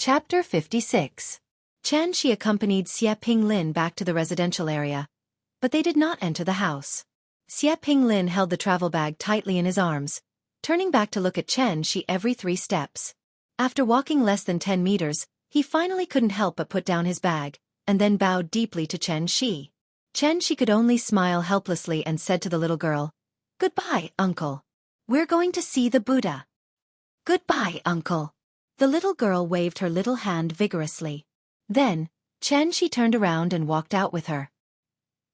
Chapter 56. Xianxia accompanied Xie Pinglin back to the residential area, but they did not enter the house. Xie Pinglin held the travel bag tightly in his arms, turning back to look at Xianxia every 3 steps. After walking less than 10 meters, he finally couldn't help but put down his bag, and then bowed deeply to Xianxia. Xianxia could only smile helplessly and said to the little girl, "Goodbye, uncle. We're going to see the Buddha." "Goodbye, uncle." The little girl waved her little hand vigorously. Then, Xianxia turned around and walked out with her.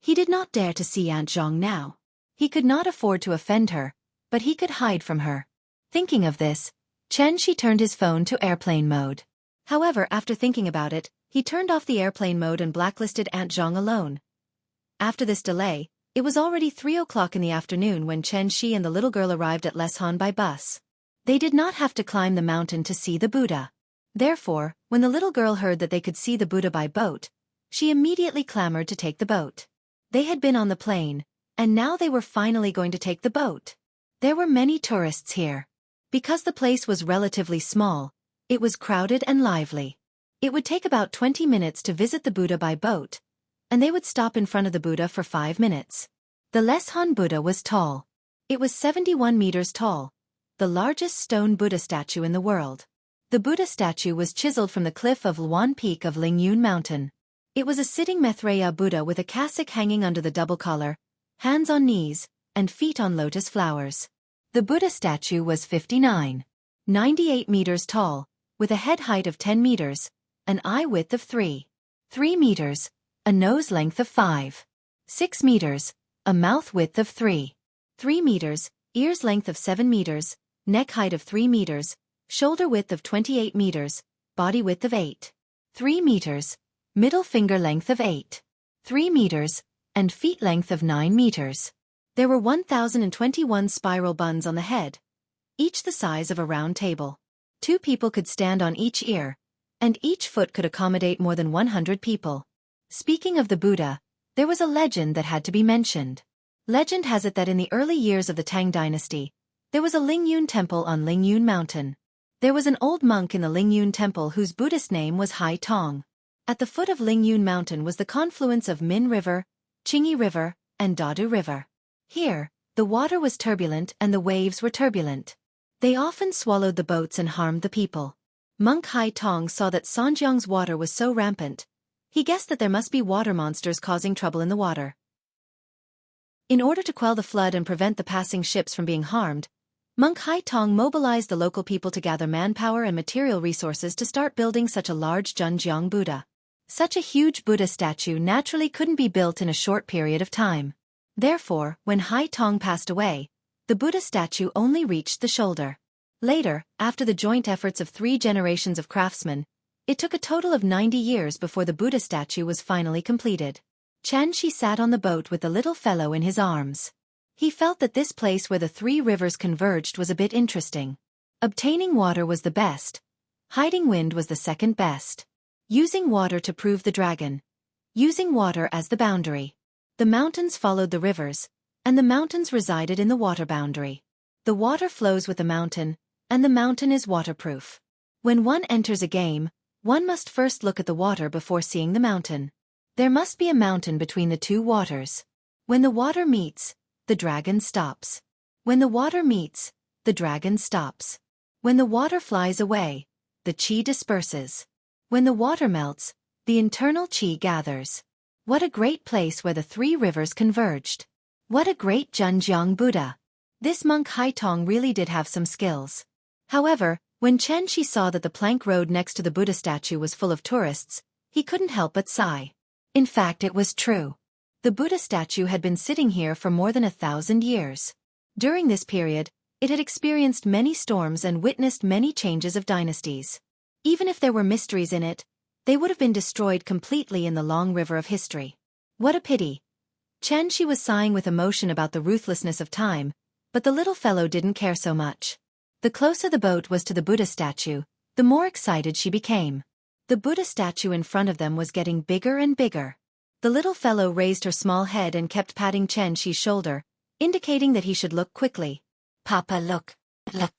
He did not dare to see Aunt Zhang now. He could not afford to offend her, but he could hide from her. Thinking of this, Xianxia turned his phone to airplane mode. However, after thinking about it, he turned off the airplane mode and blacklisted Aunt Zhang alone. After this delay, it was already 3 o'clock in the afternoon when Xianxia and the little girl arrived at Leshan by bus. They did not have to climb the mountain to see the Buddha. Therefore, when the little girl heard that they could see the Buddha by boat, she immediately clamored to take the boat. They had been on the plane, and now they were finally going to take the boat. There were many tourists here. Because the place was relatively small, it was crowded and lively. It would take about 20 minutes to visit the Buddha by boat, and they would stop in front of the Buddha for 5 minutes. The Leshan Buddha was tall. It was 71 meters tall, the largest stone Buddha statue in the world. The Buddha statue was chiseled from the cliff of Luan Peak of Lingyun Mountain. It was a sitting Maitreya Buddha with a cassock hanging under the double collar, hands on knees, and feet on lotus flowers. The Buddha statue was 98 meters tall, with a head height of 10 meters, an eye width of 3 meters, a nose length of 6 meters, a mouth width of 3 meters, ears length of 7 meters, neck height of 3 meters, shoulder width of 28 meters, body width of 3 meters, middle finger length of 3 meters, and feet length of 9 meters. There were 1,021 spiral buns on the head, each the size of a round table. 2 people could stand on each ear, and each foot could accommodate more than 100 people. Speaking of the Buddha, there was a legend that had to be mentioned. Legend has it that in the early years of the Tang dynasty, there was a Lingyun temple on Lingyun Mountain. There was an old monk in the Lingyun temple whose Buddhist name was Hai Tong. At the foot of Lingyun Mountain was the confluence of Min River, Qingyi River, and Dadu River. Here, the water was turbulent and the waves were turbulent. They often swallowed the boats and harmed the people. Monk Hai Tong saw that Sanjiang's water was so rampant. He guessed that there must be water monsters causing trouble in the water. In order to quell the flood and prevent the passing ships from being harmed, Monk Hai Tong mobilized the local people to gather manpower and material resources to start building such a large Zhenjiang Buddha. Such a huge Buddha statue naturally couldn't be built in a short period of time. Therefore, when Hai Tong passed away, the Buddha statue only reached the shoulder. Later, after the joint efforts of 3 generations of craftsmen, it took a total of 90 years before the Buddha statue was finally completed. Xianxia sat on the boat with the little fellow in his arms. He felt that this place where the 3 rivers converged was a bit interesting. Obtaining water was the best. Hiding wind was the second best. Using water to prove the dragon. Using water as the boundary. The mountains followed the rivers, and the mountains resided in the water boundary. The water flows with the mountain, and the mountain is waterproof. When one enters a game, one must first look at the water before seeing the mountain. There must be a mountain between the 2 waters. When the water meets, the dragon stops. When the water meets, the dragon stops. When the water flies away, the qi disperses. When the water melts, the internal qi gathers. What a great place where the 3 rivers converged. What a great Zhenjiang Buddha. This monk Hai Tong really did have some skills. However, when Xianxia saw that the plank road next to the Buddha statue was full of tourists, he couldn't help but sigh. In fact, it was true. The Buddha statue had been sitting here for more than 1,000 years. During this period, it had experienced many storms and witnessed many changes of dynasties. Even if there were mysteries in it, they would have been destroyed completely in the long river of history. What a pity. Xianxia was sighing with emotion about the ruthlessness of time, but the little fellow didn't care so much. The closer the boat was to the Buddha statue, the more excited she became. The Buddha statue in front of them was getting bigger and bigger. The little fellow raised her small head and kept patting Xianxia's shoulder, indicating that he should look quickly. "Papa, look, look."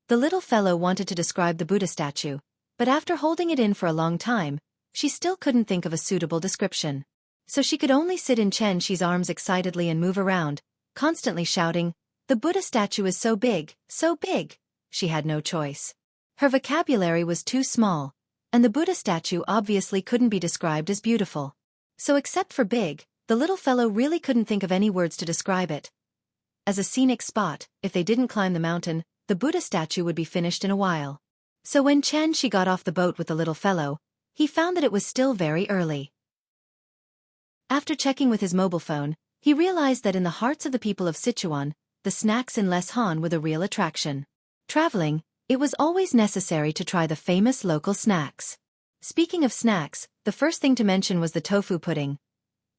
The little fellow wanted to describe the Buddha statue, But after holding it in for a long time, she still couldn't think of a suitable description. So she could only sit in Xianxi's arms excitedly and move around, constantly shouting, "The Buddha statue is so big, so big!" She had no choice. Her vocabulary was too small, and the Buddha statue obviously couldn't be described as beautiful. So except for big, the little fellow really couldn't think of any words to describe it. As a scenic spot, if they didn't climb the mountain, the Buddha statue would be finished in a while. So when Xianxia got off the boat with the little fellow, he found that it was still very early. After checking with his mobile phone, he realized that in the hearts of the people of Sichuan, the snacks in Les Han were the real attraction. Traveling, it was always necessary to try the famous local snacks. Speaking of snacks, the first thing to mention was the tofu pudding.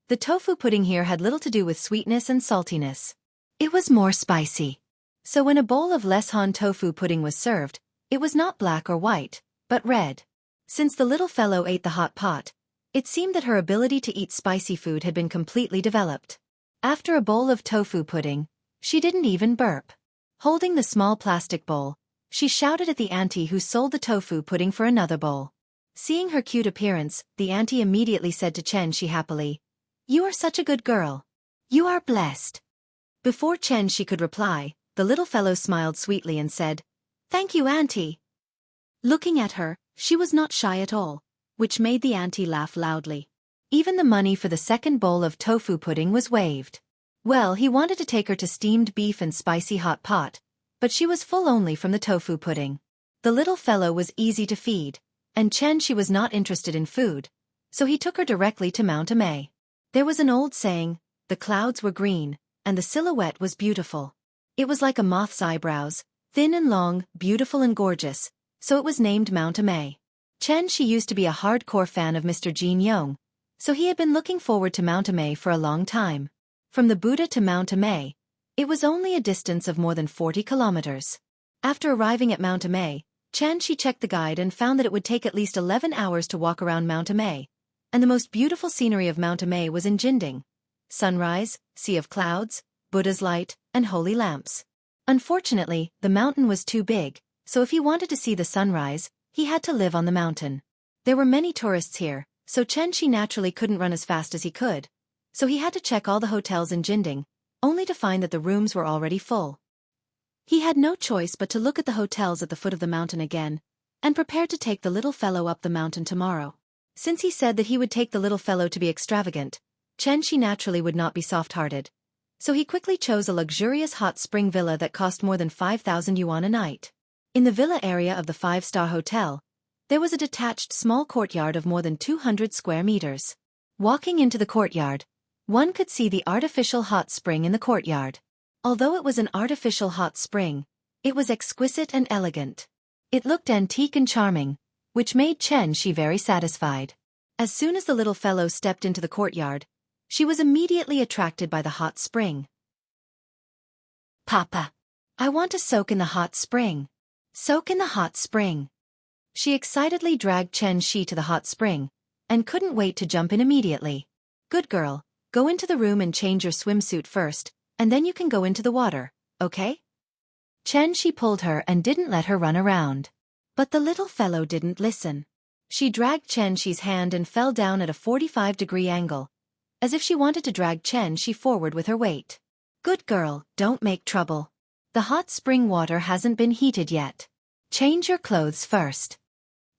The tofu pudding here had little to do with sweetness and saltiness. It was more spicy. So when a bowl of Les Han tofu pudding was served, it was not black or white, but red. Since the little fellow ate the hot pot, it seemed that her ability to eat spicy food had been completely developed. After a bowl of tofu pudding, she didn't even burp. Holding the small plastic bowl, she shouted at the auntie who sold the tofu pudding for another bowl. Seeing her cute appearance, the auntie immediately said to Xianxia happily, "You are such a good girl. You are blessed." Before Xianxia could reply, the little fellow smiled sweetly and said, "Thank you, auntie." Looking at her, she was not shy at all, which made the auntie laugh loudly. Even the money for the second bowl of tofu pudding was waived. Well, he wanted to take her to steamed beef and spicy hot pot, but she was full only from the tofu pudding. The little fellow was easy to feed, and Xianxia was not interested in food, so he took her directly to Mount Amei. There was an old saying, the clouds were green, and the silhouette was beautiful. It was like a moth's eyebrows, thin and long, beautiful and gorgeous, so it was named Mount Amei. Xianxia used to be a hardcore fan of Mr. Jin Yong, so he had been looking forward to Mount Amei for a long time. From the Buddha to Mount Amei, it was only a distance of more than 40 kilometers. After arriving at Mount Amei, Xianxia checked the guide and found that it would take at least 11 hours to walk around Mount Amei, and the most beautiful scenery of Mount Amei was in Jinding. Sunrise, sea of clouds, Buddha's light, and holy lamps. Unfortunately, the mountain was too big, so if he wanted to see the sunrise, he had to live on the mountain. There were many tourists here, so Xianxia naturally couldn't run as fast as he could. So he had to check all the hotels in Jinding, only to find that the rooms were already full. He had no choice but to look at the hotels at the foot of the mountain again, and prepared to take the little fellow up the mountain tomorrow. Since he said that he would take the little fellow to be extravagant, Xianxia naturally would not be soft-hearted. So he quickly chose a luxurious hot spring villa that cost more than 5,000 yuan a night. In the villa area of the five-star hotel, there was a detached small courtyard of more than 200 square meters. Walking into the courtyard, one could see the artificial hot spring in the courtyard. Although it was an artificial hot spring, it was exquisite and elegant. It looked antique and charming, which made Xianxia very satisfied. As soon as the little fellow stepped into the courtyard, she was immediately attracted by the hot spring. "Papa, I want to soak in the hot spring. Soak in the hot spring." She excitedly dragged Xianxia to the hot spring, and couldn't wait to jump in immediately. "Good girl, go into the room and change your swimsuit first, and then you can go into the water, okay?" Xianxia pulled her and didn't let her run around. But the little fellow didn't listen. She dragged Xianxi's hand and fell down at a 45-degree angle, as if she wanted to drag Xianxia forward with her weight. "Good girl, don't make trouble. The hot spring water hasn't been heated yet. Change your clothes first."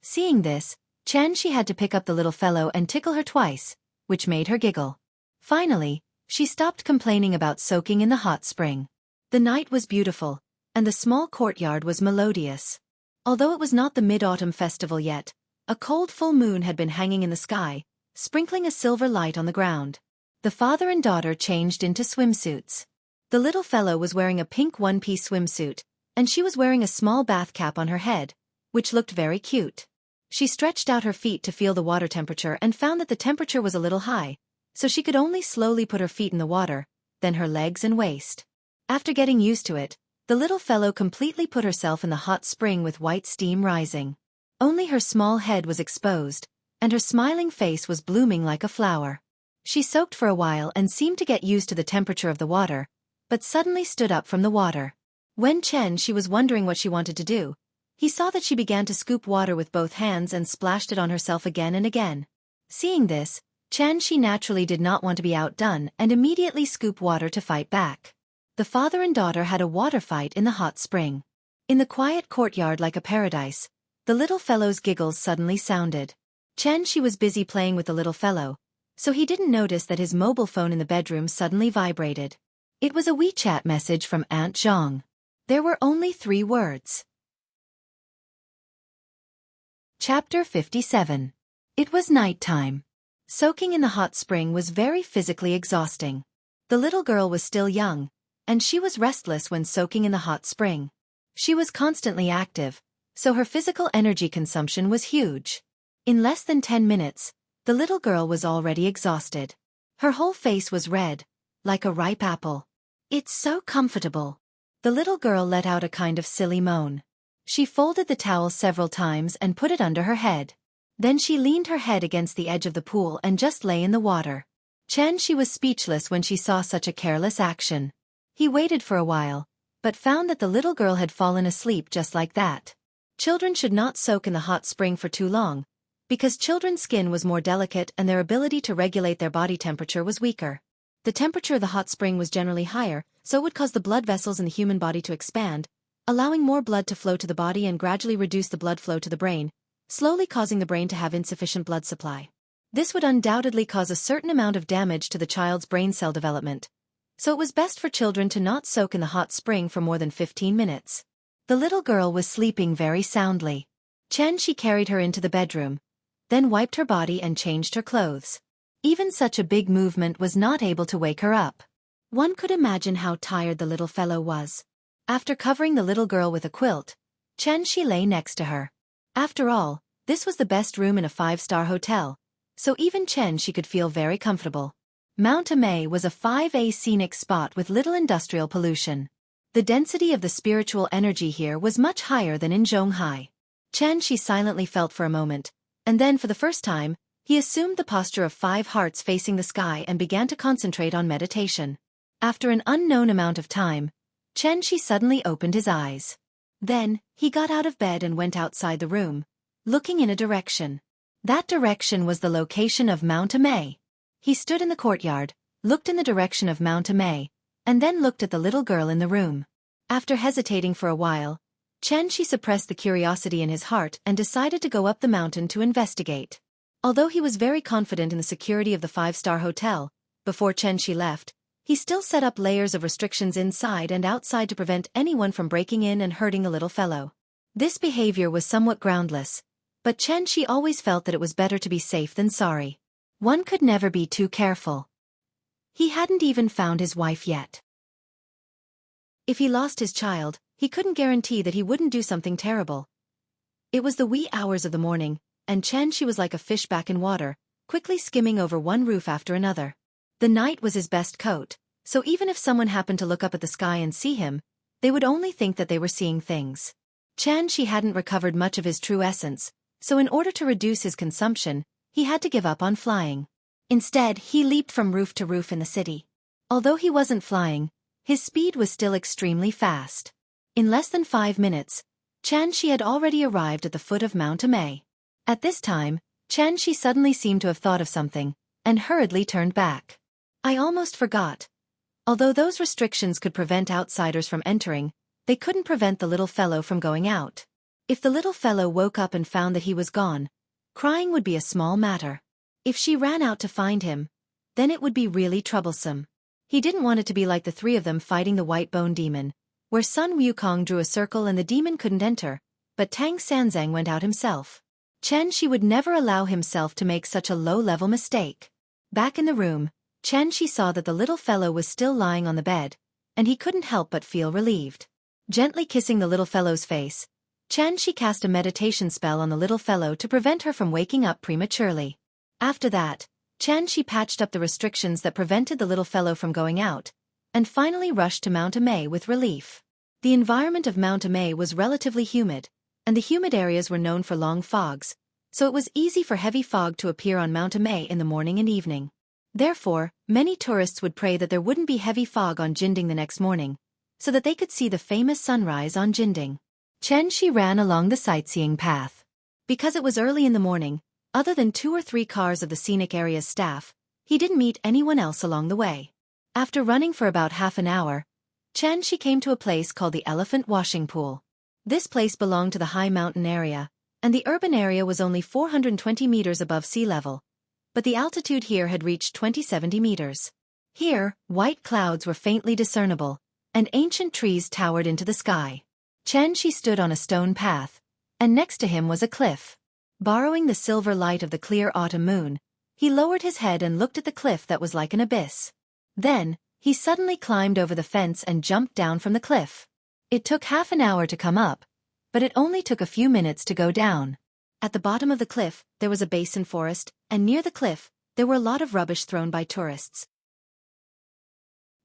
Seeing this, Xianxia had to pick up the little fellow and tickle her twice, which made her giggle. Finally, she stopped complaining about soaking in the hot spring. The night was beautiful, and the small courtyard was melodious. Although it was not the Mid-Autumn festival yet, a cold full moon had been hanging in the sky, sprinkling a silver light on the ground. The father and daughter changed into swimsuits. The little fellow was wearing a pink one-piece swimsuit, and she was wearing a small bath cap on her head, which looked very cute. She stretched out her feet to feel the water temperature and found that the temperature was a little high, so she could only slowly put her feet in the water, then her legs and waist. After getting used to it, the little fellow completely put herself in the hot spring with white steam rising. Only her small head was exposed, and her smiling face was blooming like a flower. She soaked for a while and seemed to get used to the temperature of the water, but suddenly stood up from the water. When Chen she was wondering what she wanted to do, He saw that she began to scoop water with both hands and splashed it on herself again and again. Seeing this, Xianxia naturally did not want to be outdone and immediately scooped water to fight back. The father and daughter had a water fight in the hot spring. In the quiet courtyard like a paradise, the little fellow's giggles suddenly sounded. Xianxia was busy playing with the little fellow, so he didn't notice that his mobile phone in the bedroom suddenly vibrated. It was a WeChat message from Aunt Zhang. There were only 3 words. Chapter 57. It was nighttime. Soaking in the hot spring was very physically exhausting. The little girl was still young, and she was restless when soaking in the hot spring. She was constantly active, so her physical energy consumption was huge. In less than 10 minutes, the little girl was already exhausted. Her whole face was red, like a ripe apple. "It's so comfortable." The little girl let out a kind of silly moan. She folded the towel several times and put it under her head. Then she leaned her head against the edge of the pool and just lay in the water. Xianxia was speechless when she saw such a careless action. He waited for a while, but found that the little girl had fallen asleep just like that. Children should not soak in the hot spring for too long, because children's skin was more delicate and their ability to regulate their body temperature was weaker. The temperature of the hot spring was generally higher, so it would cause the blood vessels in the human body to expand, allowing more blood to flow to the body and gradually reduce the blood flow to the brain, slowly causing the brain to have insufficient blood supply. This would undoubtedly cause a certain amount of damage to the child's brain cell development, so it was best for children to not soak in the hot spring for more than 15 minutes. The little girl was sleeping very soundly. Xianxia carried her into the bedroom, then wiped her body and changed her clothes. Even such a big movement was not able to wake her up. One could imagine how tired the little fellow was. After covering the little girl with a quilt, Xianxia lay next to her. After all, this was the best room in a 5-star hotel, so even Xianxia could feel very comfortable. Mount Amei was a 5A scenic spot with little industrial pollution. The density of the spiritual energy here was much higher than in Zhonghai. Xianxia silently felt for a moment, and then for the first time, he assumed the posture of 5 hearts facing the sky and began to concentrate on meditation. After an unknown amount of time, Xianxia suddenly opened his eyes. Then, he got out of bed and went outside the room, looking in a direction. That direction was the location of Mount Amei. He stood in the courtyard, looked in the direction of Mount Amei, and then looked at the little girl in the room. After hesitating for a while, Xianxia suppressed the curiosity in his heart and decided to go up the mountain to investigate. Although he was very confident in the security of the 5-star hotel, before Xianxia left, he still set up layers of restrictions inside and outside to prevent anyone from breaking in and hurting the little fellow. This behavior was somewhat groundless, but Xianxia always felt that it was better to be safe than sorry. One could never be too careful. He hadn't even found his wife yet. If he lost his child, he couldn't guarantee that he wouldn't do something terrible. It was the wee hours of the morning, and Xianxia was like a fish back in water, quickly skimming over one roof after another. The night was his best coat, so even if someone happened to look up at the sky and see him, they would only think that they were seeing things. Xianxia hadn't recovered much of his true essence, so in order to reduce his consumption, he had to give up on flying. Instead, he leaped from roof to roof in the city. Although he wasn't flying, his speed was still extremely fast. In less than 5 minutes, Xianxia had already arrived at the foot of Mount Amei. At this time, Xianxia suddenly seemed to have thought of something, and hurriedly turned back. "I almost forgot. Although those restrictions could prevent outsiders from entering, they couldn't prevent the little fellow from going out. If the little fellow woke up and found that he was gone, crying would be a small matter. If she ran out to find him, then it would be really troublesome." He didn't want it to be like the 3 of them fighting the white bone demon, where Sun Wukong drew a circle and the demon couldn't enter, but Tang Sanzang went out himself. Xianxia would never allow himself to make such a low-level mistake. Back in the room, Xianxia saw that the little fellow was still lying on the bed, and he couldn't help but feel relieved. Gently kissing the little fellow's face, Xianxia cast a meditation spell on the little fellow to prevent her from waking up prematurely. After that, Xianxia patched up the restrictions that prevented the little fellow from going out, and finally rushed to Mount Amei with relief. The environment of Mount Amei was relatively humid, and the humid areas were known for long fogs, so it was easy for heavy fog to appear on Mount Amei in the morning and evening. Therefore, many tourists would pray that there wouldn't be heavy fog on Jinding the next morning, so that they could see the famous sunrise on Jinding. Xianxia ran along the sightseeing path. Because it was early in the morning, other than 2 or 3 cars of the scenic area's staff, he didn't meet anyone else along the way. After running for about half an hour, Xianxia came to a place called the Elephant Washing Pool. This place belonged to the high mountain area, and the urban area was only 420 meters above sea level, but the altitude here had reached 2070 meters. Here, white clouds were faintly discernible, and ancient trees towered into the sky. Xianxia stood on a stone path, and next to him was a cliff. Borrowing the silver light of the clear autumn moon, he lowered his head and looked at the cliff that was like an abyss. Then, he suddenly climbed over the fence and jumped down from the cliff. It took half an hour to come up, but it only took a few minutes to go down. At the bottom of the cliff, there was a basin forest, and near the cliff, there were a lot of rubbish thrown by tourists.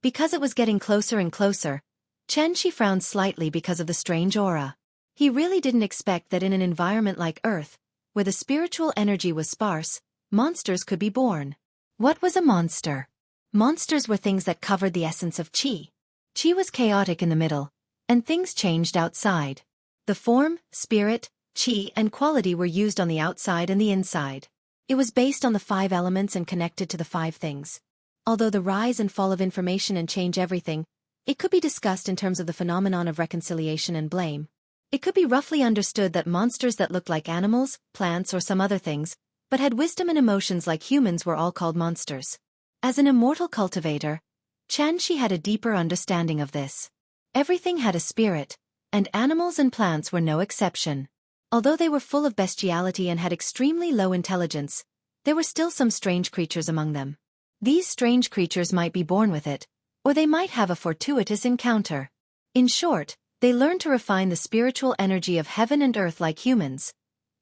Because it was getting closer and closer, Xianxia frowned slightly because of the strange aura. He really didn't expect that in an environment like Earth, where the spiritual energy was sparse, monsters could be born. What was a monster? Monsters were things that covered the essence of qi. Qi was chaotic in the middle, and things changed outside. The form, spirit, qi, and quality were used on the outside and the inside. It was based on the 5 elements and connected to the 5 things. Although the rise and fall of information and change everything, it could be discussed in terms of the phenomenon of reconciliation and blame. It could be roughly understood that monsters that looked like animals, plants, or some other things, but had wisdom and emotions like humans were all called monsters. As an immortal cultivator, Xianxia had a deeper understanding of this. Everything had a spirit, and animals and plants were no exception. Although they were full of bestiality and had extremely low intelligence, there were still some strange creatures among them. These strange creatures might be born with it, or they might have a fortuitous encounter. In short, they learned to refine the spiritual energy of heaven and earth like humans,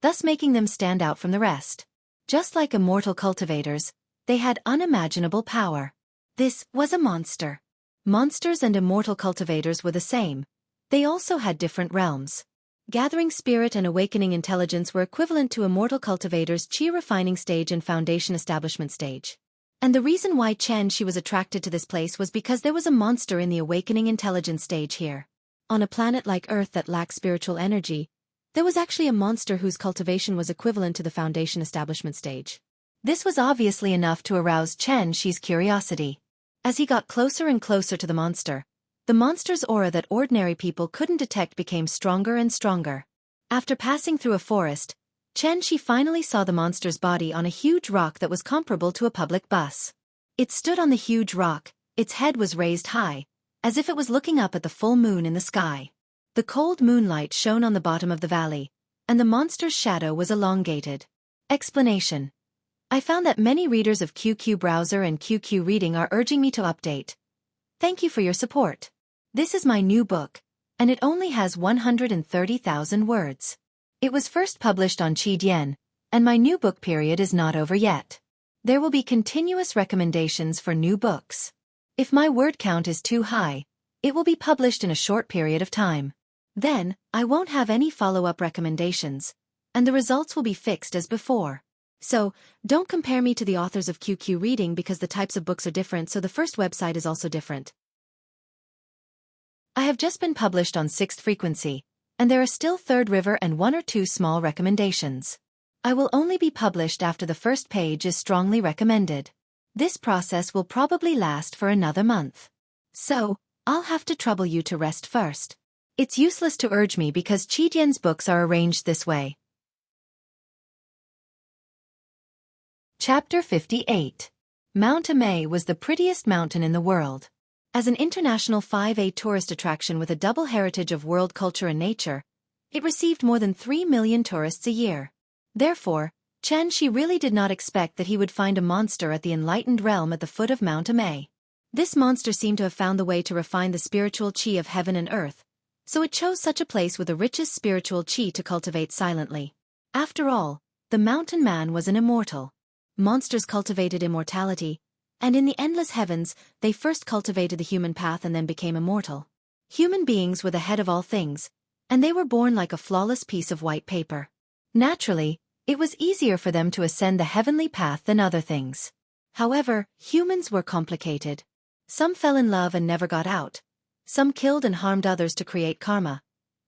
thus making them stand out from the rest. Just like immortal cultivators, they had unimaginable power. This was a monster. Monsters and immortal cultivators were the same. They also had different realms. Gathering spirit and awakening intelligence were equivalent to immortal cultivators' qi refining stage and foundation establishment stage. And the reason why Xianxia was attracted to this place was because there was a monster in the awakening intelligence stage here. On a planet like Earth that lacked spiritual energy, there was actually a monster whose cultivation was equivalent to the foundation establishment stage. This was obviously enough to arouse Xianxia's curiosity. As he got closer and closer to the monster's aura that ordinary people couldn't detect became stronger and stronger. After passing through a forest, Xianxia finally saw the monster's body on a huge rock that was comparable to a public bus. It stood on the huge rock, its head was raised high, as if it was looking up at the full moon in the sky. The cold moonlight shone on the bottom of the valley, and the monster's shadow was elongated. Explanation. I found that many readers of QQ Browser and QQ Reading are urging me to update. Thank you for your support. This is my new book, and it only has 130,000 words. It was first published on Qidian, and my new book period is not over yet. There will be continuous recommendations for new books. If my word count is too high, it will be published in a short period of time. Then, I won't have any follow-up recommendations, and the results will be fixed as before. So, don't compare me to the authors of QQ Reading because the types of books are different, so the first website is also different. I have just been published on 6th frequency, and there are still 3rd River and 1 or 2 small recommendations. I will only be published after the first page is strongly recommended. This process will probably last for another month. So, I'll have to trouble you to rest first. It's useless to urge me because Qidian's books are arranged this way. Chapter 58. Mount Amei was the prettiest mountain in the world. As an international 5A tourist attraction with a double heritage of world culture and nature, it received more than 3 million tourists a year. Therefore, Xianxia really did not expect that he would find a monster at the enlightened realm at the foot of Mount Amei. This monster seemed to have found the way to refine the spiritual qi of heaven and earth, so it chose such a place with the richest spiritual qi to cultivate silently. After all, the mountain man was an immortal. Monsters cultivated immortality, and in the endless heavens, they first cultivated the human path and then became immortal. Human beings were the head of all things, and they were born like a flawless piece of white paper. Naturally, it was easier for them to ascend the heavenly path than other things. However, humans were complicated. Some fell in love and never got out. Some killed and harmed others to create karma.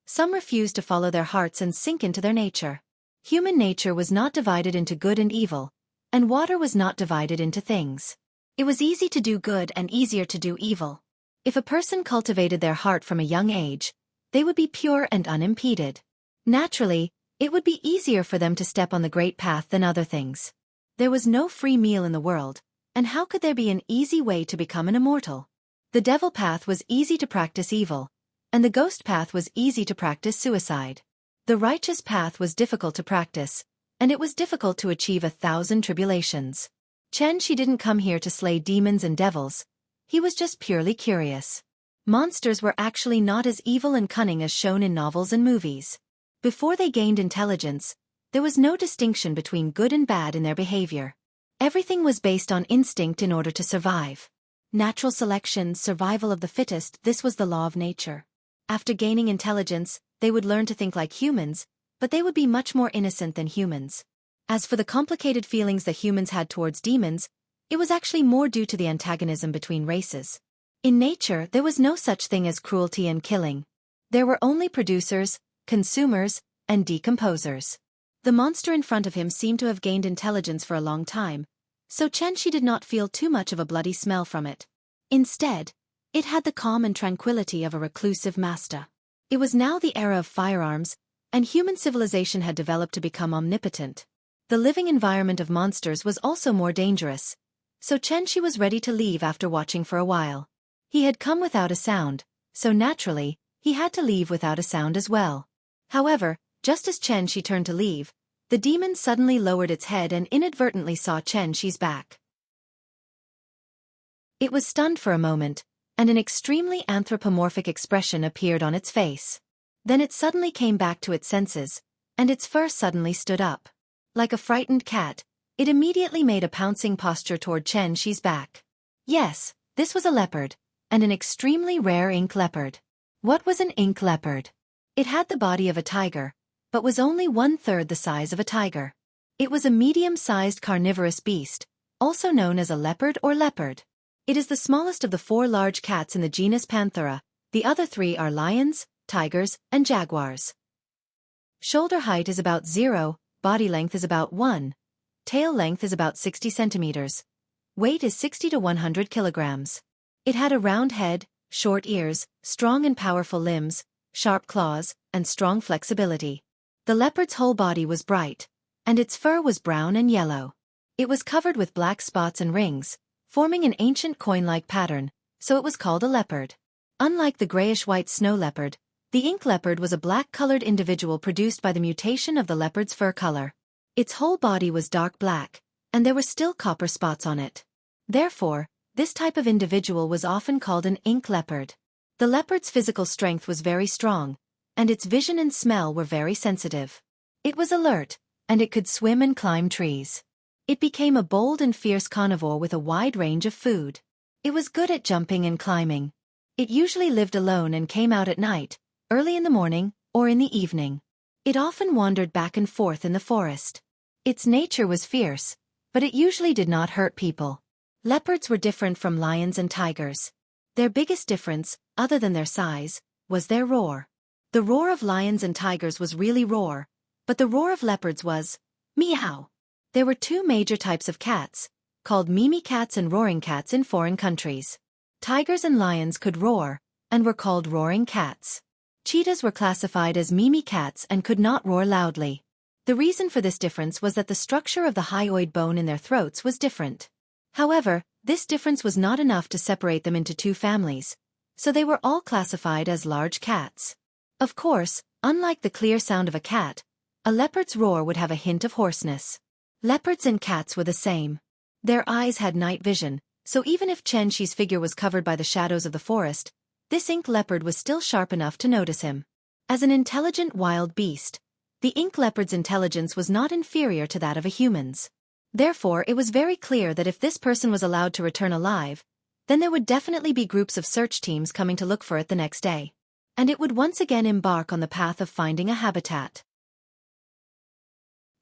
Some refused to follow their hearts and sink into their nature. Human nature was not divided into good and evil, and water was not divided into things. It was easy to do good and easier to do evil. If a person cultivated their heart from a young age, they would be pure and unimpeded. Naturally, it would be easier for them to step on the great path than other things. There was no free meal in the world, and how could there be an easy way to become an immortal? The devil path was easy to practice evil, and the ghost path was easy to practice suicide. The righteous path was difficult to practice, and it was difficult to achieve 1,000 tribulations. Xianxia didn't come here to slay demons and devils. He was just purely curious. Monsters were actually not as evil and cunning as shown in novels and movies. Before they gained intelligence, there was no distinction between good and bad in their behavior. Everything was based on instinct in order to survive. Natural selection, survival of the fittest, this was the law of nature. After gaining intelligence, they would learn to think like humans, but they would be much more innocent than humans. As for the complicated feelings that humans had towards demons, it was actually more due to the antagonism between races. In nature, there was no such thing as cruelty and killing. There were only producers, consumers, and decomposers. The monster in front of him seemed to have gained intelligence for a long time, so Xianxia did not feel too much of a bloody smell from it. Instead, it had the calm and tranquility of a reclusive master. It was now the era of firearms, and human civilization had developed to become omnipotent. The living environment of monsters was also more dangerous, so Xianxia was ready to leave after watching for a while. He had come without a sound, so naturally, he had to leave without a sound as well. However, just as Xianxia turned to leave, the demon suddenly lowered its head and inadvertently saw Xianxia's back. It was stunned for a moment, and an extremely anthropomorphic expression appeared on its face. Then it suddenly came back to its senses, and its fur suddenly stood up. Like a frightened cat, it immediately made a pouncing posture toward Xianxia's back. Yes, this was a leopard, and an extremely rare ink leopard. What was an ink leopard? It had the body of a tiger, but was only 1/3 the size of a tiger. It was a medium-sized carnivorous beast, also known as a leopard or leopard. It is the smallest of the 4 large cats in the genus Panthera. The other 3 are lions, tigers, and jaguars. Shoulder height is about 0, body length is about 1, tail length is about 60 centimeters. Weight is 60 to 100 kilograms. It had a round head, short ears, strong and powerful limbs, sharp claws, and strong flexibility. The leopard's whole body was bright, and its fur was brown and yellow. It was covered with black spots and rings, forming an ancient coin-like pattern, so it was called a leopard. Unlike the grayish-white snow leopard, the ink leopard was a black-colored individual produced by the mutation of the leopard's fur color. Its whole body was dark black, and there were still copper spots on it. Therefore, this type of individual was often called an ink leopard. The leopard's physical strength was very strong, and its vision and smell were very sensitive. It was alert, and it could swim and climb trees. It became a bold and fierce carnivore with a wide range of food. It was good at jumping and climbing. It usually lived alone and came out at night, early in the morning, or in the evening. It often wandered back and forth in the forest. Its nature was fierce, but it usually did not hurt people. Leopards were different from lions and tigers. Their biggest difference, other than their size, was their roar. The roar of lions and tigers was really roar, but the roar of leopards was meow. There were 2 major types of cats, called mimi cats and roaring cats in foreign countries. Tigers and lions could roar, and were called roaring cats. Cheetahs were classified as mimi cats and could not roar loudly. The reason for this difference was that the structure of the hyoid bone in their throats was different. However, this difference was not enough to separate them into 2 families, so they were all classified as large cats. Of course, unlike the clear sound of a cat, a leopard's roar would have a hint of hoarseness. Leopards and cats were the same. Their eyes had night vision, so even if Xianxia's figure was covered by the shadows of the forest, this ink leopard was still sharp enough to notice him. As an intelligent wild beast, the ink leopard's intelligence was not inferior to that of a human's. Therefore, it was very clear that if this person was allowed to return alive, then there would definitely be groups of search teams coming to look for it the next day. And it would once again embark on the path of finding a habitat.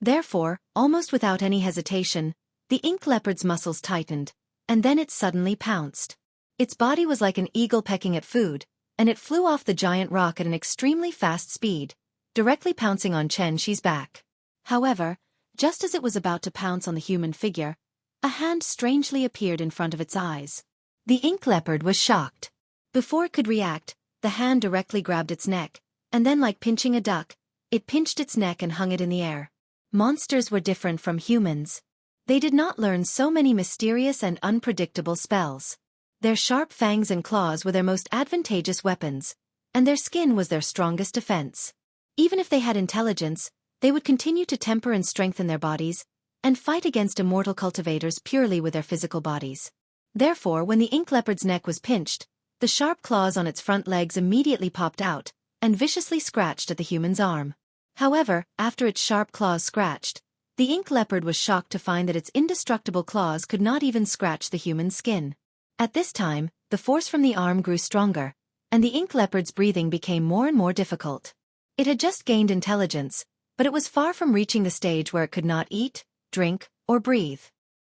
Therefore, almost without any hesitation, the ink leopard's muscles tightened, and then it suddenly pounced. Its body was like an eagle pecking at food, and it flew off the giant rock at an extremely fast speed, directly pouncing on Xianxi's back. However, just as it was about to pounce on the human figure, a hand strangely appeared in front of its eyes. The ink leopard was shocked. Before it could react, the hand directly grabbed its neck, and then like pinching a duck, it pinched its neck and hung it in the air. Monsters were different from humans. They did not learn so many mysterious and unpredictable spells. Their sharp fangs and claws were their most advantageous weapons, and their skin was their strongest defense. Even if they had intelligence, they would continue to temper and strengthen their bodies, and fight against immortal cultivators purely with their physical bodies. Therefore, when the ink leopard's neck was pinched, the sharp claws on its front legs immediately popped out, and viciously scratched at the human's arm. However, after its sharp claws scratched, the ink leopard was shocked to find that its indestructible claws could not even scratch the human's skin. At this time, the force from the arm grew stronger, and the ink leopard's breathing became more and more difficult. It had just gained intelligence, but it was far from reaching the stage where it could not eat, drink, or breathe.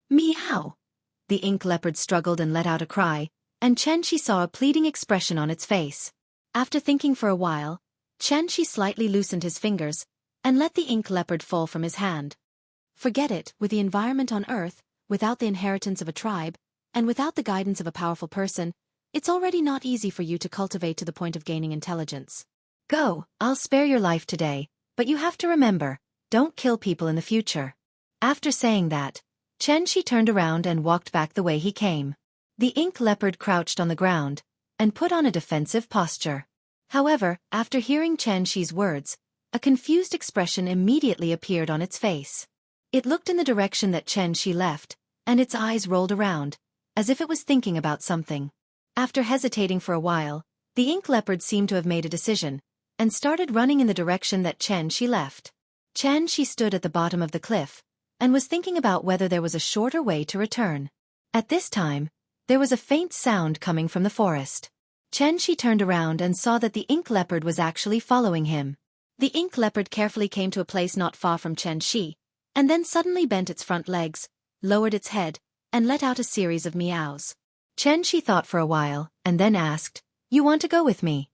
Meow! The ink leopard struggled and let out a cry, and Xianxia saw a pleading expression on its face. After thinking for a while, Xianxia slightly loosened his fingers, and let the ink leopard fall from his hand. Forget it, with the environment on Earth, without the inheritance of a tribe, and without the guidance of a powerful person, it's already not easy for you to cultivate to the point of gaining intelligence. Go, I'll spare your life today, but you have to remember, don't kill people in the future. After saying that, Xianxia turned around and walked back the way he came. The ink leopard crouched on the ground, and put on a defensive posture. However, after hearing Xianxi's words, a confused expression immediately appeared on its face. It looked in the direction that Xianxia left, and its eyes rolled around, as if it was thinking about something. After hesitating for a while, the ink leopard seemed to have made a decision, and started running in the direction that Xianxia left. Xianxia stood at the bottom of the cliff, and was thinking about whether there was a shorter way to return. At this time, there was a faint sound coming from the forest. Xianxia turned around and saw that the ink leopard was actually following him. The ink leopard carefully came to a place not far from Xianxia, and then suddenly bent its front legs, lowered its head, and let out a series of meows. Xianxia thought for a while, and then asked, "You want to go with me?"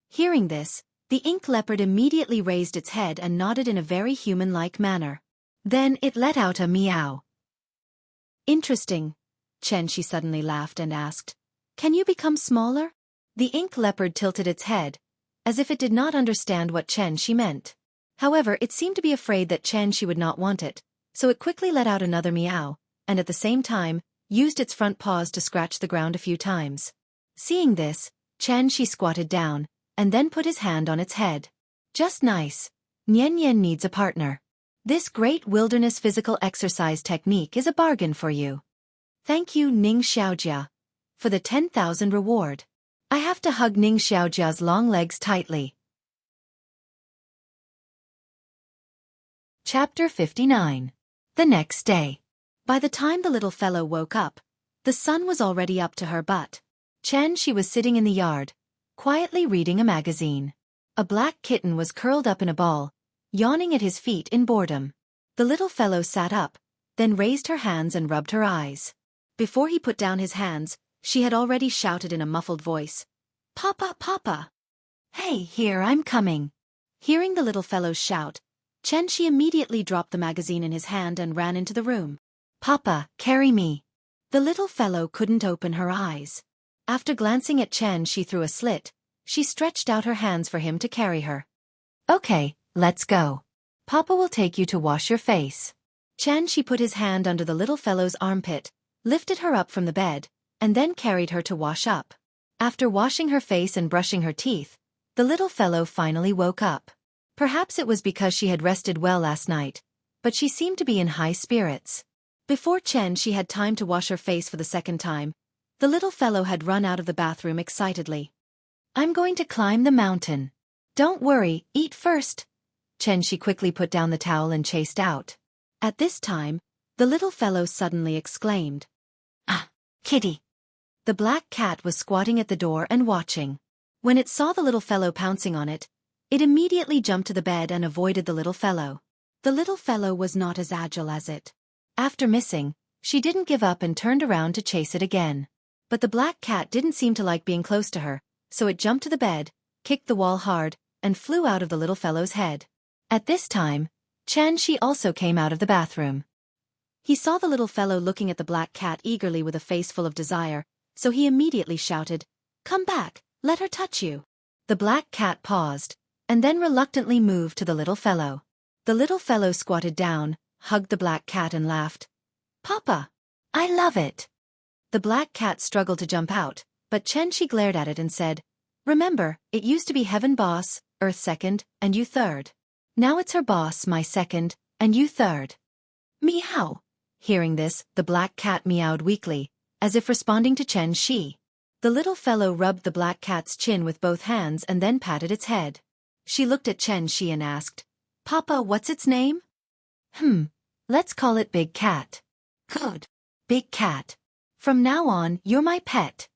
Hearing this, the ink leopard immediately raised its head and nodded in a very human-like manner. Then it let out a meow. Interesting. Xianxia suddenly laughed and asked, "Can you become smaller?" The ink leopard tilted its head, as if it did not understand what Xianxia meant. However, it seemed to be afraid that Xianxia would not want it, so it quickly let out another meow, and at the same time, used its front paws to scratch the ground a few times. Seeing this, Xianxia squatted down, and then put his hand on its head. Just nice. Nian Nian needs a partner. This great wilderness physical exercise technique is a bargain for you. Thank you, Ning Xiaojia, for the 10,000 reward. I have to hug Ning Xiaojia's long legs tightly. Chapter 59. The next day. By the time the little fellow woke up, the sun was already up to her butt. Xianxia was sitting in the yard, quietly reading a magazine. A black kitten was curled up in a ball, yawning at his feet in boredom. The little fellow sat up, then raised her hands and rubbed her eyes. Before he put down his hands, she had already shouted in a muffled voice, "Papa, Papa! Hey, here, I'm coming!" Hearing the little fellow's shout, Xianxia immediately dropped the magazine in his hand and ran into the room. "Papa, carry me." The little fellow couldn't open her eyes. After glancing at Xianxia through a slit, she stretched out her hands for him to carry her. "Okay, let's go. Papa will take you to wash your face." Xianxia put his hand under the little fellow's armpit, lifted her up from the bed, and then carried her to wash up. After washing her face and brushing her teeth, the little fellow finally woke up. Perhaps it was because she had rested well last night, but she seemed to be in high spirits. Before Xianxia had time to wash her face for the second time, the little fellow had run out of the bathroom excitedly. "I'm going to climb the mountain. Don't worry, eat first." Xianxia quickly put down the towel and chased out. At this time, the little fellow suddenly exclaimed, "Ah, kitty!" The black cat was squatting at the door and watching. When it saw the little fellow pouncing on it, it immediately jumped to the bed and avoided the little fellow. The little fellow was not as agile as it. After missing, she didn't give up and turned around to chase it again. But the black cat didn't seem to like being close to her, so it jumped to the bed, kicked the wall hard, and flew out of the little fellow's head. At this time, Xianxia also came out of the bathroom. He saw the little fellow looking at the black cat eagerly with a face full of desire, so he immediately shouted, "Come back, let her touch you." The black cat paused, and then reluctantly moved to the little fellow. The little fellow squatted down, hugged the black cat and laughed. "Papa, I love it." The black cat struggled to jump out, but Xianxia glared at it and said, "Remember, it used to be heaven boss, earth second, and you third. Now it's her boss, my second, and you third." Meow. Hearing this, the black cat meowed weakly, as if responding to Xianxia. The little fellow rubbed the black cat's chin with both hands and then patted its head. She looked at Xianxia and asked, "Papa, what's its name?" Let's call it Big Cat." "Good. Big Cat. From now on, you're my pet."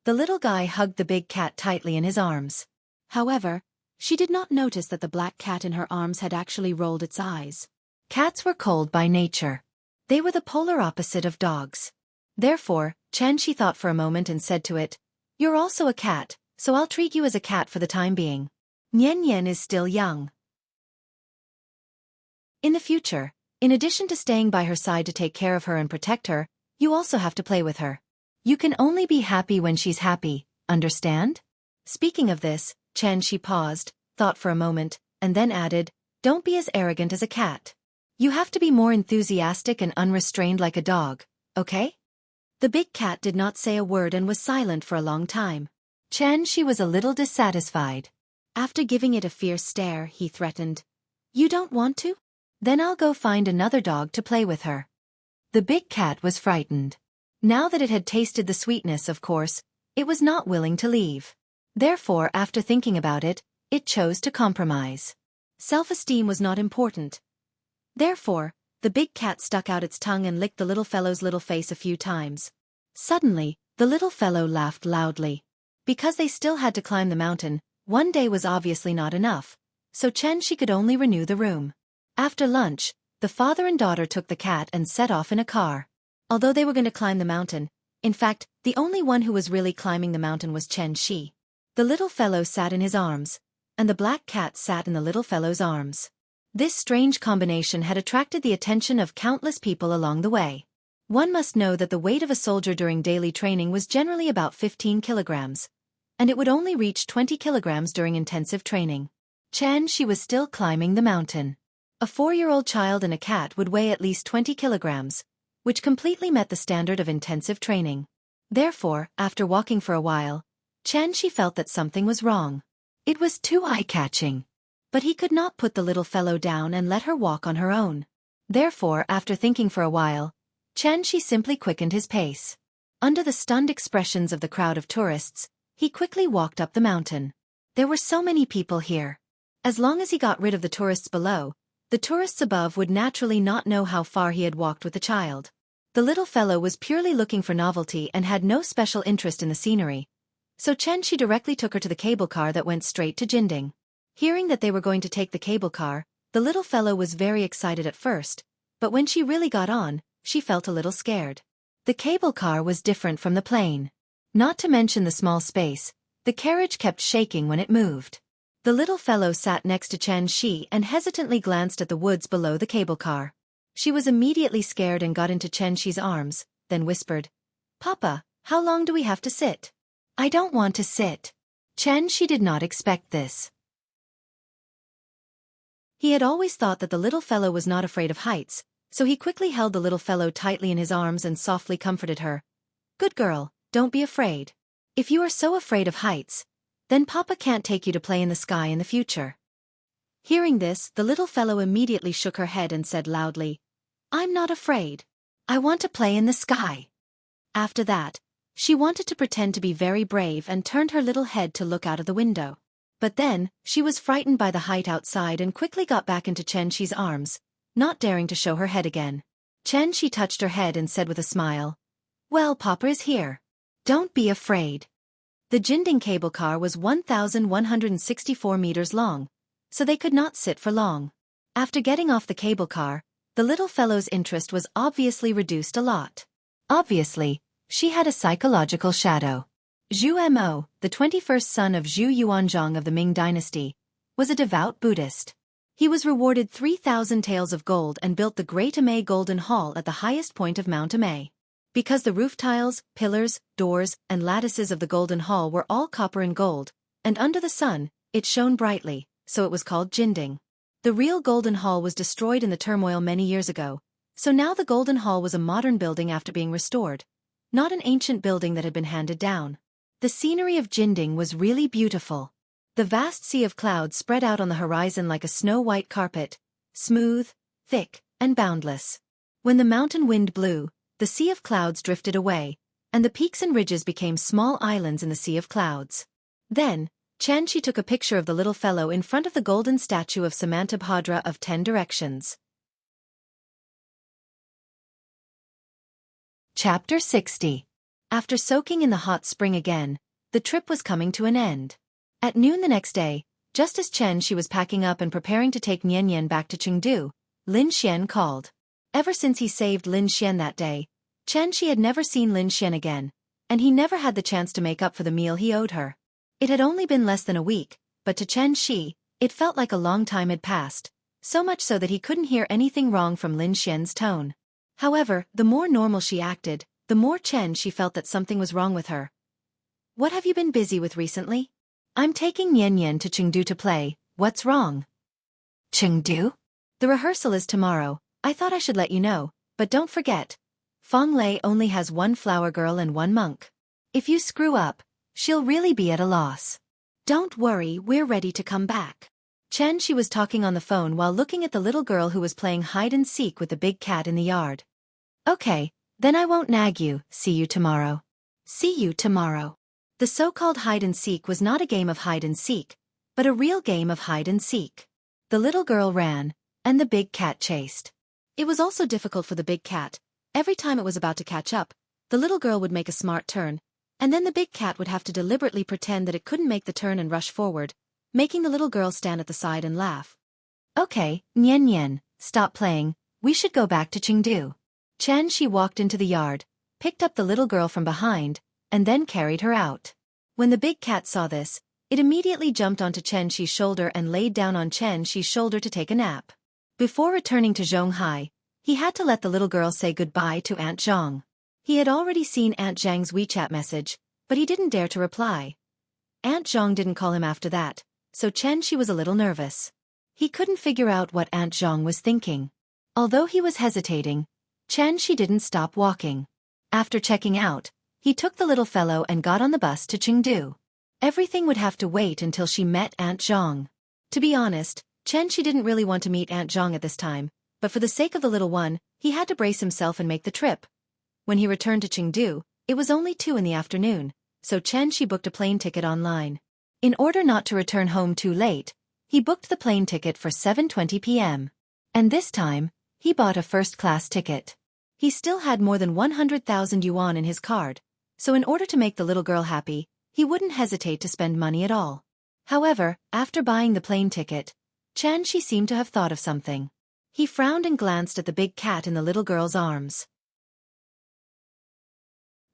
The little guy hugged the big cat tightly in his arms. However, she did not notice that the black cat in her arms had actually rolled its eyes. Cats were cold by nature. They were the polar opposite of dogs. Therefore, Xianxia thought for a moment and said to it, "You're also a cat, so I'll treat you as a cat for the time being. Nian Nian is still young." In the future, in addition to staying by her side to take care of her and protect her, you also have to play with her. You can only be happy when she's happy, understand? Speaking of this, Xianxia paused, thought for a moment, and then added, "Don't be as arrogant as a cat. You have to be more enthusiastic and unrestrained like a dog, okay?" The big cat did not say a word and was silent for a long time. Xianxia was a little dissatisfied. After giving it a fierce stare, he threatened, "You don't want to? Then I'll go find another dog to play with her." The big cat was frightened. Now that it had tasted the sweetness, of course, it was not willing to leave. Therefore, after thinking about it, it chose to compromise. Self-esteem was not important. Therefore, the big cat stuck out its tongue and licked the little fellow's little face a few times. Suddenly, the little fellow laughed loudly. Because they still had to climb the mountain, one day was obviously not enough, so Xianxia could only renew the room. After lunch, the father and daughter took the cat and set off in a car. Although they were going to climb the mountain, in fact, the only one who was really climbing the mountain was Xianxia. The little fellow sat in his arms, and the black cat sat in the little fellow's arms. This strange combination had attracted the attention of countless people along the way. One must know that the weight of a soldier during daily training was generally about 15 kilograms, and it would only reach 20 kilograms during intensive training. Xianxia was still climbing the mountain. A 4-year-old child and a cat would weigh at least 20 kilograms, which completely met the standard of intensive training. Therefore, after walking for a while, Xianxia felt that something was wrong. It was too eye-catching. But he could not put the little fellow down and let her walk on her own. Therefore, after thinking for a while, Xianxia simply quickened his pace. Under the stunned expressions of the crowd of tourists, he quickly walked up the mountain. There were so many people here. As long as he got rid of the tourists below, the tourists above would naturally not know how far he had walked with the child. The little fellow was purely looking for novelty and had no special interest in the scenery, so Xianxia directly took her to the cable car that went straight to Jinding. Hearing that they were going to take the cable car, the little fellow was very excited at first, but when she really got on, she felt a little scared. The cable car was different from the plane. Not to mention the small space, the carriage kept shaking when it moved. The little fellow sat next to Xianxia and hesitantly glanced at the woods below the cable car. She was immediately scared and got into Xianxia's arms, then whispered, "Papa, how long do we have to sit?" "I don't want to sit." Xianxia did not expect this. He had always thought that the little fellow was not afraid of heights, so he quickly held the little fellow tightly in his arms and softly comforted her. "Good girl, don't be afraid. If you are so afraid of heights, then Papa can't take you to play in the sky in the future." Hearing this, the little fellow immediately shook her head and said loudly, "I'm not afraid. I want to play in the sky." After that, she wanted to pretend to be very brave and turned her little head to look out of the window. But then, she was frightened by the height outside and quickly got back into Xianxia's arms, not daring to show her head again. Xianxia touched her head and said with a smile, "Well, Papa is here. Don't be afraid." The Jinding cable car was 1,164 meters long, so they could not sit for long. After getting off the cable car, the little fellow's interest was obviously reduced a lot. Obviously, She had a psychological shadow. Zhu Mo, the 21st son of Zhu Yuanzhang of the Ming dynasty, was a devout Buddhist. He was rewarded 3,000 taels of gold and built the Great Amei Golden Hall at the highest point of Mount Amei. Because the roof tiles, pillars, doors, and lattices of the Golden Hall were all copper and gold, and under the sun, it shone brightly, so it was called Jinding. The real Golden Hall was destroyed in the turmoil many years ago, so now the Golden Hall was a modern building after being restored, not an ancient building that had been handed down. The scenery of Jinding was really beautiful. The vast sea of clouds spread out on the horizon like a snow-white carpet, smooth, thick, and boundless. When the mountain wind blew, the sea of clouds drifted away, and the peaks and ridges became small islands in the sea of clouds. Then, Xianxia took a picture of the little fellow in front of the golden statue of Samantabhadra of 10 Directions. Chapter 60. After soaking in the hot spring again, the trip was coming to an end. At noon the next day, just as Xianxia was packing up and preparing to take Nian back to Chengdu, Lin Xian called. Ever since he saved Lin Xian that day, Xianxia had never seen Lin Xian again, and he never had the chance to make up for the meal he owed her. It had only been less than a week, but to Xianxia, it felt like a long time had passed, so much so that he couldn't hear anything wrong from Lin Xian's tone. However, the more normal she acted, the more Xianxia felt that something was wrong with her. "What have you been busy with recently?" "I'm taking Nian to Chengdu to play. What's wrong?" "Chengdu? The rehearsal is tomorrow. I thought I should let you know, but don't forget. Feng Lei only has one flower girl and one monk. If you screw up, she'll really be at a loss." "Don't worry, we're ready to come back." Xianxia was talking on the phone while looking at the little girl who was playing hide-and-seek with the big cat in the yard. "Okay, then I won't nag you. See you tomorrow." "See you tomorrow." The so-called hide-and-seek was not a game of hide-and-seek, but a real game of hide-and-seek. The little girl ran, and the big cat chased. It was also difficult for the big cat. Every time it was about to catch up, the little girl would make a smart turn, and then the big cat would have to deliberately pretend that it couldn't make the turn and rush forward, making the little girl stand at the side and laugh. "Okay, Nian, stop playing, we should go back to Chengdu." Xianxia walked into the yard, picked up the little girl from behind, and then carried her out. When the big cat saw this, it immediately jumped onto Xianxia's shoulder and laid down on Xianxia's shoulder to take a nap. Before returning to Zhonghai, he had to let the little girl say goodbye to Aunt Zhang. He had already seen Aunt Zhang's WeChat message, but he didn't dare to reply. Aunt Zhang didn't call him after that, so Xianxia was a little nervous. He couldn't figure out what Aunt Zhang was thinking. Although he was hesitating, Xianxia didn't stop walking. After checking out, he took the little fellow and got on the bus to Chengdu. Everything would have to wait until she met Aunt Zhang. To be honest, Xianxia didn't really want to meet Aunt Zhang at this time, but for the sake of the little one, he had to brace himself and make the trip. When he returned to Chengdu, it was only 2 in the afternoon, so Xianxia booked a plane ticket online. In order not to return home too late, he booked the plane ticket for 7:20 p.m. And this time, he bought a first-class ticket. He still had more than 100,000 yuan in his card, so in order to make the little girl happy, he wouldn't hesitate to spend money at all. However, after buying the plane ticket, Xianxia seemed to have thought of something. He frowned and glanced at the big cat in the little girl's arms.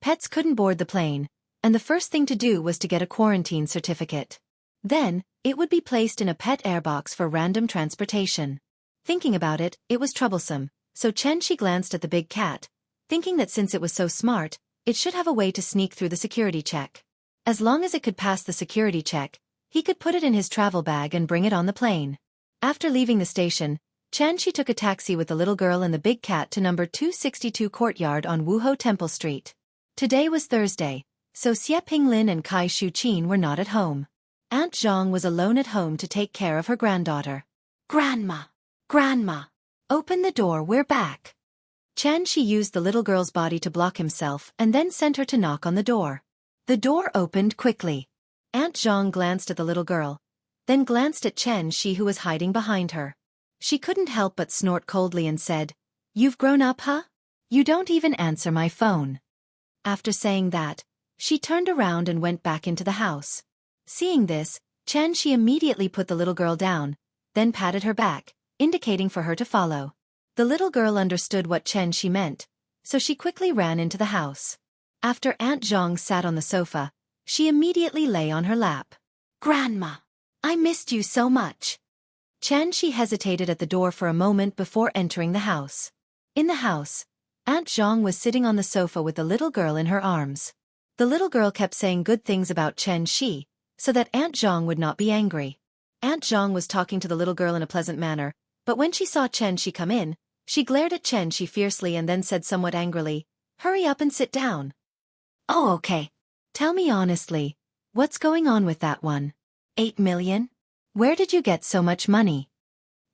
Pets couldn't board the plane, and the first thing to do was to get a quarantine certificate. Then, it would be placed in a pet airbox for random transportation. Thinking about it, it was troublesome, so Xianxia glanced at the big cat, thinking that since it was so smart, it should have a way to sneak through the security check. As long as it could pass the security check, he could put it in his travel bag and bring it on the plane. After leaving the station, Xianxia took a taxi with the little girl and the big cat to number 262 Courtyard on Wuhou Temple Street. Today was Thursday, so Xie Pinglin and Kai Shuqin were not at home. Aunt Zhang was alone at home to take care of her granddaughter. "Grandma! Grandma! Open the door, we're back." Xianxia used the little girl's body to block himself and then sent her to knock on the door. The door opened quickly. Aunt Zhang glanced at the little girl, then glanced at Xianxia who was hiding behind her. She couldn't help but snort coldly and said, "You've grown up, huh? You don't even answer my phone." After saying that, she turned around and went back into the house. Seeing this, Xianxia immediately put the little girl down, then patted her back, indicating for her to follow. The little girl understood what Xianxia meant, so she quickly ran into the house. After Aunt Zhang sat on the sofa, she immediately lay on her lap. "Grandma, I missed you so much." Xianxia hesitated at the door for a moment before entering the house. In the house, Aunt Zhang was sitting on the sofa with the little girl in her arms. The little girl kept saying good things about Xianxia, so that Aunt Zhang would not be angry. Aunt Zhang was talking to the little girl in a pleasant manner, but when she saw Xianxia come in, she glared at Xianxia fiercely and then said somewhat angrily, "Hurry up and sit down." "Oh, okay. Tell me honestly, what's going on with that one? 8 million? Where did you get so much money?"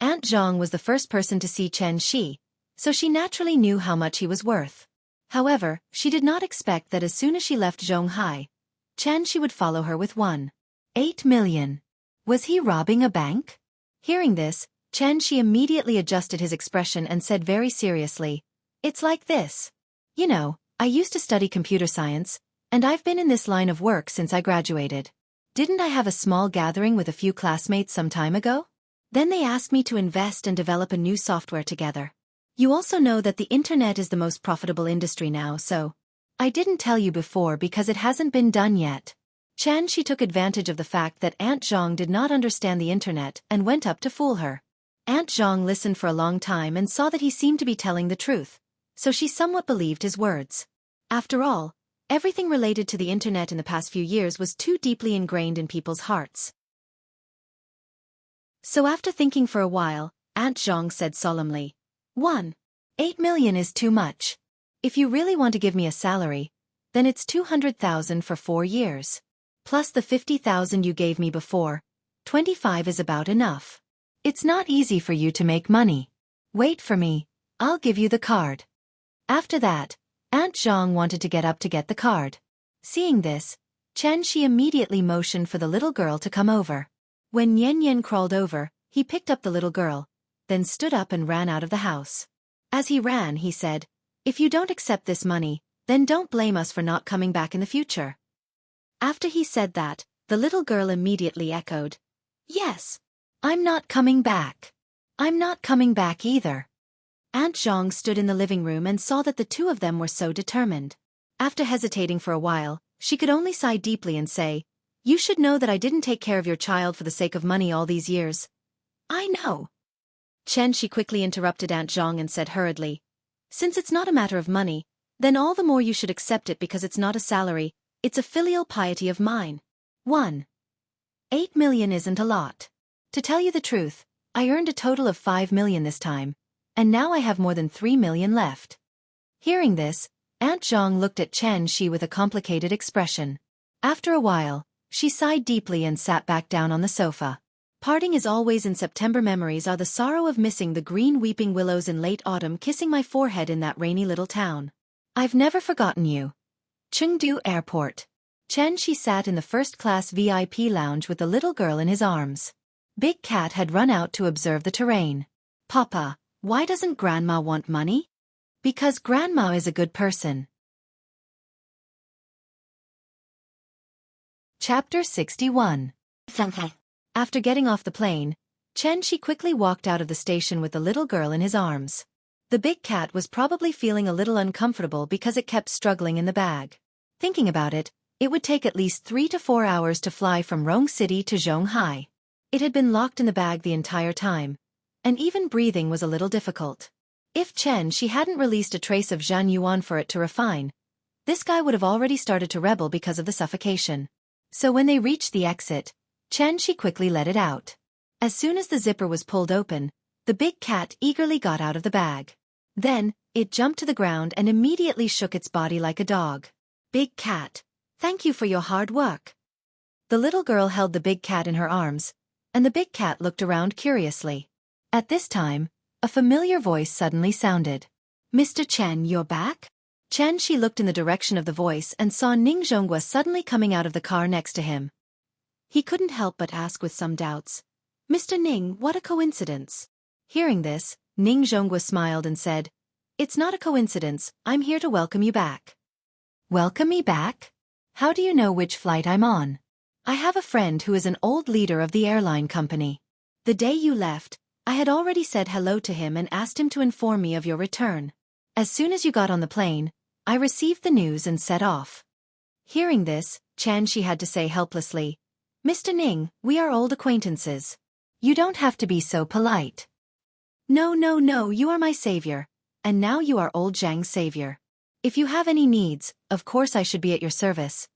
Aunt Zhang was the first person to see Xianxia, so she naturally knew how much he was worth. However, she did not expect that as soon as she left Zhonghai, Xianxia would follow her with 1.8 million. Was he robbing a bank? Hearing this, Xianxia immediately adjusted his expression and said very seriously, "It's like this. You know, I used to study computer science, and I've been in this line of work since I graduated. Didn't I have a small gathering with a few classmates some time ago? Then they asked me to invest and develop a new software together. You also know that the internet is the most profitable industry now, so I didn't tell you before because it hasn't been done yet." Xianxia took advantage of the fact that Aunt Zhang did not understand the internet and went up to fool her. Aunt Zhang listened for a long time and saw that he seemed to be telling the truth, so she somewhat believed his words. After all, everything related to the internet in the past few years was too deeply ingrained in people's hearts. So after thinking for a while, Aunt Zhang said solemnly, 1.8 million is too much. If you really want to give me a salary, then it's 200,000 for 4 years. Plus the 50,000 you gave me before, 25 is about enough. It's not easy for you to make money. Wait for me, I'll give you the card." After that, Aunt Zhang wanted to get up to get the card. Seeing this, Xianxia immediately motioned for the little girl to come over. When Nian Nian crawled over, he picked up the little girl, then stood up and ran out of the house. As he ran, he said, "If you don't accept this money, then don't blame us for not coming back in the future." After he said that, the little girl immediately echoed, "Yes. I'm not coming back. I'm not coming back either." Aunt Zhang stood in the living room and saw that the two of them were so determined. After hesitating for a while, she could only sigh deeply and say, "You should know that I didn't take care of your child for the sake of money all these years." "I know." She quickly interrupted Aunt Zhang and said hurriedly, "Since it's not a matter of money, then all the more you should accept it because it's not a salary, it's a filial piety of mine. 1.8 million isn't a lot. To tell you the truth, I earned a total of 5 million this time, and now I have more than 3 million left." Hearing this, Aunt Zhang looked at Xianxia with a complicated expression. After a while, she sighed deeply and sat back down on the sofa. Parting is always in September. Memories are the sorrow of missing the green weeping willows in late autumn kissing my forehead in that rainy little town. I've never forgotten you. Chengdu Airport. Xianxia sat in the first-class VIP lounge with the little girl in his arms. Big Cat had run out to observe the terrain. "Papa, why doesn't Grandma want money?" "Because Grandma is a good person." Chapter 61. After getting off the plane, Xianxia quickly walked out of the station with the little girl in his arms. The big cat was probably feeling a little uncomfortable because it kept struggling in the bag. Thinking about it, it would take at least 3 to 4 hours to fly from Rong City to Zhonghai. It had been locked in the bag the entire time, and even breathing was a little difficult. If she hadn't released a trace of Zhan Yuan for it to refine, this guy would have already started to rebel because of the suffocation. So when they reached the exit, she quickly let it out. As soon as the zipper was pulled open, the big cat eagerly got out of the bag. Then, it jumped to the ground and immediately shook its body like a dog. "Big cat, thank you for your hard work." The little girl held the big cat in her arms, and the big cat looked around curiously. At this time, a familiar voice suddenly sounded. "Mr. Chen, you're back?" She looked in the direction of the voice and saw Ning Zhonghua suddenly coming out of the car next to him. He couldn't help but ask with some doubts, "Mr. Ning, what a coincidence." Hearing this, Ning Zhonghua smiled and said, "It's not a coincidence, I'm here to welcome you back." "Welcome me back? How do you know which flight I'm on?" "I have a friend who is an old leader of the airline company. The day you left, I had already said hello to him and asked him to inform me of your return. As soon as you got on the plane, I received the news and set off. Hearing this, Xianxia had to say helplessly, Mr. Ning, we are old acquaintances. You don't have to be so polite. No, no, no, you are my savior. And now you are old Zhang's savior. If you have any needs, of course I should be at your service.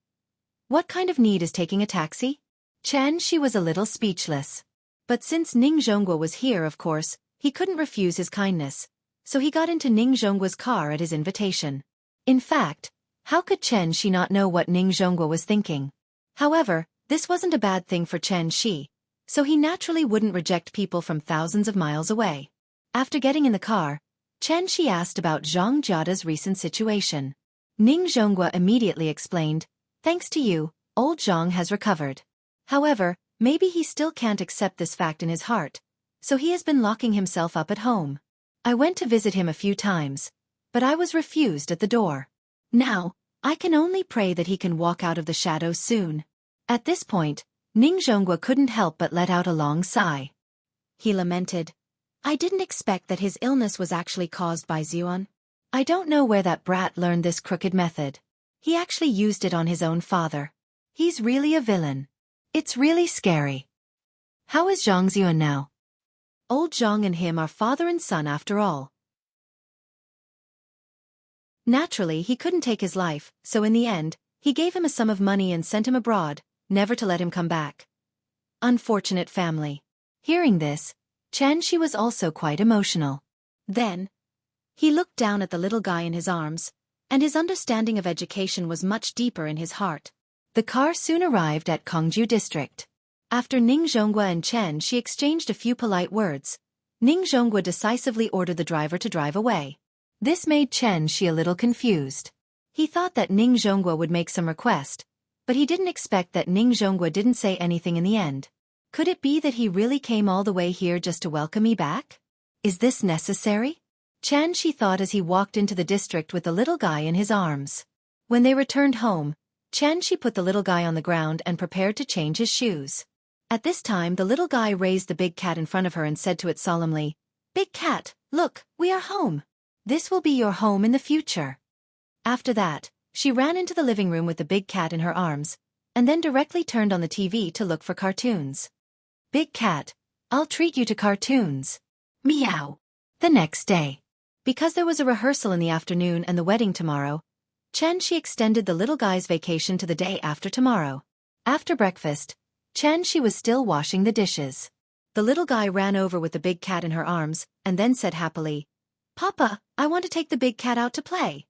What kind of need is taking a taxi? Xianxia was a little speechless. But since Ning Zhongguo was here, of course, he couldn't refuse his kindness. So he got into Ning Zhongguo's car at his invitation. In fact, how could Xianxia not know what Ning Zhongguo was thinking? However, this wasn't a bad thing for Xianxia, so he naturally wouldn't reject people from thousands of miles away. After getting in the car, Xianxia asked about Zhang Jiada's recent situation. Ning Zhongguo immediately explained, thanks to you, old Zhang has recovered. However, maybe he still can't accept this fact in his heart, so he has been locking himself up at home. I went to visit him a few times, but I was refused at the door. Now, I can only pray that he can walk out of the shadows soon. At this point, Ning Zhongguo couldn't help but let out a long sigh. He lamented, I didn't expect that his illness was actually caused by Xuan. I don't know where that brat learned this crooked method. He actually used it on his own father. He's really a villain. It's really scary. How is Zhang Xuan now? Old Zhang and him are father and son after all. Naturally, he couldn't take his life, so in the end, he gave him a sum of money and sent him abroad, never to let him come back. Unfortunate family. Hearing this, Xianxia was also quite emotional. Then, he looked down at the little guy in his arms, and his understanding of education was much deeper in his heart. The car soon arrived at Kongju district. After Ning Zhongguo and Xianxia exchanged a few polite words, Ning Zhongguo decisively ordered the driver to drive away. This made Xianxia a little confused. He thought that Ning Zhongguo would make some request, but he didn't expect that Ning Zhongguo didn't say anything in the end. Could it be that he really came all the way here just to welcome me back? Is this necessary? Xianxia thought as he walked into the district with the little guy in his arms. When they returned home, Xianxia put the little guy on the ground and prepared to change his shoes. At this time the little guy raised the big cat in front of her and said to it solemnly, Big cat, look, we are home. This will be your home in the future. After that, she ran into the living room with the big cat in her arms, and then directly turned on the TV to look for cartoons. Big cat, I'll treat you to cartoons. Meow. The next day. Because there was a rehearsal in the afternoon and the wedding tomorrow, Xianxia extended the little guy's vacation to the day after tomorrow. After breakfast, Xianxia was still washing the dishes. The little guy ran over with the big cat in her arms, and then said happily, Papa, I want to take the big cat out to play.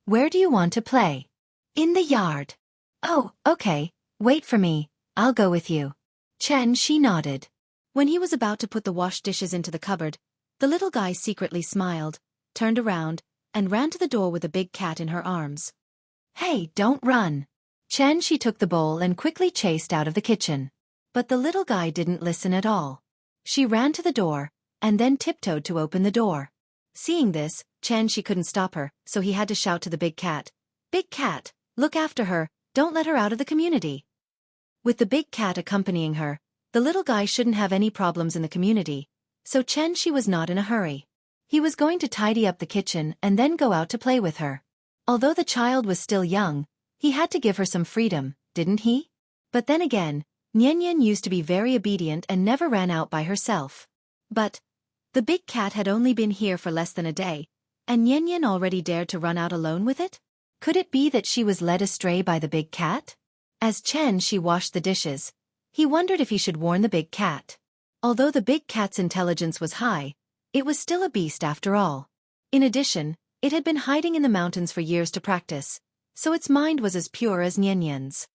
Where do you want to play? In the yard. Oh, okay, wait for me, I'll go with you. Xianxia nodded. When he was about to put the washed dishes into the cupboard, the little guy secretly smiled, turned around, and ran to the door with the big cat in her arms. Hey, don't run. Xianxia took the bowl and quickly chased out of the kitchen. But the little guy didn't listen at all. She ran to the door, and then tiptoed to open the door. Seeing this, Xianxia couldn't stop her, so he had to shout to the big cat, Big cat, look after her, don't let her out of the community. With the big cat accompanying her, the little guy shouldn't have any problems in the community, so Xianxia was not in a hurry. He was going to tidy up the kitchen and then go out to play with her. Although the child was still young, he had to give her some freedom, didn't he? But then again, Nian used to be very obedient and never ran out by herself. But the big cat had only been here for less than a day, and Nian already dared to run out alone with it? Could it be that she was led astray by the big cat? As Xianxia washed the dishes, he wondered if he should warn the big cat. Although the big cat's intelligence was high, it was still a beast after all. In addition, it had been hiding in the mountains for years to practice, so its mind was as pure as Nian's.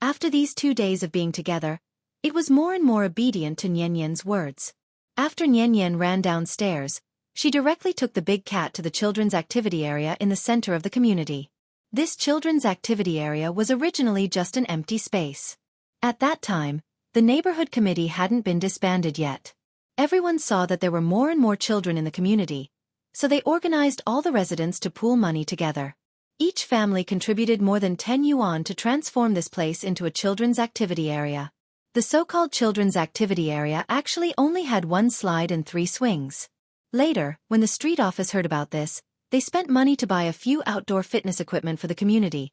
After these 2 days of being together, it was more and more obedient to Nian's words. After Nian ran downstairs, she directly took the big cat to the children's activity area in the center of the community. This children's activity area was originally just an empty space. At that time, the neighborhood committee hadn't been disbanded yet. Everyone saw that there were more and more children in the community, so they organized all the residents to pool money together. Each family contributed more than 10 yuan to transform this place into a children's activity area. The so-called children's activity area actually only had 1 slide and 3 swings. Later, when the street office heard about this, they spent money to buy a few outdoor fitness equipment for the community,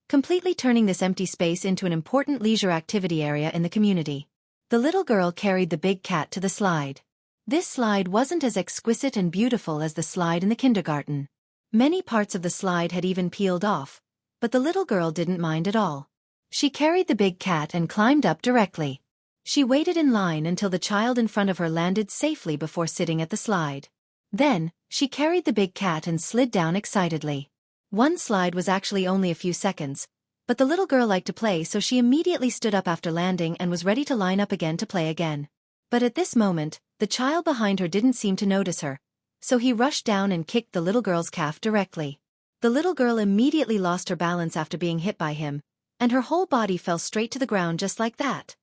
completely turning this empty space into an important leisure activity area in the community. The little girl carried the big cat to the slide. This slide wasn't as exquisite and beautiful as the slide in the kindergarten. Many parts of the slide had even peeled off, but the little girl didn't mind at all. She carried the big cat and climbed up directly. She waited in line until the child in front of her landed safely before sitting at the slide. Then, she carried the big cat and slid down excitedly. One slide was actually only a few seconds, but the little girl liked to play, so she immediately stood up after landing and was ready to line up again to play again. But at this moment, the child behind her didn't seem to notice her, so he rushed down and kicked the little girl's calf directly. The little girl immediately lost her balance after being hit by him, and her whole body fell straight to the ground just like that.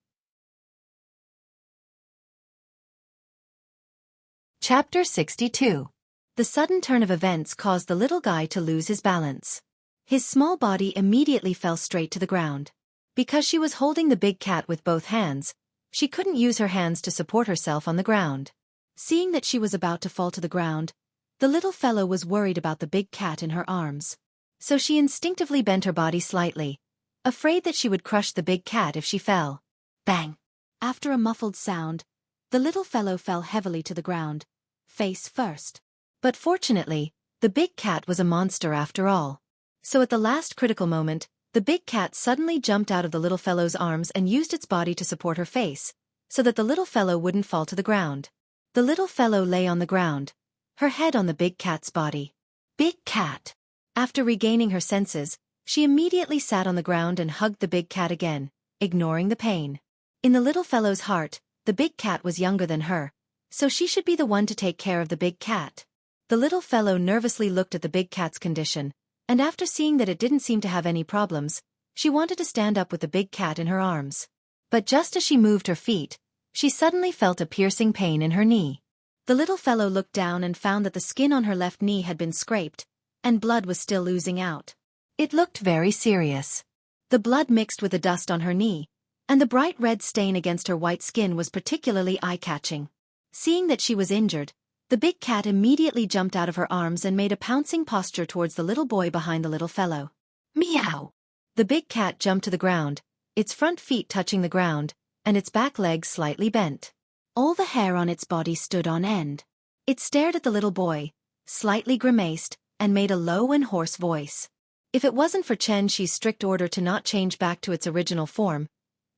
Chapter 62. The sudden turn of events caused the little guy to lose his balance. His small body immediately fell straight to the ground. Because she was holding the big cat with both hands, she couldn't use her hands to support herself on the ground. Seeing that she was about to fall to the ground, the little fellow was worried about the big cat in her arms. So she instinctively bent her body slightly, afraid that she would crush the big cat if she fell. Bang! After a muffled sound, the little fellow fell heavily to the ground, face first. But fortunately, the big cat was a monster after all. So at the last critical moment, the big cat suddenly jumped out of the little fellow's arms and used its body to support her face, so that the little fellow wouldn't fall to the ground. The little fellow lay on the ground, her head on the big cat's body. Big cat! After regaining her senses, she immediately sat on the ground and hugged the big cat again, ignoring the pain. In the little fellow's heart, the big cat was younger than her, so she should be the one to take care of the big cat. The little fellow nervously looked at the big cat's condition, and after seeing that it didn't seem to have any problems, she wanted to stand up with the big cat in her arms. But just as she moved her feet, she suddenly felt a piercing pain in her knee. The little fellow looked down and found that the skin on her left knee had been scraped, and blood was still oozing out. It looked very serious. The blood mixed with the dust on her knee, and the bright red stain against her white skin was particularly eye-catching. Seeing that she was injured, the big cat immediately jumped out of her arms and made a pouncing posture towards the little boy behind the little fellow. Meow! The big cat jumped to the ground, its front feet touching the ground, and its back legs slightly bent. All the hair on its body stood on end. It stared at the little boy, slightly grimaced, and made a low and hoarse voice. If it wasn't for Xianxia's strict order to not change back to its original form,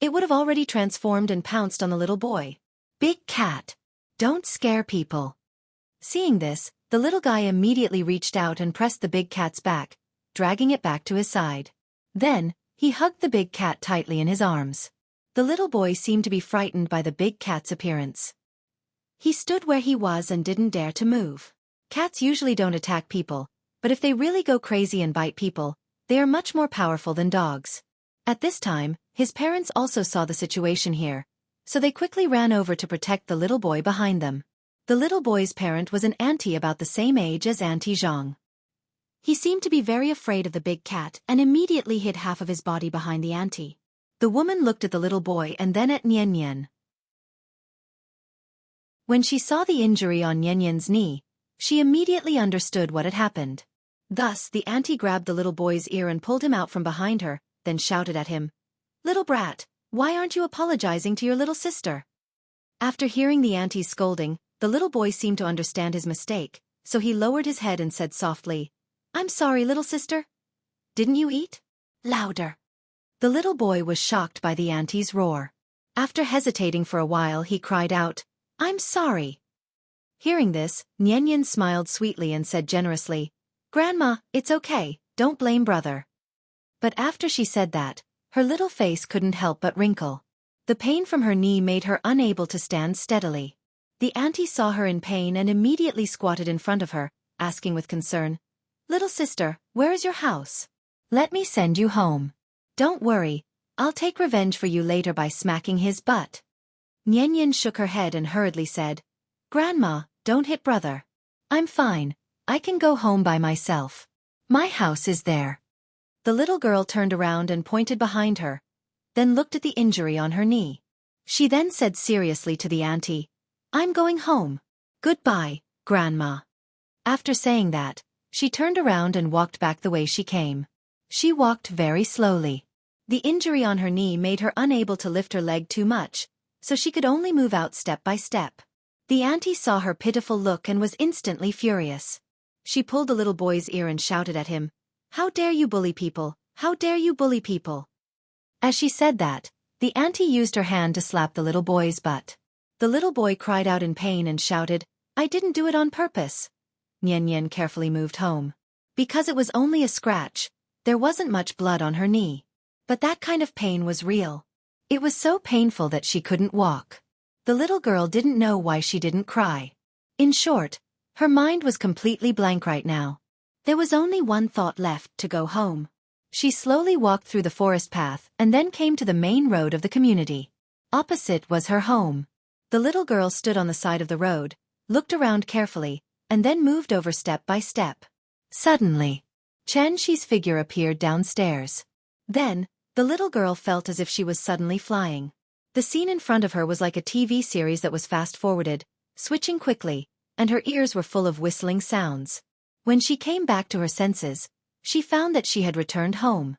it would have already transformed and pounced on the little boy. Big cat! Don't scare people! Seeing this, the little guy immediately reached out and pressed the big cat's back, dragging it back to his side. Then, he hugged the big cat tightly in his arms. The little boy seemed to be frightened by the big cat's appearance. He stood where he was and didn't dare to move. Cats usually don't attack people, but if they really go crazy and bite people, they are much more powerful than dogs. At this time, his parents also saw the situation here, so they quickly ran over to protect the little boy behind them. The little boy's parent was an auntie about the same age as Auntie Zhang. He seemed to be very afraid of the big cat and immediately hid half of his body behind the auntie. The woman looked at the little boy and then at Nian. When she saw the injury on Nian's knee, she immediately understood what had happened. Thus, the auntie grabbed the little boy's ear and pulled him out from behind her, then shouted at him, "Little brat, why aren't you apologizing to your little sister?" After hearing the auntie's scolding, the little boy seemed to understand his mistake, so he lowered his head and said softly, "I'm sorry, little sister. Didn't you eat?" Louder. The little boy was shocked by the auntie's roar. After hesitating for a while, he cried out, "I'm sorry." Hearing this, Nian smiled sweetly and said generously, "Grandma, it's okay, don't blame brother." But after she said that, her little face couldn't help but wrinkle. The pain from her knee made her unable to stand steadily. The auntie saw her in pain and immediately squatted in front of her, asking with concern, "Little sister, where is your house? Let me send you home. Don't worry, I'll take revenge for you later by smacking his butt." Nian shook her head and hurriedly said, "Grandma, don't hit brother. I'm fine, I can go home by myself. My house is there." The little girl turned around and pointed behind her, then looked at the injury on her knee. She then said seriously to the auntie, "I'm going home. Goodbye, Grandma. After saying that, she turned around and walked back the way she came. She walked very slowly. The injury on her knee made her unable to lift her leg too much, so she could only move out step by step. The auntie saw her pitiful look and was instantly furious. She pulled the little boy's ear and shouted at him, "How dare you bully people? How dare you bully people?" As she said that, the auntie used her hand to slap the little boy's butt. The little boy cried out in pain and shouted, "I didn't do it on purpose." Nian Nian carefully moved home. Because it was only a scratch, there wasn't much blood on her knee. But that kind of pain was real. It was so painful that she couldn't walk. The little girl didn't know why she didn't cry. In short, her mind was completely blank right now. There was only one thought left: to go home. She slowly walked through the forest path and then came to the main road of the community. Opposite was her home. The little girl stood on the side of the road, looked around carefully, and then moved over step by step. Suddenly, Xianxia's figure appeared downstairs. Then, the little girl felt as if she was suddenly flying. The scene in front of her was like a TV series that was fast-forwarded, switching quickly, and her ears were full of whistling sounds. When she came back to her senses, she found that she had returned home.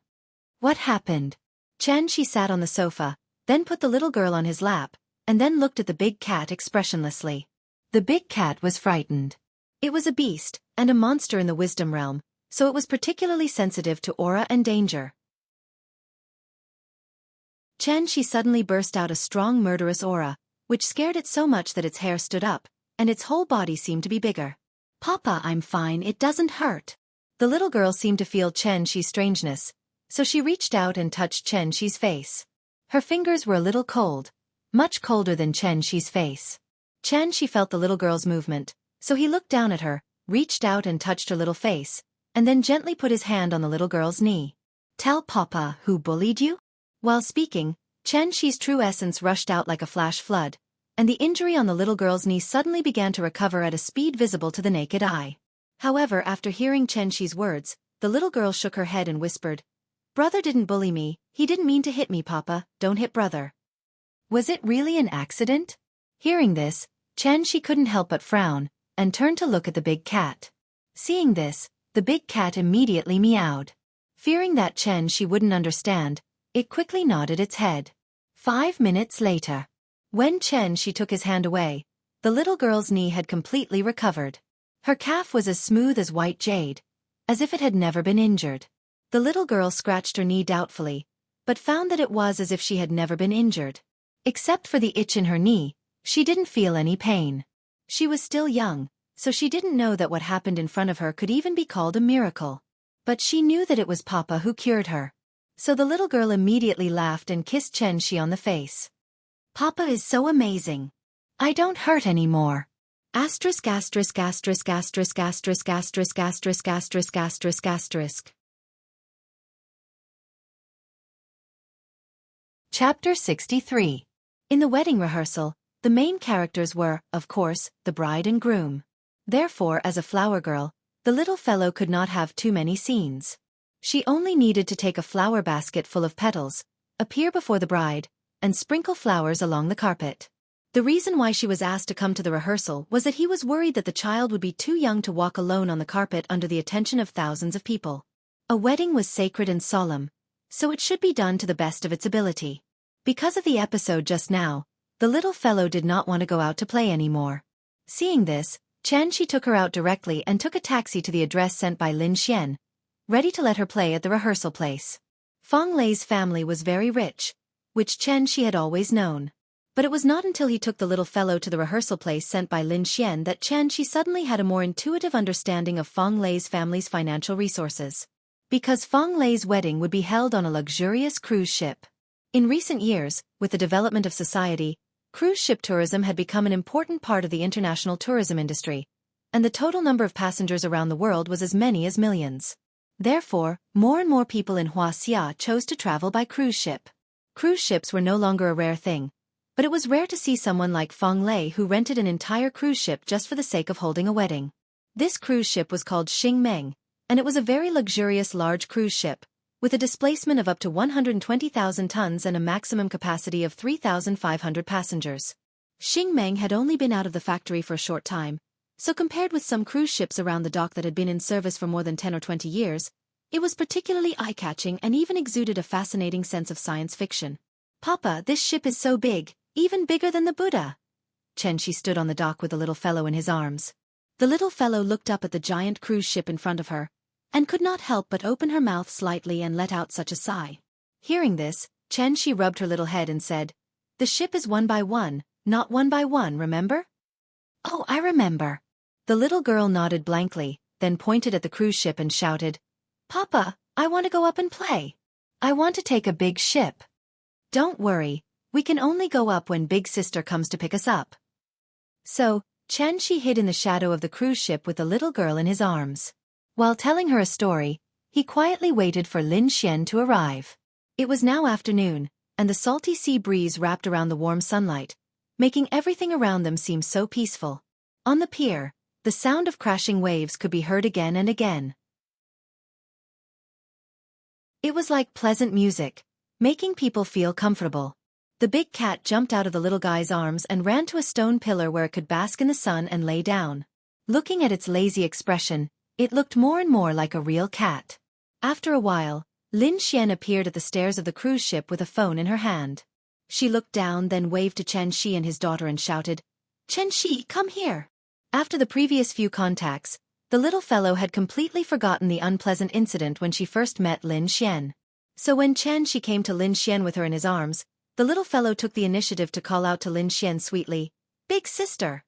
What happened? Xianxia sat on the sofa, then put the little girl on his lap, and then looked at the big cat expressionlessly. The big cat was frightened. It was a beast, and a monster in the wisdom realm, so it was particularly sensitive to aura and danger. Xianxia suddenly burst out a strong murderous aura, which scared it so much that its hair stood up, and its whole body seemed to be bigger. "Papa, I'm fine, it doesn't hurt." The little girl seemed to feel Xianxia's strangeness, so she reached out and touched Xianxia's face. Her fingers were a little cold, much colder than Xianxia's face. Xianxia felt the little girl's movement, so he looked down at her, reached out and touched her little face, and then gently put his hand on the little girl's knee. "Tell Papa who bullied you?" While speaking, Xianxia's true essence rushed out like a flash flood, and the injury on the little girl's knee suddenly began to recover at a speed visible to the naked eye. However, after hearing Xianxia's words, the little girl shook her head and whispered, "Brother didn't bully me, he didn't mean to hit me, Papa, don't hit brother." Was it really an accident? Hearing this, Xianxia couldn't help but frown, and turned to look at the big cat. Seeing this, the big cat immediately meowed. Fearing that Xianxia wouldn't understand, it quickly nodded its head. 5 minutes later. When Xianxia took his hand away, the little girl's knee had completely recovered. Her calf was as smooth as white jade, as if it had never been injured. The little girl scratched her knee doubtfully, but found that it was as if she had never been injured. Except for the itch in her knee, she didn't feel any pain. She was still young, so she didn't know that what happened in front of her could even be called a miracle. But she knew that it was Papa who cured her. So the little girl immediately laughed and kissed Xianxia on the face. "Papa is so amazing. I don't hurt anymore." Asterisk asterisk asterisk asterisk asterisk asterisk asterisk asterisk asterisk asterisk. Chapter 63. In the wedding rehearsal, the main characters were, of course, the bride and groom. Therefore, as a flower girl, the little fellow could not have too many scenes. She only needed to take a flower basket full of petals, appear before the bride, and sprinkle flowers along the carpet. The reason why she was asked to come to the rehearsal was that he was worried that the child would be too young to walk alone on the carpet under the attention of thousands of people. A wedding was sacred and solemn, so it should be done to the best of its ability. Because of the episode just now, the little fellow did not want to go out to play anymore. Seeing this, Xianxia took her out directly and took a taxi to the address sent by Lin Xian, ready to let her play at the rehearsal place. Feng Lei's family was very rich, which Xianxia had always known. But it was not until he took the little fellow to the rehearsal place sent by Lin Xian that Xianxia suddenly had a more intuitive understanding of Feng Lei's family's financial resources. Because Feng Lei's wedding would be held on a luxurious cruise ship. In recent years, with the development of society, cruise ship tourism had become an important part of the international tourism industry, and the total number of passengers around the world was as many as millions. Therefore, more and more people in Wuxia chose to travel by cruise ship. Cruise ships were no longer a rare thing, but it was rare to see someone like Feng Lei who rented an entire cruise ship just for the sake of holding a wedding. This cruise ship was called Xingmeng, and it was a very luxurious large cruise ship, with a displacement of up to 120,000 tons and a maximum capacity of 3,500 passengers. Xingmeng had only been out of the factory for a short time, so compared with some cruise ships around the dock that had been in service for more than 10 or 20 years, it was particularly eye-catching and even exuded a fascinating sense of science fiction. "Papa, this ship is so big, even bigger than the Buddha." Xianxia stood on the dock with the little fellow in his arms. The little fellow looked up at the giant cruise ship in front of her, and could not help but open her mouth slightly and let out such a sigh. Hearing this, Xianxia rubbed her little head and said, "The ship is one by one, not one by one, remember?" "Oh, I remember." The little girl nodded blankly, then pointed at the cruise ship and shouted, "Papa, I want to go up and play. I want to take a big ship." "Don't worry, we can only go up when Big Sister comes to pick us up." So, Xianxia hid in the shadow of the cruise ship with the little girl in his arms. While telling her a story, he quietly waited for Lin Xian to arrive. It was now afternoon, and the salty sea breeze wrapped around the warm sunlight, making everything around them seem so peaceful. On the pier, the sound of crashing waves could be heard again and again. It was like pleasant music, making people feel comfortable. The big cat jumped out of the little guy's arms and ran to a stone pillar where it could bask in the sun and lay down. Looking at its lazy expression, it looked more and more like a real cat. After a while, Lin Xian appeared at the stairs of the cruise ship with a phone in her hand. She looked down, then waved to Xianxia and his daughter and shouted, "Xianxia, come here." After the previous few contacts, the little fellow had completely forgotten the unpleasant incident when she first met Lin Xian. So when Xianxia came to Lin Xian with her in his arms, the little fellow took the initiative to call out to Lin Xian sweetly, "Big sister.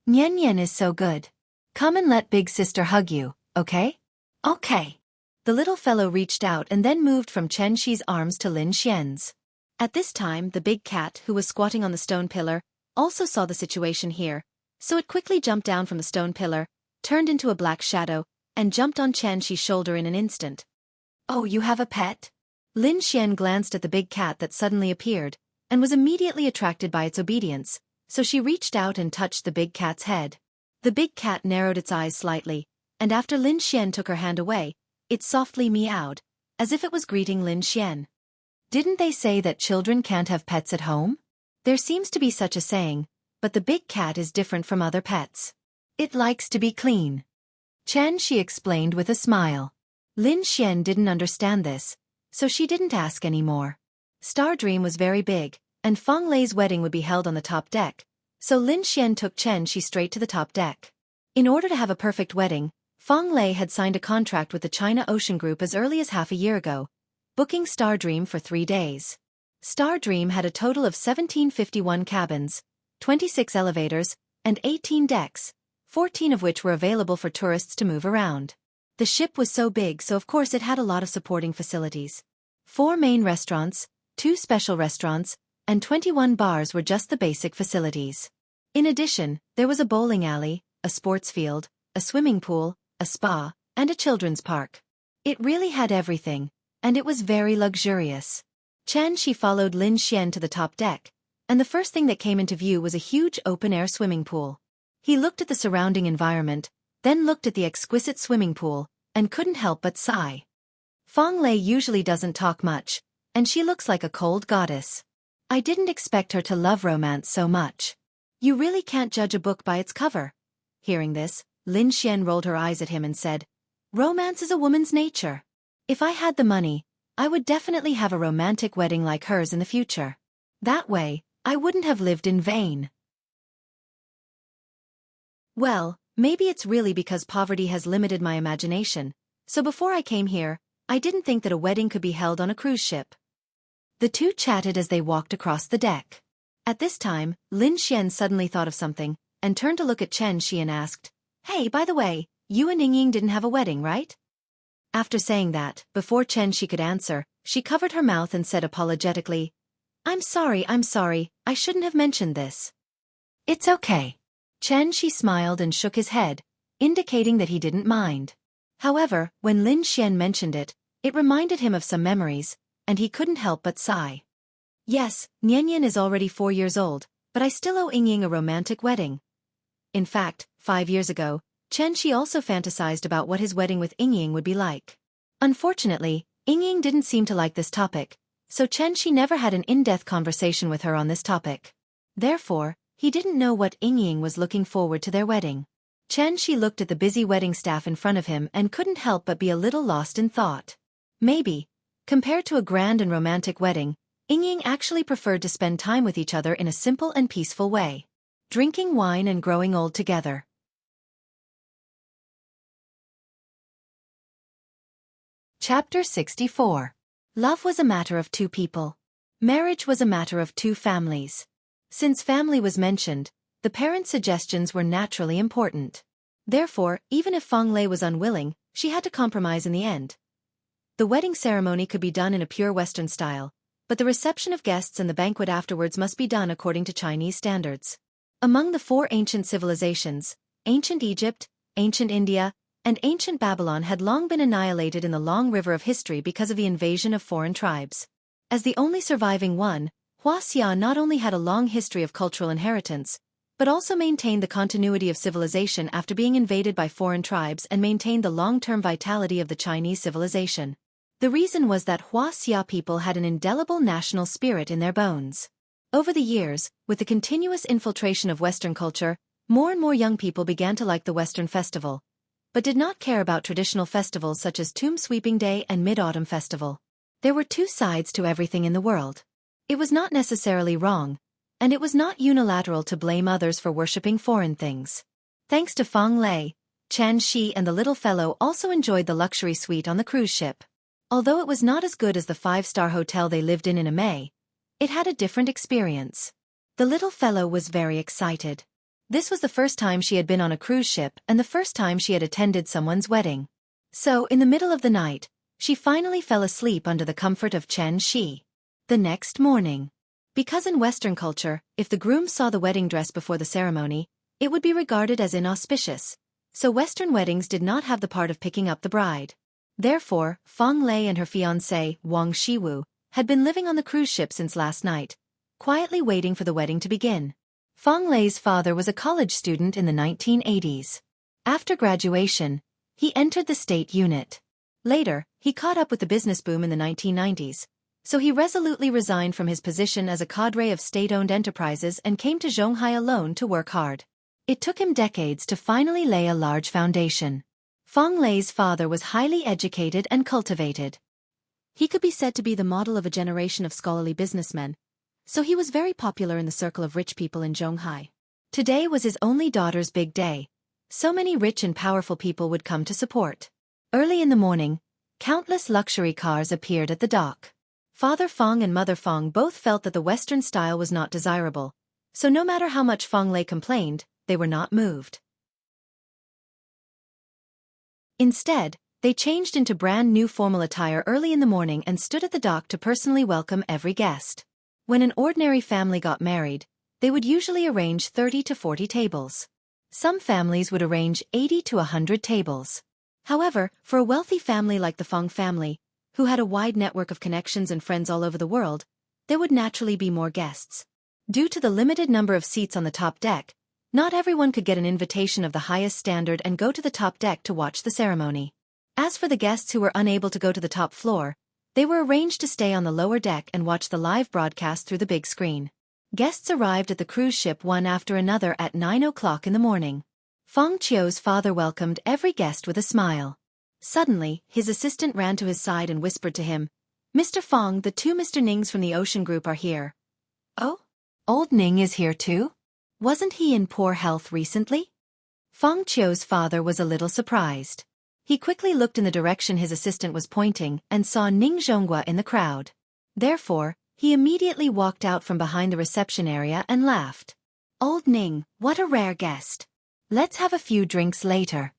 Nian Nian is so good. Come and let Big sister hug you, okay?" "Okay." The little fellow reached out and then moved from Xianxia's arms to Lin Xian's. At this time, the big cat, who was squatting on the stone pillar, also saw the situation here, so it quickly jumped down from the stone pillar, turned into a black shadow, and jumped on Xianxia's shoulder in an instant. "Oh, you have a pet?" Lin Xian glanced at the big cat that suddenly appeared, and was immediately attracted by its obedience, so she reached out and touched the big cat's head. The big cat narrowed its eyes slightly, and after Lin Xian took her hand away, it softly meowed, as if it was greeting Lin Xian. Didn't they say that children can't have pets at home? There seems to be such a saying, but the big cat is different from other pets. It likes to be clean. Xianxia explained with a smile. Lin Xian didn't understand this, so she didn't ask any more. Star Dream was very big, and Feng Lei's wedding would be held on the top deck, so Lin Xian took Xianxia straight to the top deck. In order to have a perfect wedding, Feng Lei had signed a contract with the China Ocean Group as early as half a year ago, booking Star Dream for 3 days. Star Dream had a total of 1751 cabins, 26 elevators, and 18 decks, 14 of which were available for tourists to move around. The ship was so big, so of course it had a lot of supporting facilities. 4 main restaurants, 2 special restaurants, and 21 bars were just the basic facilities. In addition, there was a bowling alley, a sports field, a swimming pool, a spa, and a children's park. It really had everything, and it was very luxurious. Xianxia followed Lin Xian to the top deck, and the first thing that came into view was a huge open-air swimming pool. He looked at the surrounding environment, then looked at the exquisite swimming pool, and couldn't help but sigh. Feng Lei usually doesn't talk much, and she looks like a cold goddess. I didn't expect her to love romance so much. You really can't judge a book by its cover. Hearing this, Lin Xian rolled her eyes at him and said, "Romance is a woman's nature. If I had the money, I would definitely have a romantic wedding like hers in the future. That way, I wouldn't have lived in vain." Well, maybe it's really because poverty has limited my imagination, so before I came here, I didn't think that a wedding could be held on a cruise ship. The two chatted as they walked across the deck. At this time, Lin Xian suddenly thought of something, and turned to look at Xianxia and asked, "Hey, by the way, you and Yingying didn't have a wedding, right?" After saying that, before Xianxia could answer, she covered her mouth and said apologetically, I'm sorry, I shouldn't have mentioned this." "It's okay." Xianxia smiled and shook his head, indicating that he didn't mind. However, when Lin Xian mentioned it, it reminded him of some memories, and he couldn't help but sigh. Yes, Nian Nian is already 4 years old, but I still owe Yingying a romantic wedding. In fact, 5 years ago, Xianxia also fantasized about what his wedding with Yingying would be like. Unfortunately, Yingying didn't seem to like this topic, so Xianxia never had an in-depth conversation with her on this topic. Therefore, he didn't know what Yingying was looking forward to their wedding. Xianxia looked at the busy wedding staff in front of him and couldn't help but be a little lost in thought. Maybe, compared to a grand and romantic wedding, Yingying actually preferred to spend time with each other in a simple and peaceful way, drinking wine and growing old together. Chapter 64. Love was a matter of two people. Marriage was a matter of two families. Since family was mentioned, the parents' suggestions were naturally important. Therefore, even if Feng Lei was unwilling, she had to compromise in the end. The wedding ceremony could be done in a pure Western style, but the reception of guests and the banquet afterwards must be done according to Chinese standards. Among the four ancient civilizations, ancient Egypt, ancient India, and ancient Babylon had long been annihilated in the long river of history because of the invasion of foreign tribes. As the only surviving one, Wuxia not only had a long history of cultural inheritance, but also maintained the continuity of civilization after being invaded by foreign tribes and maintained the long-term vitality of the Chinese civilization. The reason was that Wuxia people had an indelible national spirit in their bones. Over the years, with the continuous infiltration of Western culture, more and more young people began to like the Western festival, but did not care about traditional festivals such as Tomb Sweeping Day and Mid-Autumn Festival. There were two sides to everything in the world. It was not necessarily wrong, and it was not unilateral to blame others for worshipping foreign things. Thanks to Feng Lei, Xianxia and the little fellow also enjoyed the luxury suite on the cruise ship. Although it was not as good as the 5-star hotel they lived in May, it had a different experience. The little fellow was very excited. This was the first time she had been on a cruise ship and the first time she had attended someone's wedding. So, in the middle of the night, she finally fell asleep under the comfort of Xianxia. The next morning. Because in Western culture, if the groom saw the wedding dress before the ceremony, it would be regarded as inauspicious, so Western weddings did not have the part of picking up the bride. Therefore, Feng Lei and her fiancé, Wang Shiwu, had been living on the cruise ship since last night, quietly waiting for the wedding to begin. Feng Lei's father was a college student in the 1980s. After graduation, he entered the state unit. Later, he caught up with the business boom in the 1990s, so he resolutely resigned from his position as a cadre of state-owned enterprises and came to Jianghu alone to work hard. It took him decades to finally lay a large foundation. Feng Lei's father was highly educated and cultivated. He could be said to be the model of a generation of scholarly businessmen, so he was very popular in the circle of rich people in Jianghu. Today was his only daughter's big day. So many rich and powerful people would come to support. Early in the morning, countless luxury cars appeared at the dock. Father Feng and Mother Feng both felt that the Western style was not desirable, so no matter how much Feng Lei complained, they were not moved. Instead, they changed into brand new formal attire early in the morning and stood at the dock to personally welcome every guest. When an ordinary family got married, they would usually arrange 30 to 40 tables. Some families would arrange 80 to 100 tables. However, for a wealthy family like the Feng family, who had a wide network of connections and friends all over the world, there would naturally be more guests. Due to the limited number of seats on the top deck, not everyone could get an invitation of the highest standard and go to the top deck to watch the ceremony. As for the guests who were unable to go to the top floor, they were arranged to stay on the lower deck and watch the live broadcast through the big screen. Guests arrived at the cruise ship one after another at 9 o'clock in the morning. Feng Qiu's father welcomed every guest with a smile. Suddenly, his assistant ran to his side and whispered to him, "Mr. Feng, the two Mr. Nings from the Ocean Group are here." "Oh? Old Ning is here too? Wasn't he in poor health recently?" Feng Qiu's father was a little surprised. He quickly looked in the direction his assistant was pointing and saw Ning Zhonghua in the crowd. Therefore, he immediately walked out from behind the reception area and laughed. "Old Ning, what a rare guest. Let's have a few drinks later."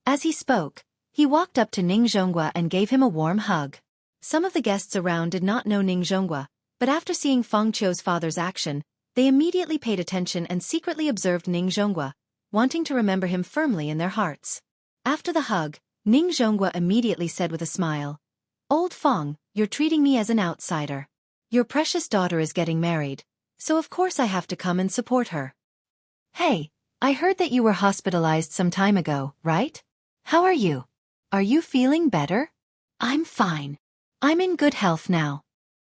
As he spoke, he walked up to Ning Zhonghua and gave him a warm hug. Some of the guests around did not know Ning Zhonghua, but after seeing Feng Qiu's father's action, they immediately paid attention and secretly observed Ning Zhonghua, wanting to remember him firmly in their hearts. After the hug, Ning Zhonghua immediately said with a smile, "Old Feng, you're treating me as an outsider. Your precious daughter is getting married, so of course I have to come and support her." "Hey, I heard that you were hospitalized some time ago, right? How are you? Are you feeling better?" "I'm fine. I'm in good health now."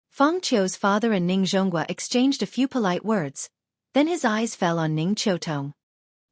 Feng Qiu's father and Ning Zhonghua exchanged a few polite words, then his eyes fell on Ning Qiutong.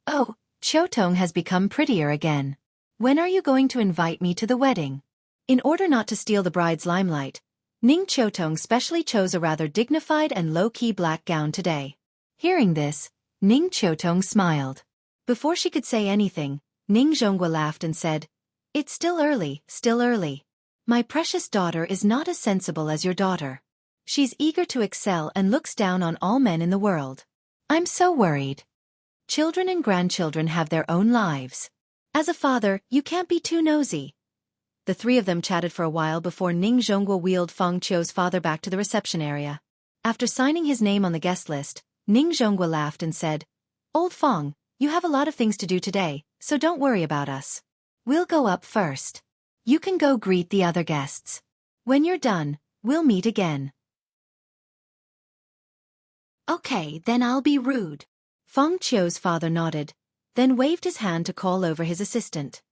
"Oh, Qiutong has become prettier again. When are you going to invite me to the wedding? In order not to steal the bride's limelight, Ning Qiutong specially chose a rather dignified and low-key black gown today. Hearing this, Ning Qiutong smiled. Before she could say anything, Ning Zhonghua laughed and said, "It's still early, still early. My precious daughter is not as sensible as your daughter. She's eager to excel and looks down on all men in the world. I'm so worried. Children and grandchildren have their own lives. As a father, you can't be too nosy." The three of them chatted for a while before Ning Zhonghua wheeled Feng Qiu's father back to the reception area. After signing his name on the guest list, Ning Zhonghua laughed and said, "Old Feng, you have a lot of things to do today, so don't worry about us. We'll go up first. You can go greet the other guests. When you're done, we'll meet again." "Okay, then I'll be rude." Feng Qiu's father nodded, then waved his hand to call over his assistant.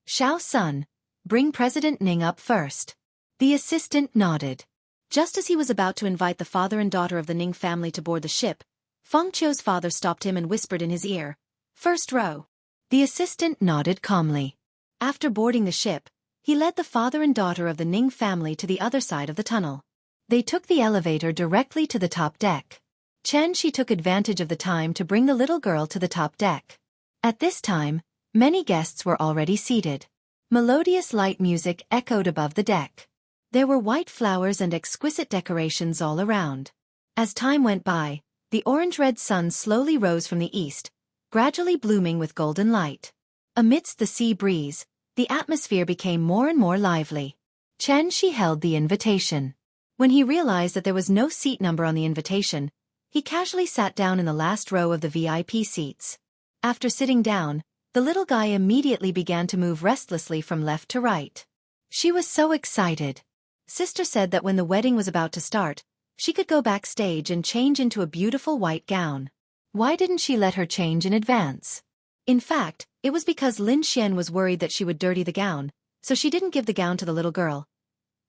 "Xiao Sun, bring President Ning up first." The assistant nodded. Just as he was about to invite the father and daughter of the Ning family to board the ship, Feng Qiu's father stopped him and whispered in his ear, "First row." The assistant nodded calmly. After boarding the ship, he led the father and daughter of the Ning family to the other side of the tunnel. They took the elevator directly to the top deck. Xianxia took advantage of the time to bring the little girl to the top deck. At this time, many guests were already seated. Melodious light music echoed above the deck. There were white flowers and exquisite decorations all around. As time went by, the orange-red sun slowly rose from the east, gradually blooming with golden light. Amidst the sea breeze, the atmosphere became more and more lively. Xianxia held the invitation. When he realized that there was no seat number on the invitation, he casually sat down in the last row of the VIP seats. After sitting down, the little guy immediately began to move restlessly from left to right. She was so excited. Sister said that when the wedding was about to start, she could go backstage and change into a beautiful white gown. Why didn't she let her change in advance? In fact, it was because Lin Xian was worried that she would dirty the gown, so she didn't give the gown to the little girl.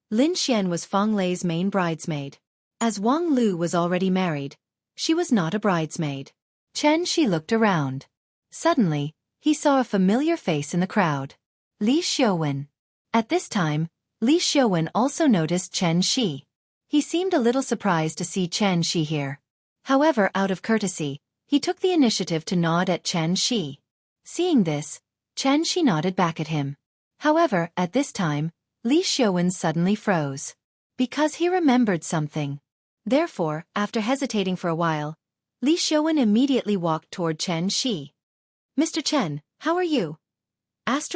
Lin Xian was Feng Lei's main bridesmaid. As Wang Lu was already married, she was not a bridesmaid. Xianxia looked around. Suddenly, he saw a familiar face in the crowd. Li Xiuwen. At this time, Li Xiuwen also noticed Xianxia. He seemed a little surprised to see Xianxia here. However, out of courtesy, he took the initiative to nod at Xianxia. Seeing this, Xianxia nodded back at him. However, at this time, Li Xiuwen suddenly froze. Because he remembered something. Therefore, after hesitating for a while, Li Xiuwen immediately walked toward Xianxia. "Mr. Chen, how are you?" Thank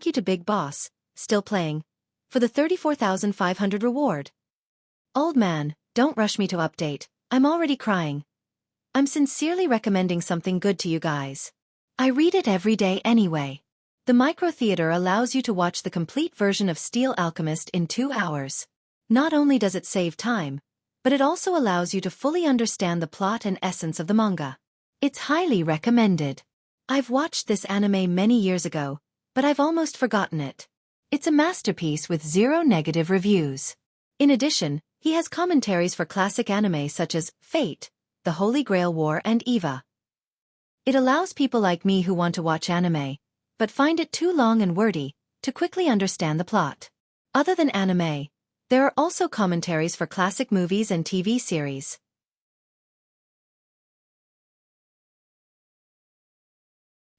you to Big Boss, still playing, for the 34,500 reward. Old man, don't rush me to update, I'm already crying. I'm sincerely recommending something good to you guys. I read it every day anyway. The micro-theater allows you to watch the complete version of Steel Alchemist in 2 hours. Not only does it save time, but it also allows you to fully understand the plot and essence of the manga. It's highly recommended. I've watched this anime many years ago, but I've almost forgotten it. It's a masterpiece with 0 negative reviews. In addition, he has commentaries for classic anime such as Fate, The Holy Grail War and Eva. It allows people like me who want to watch anime, but find it too long and wordy, to quickly understand the plot. Other than anime, there are also commentaries for classic movies and TV series.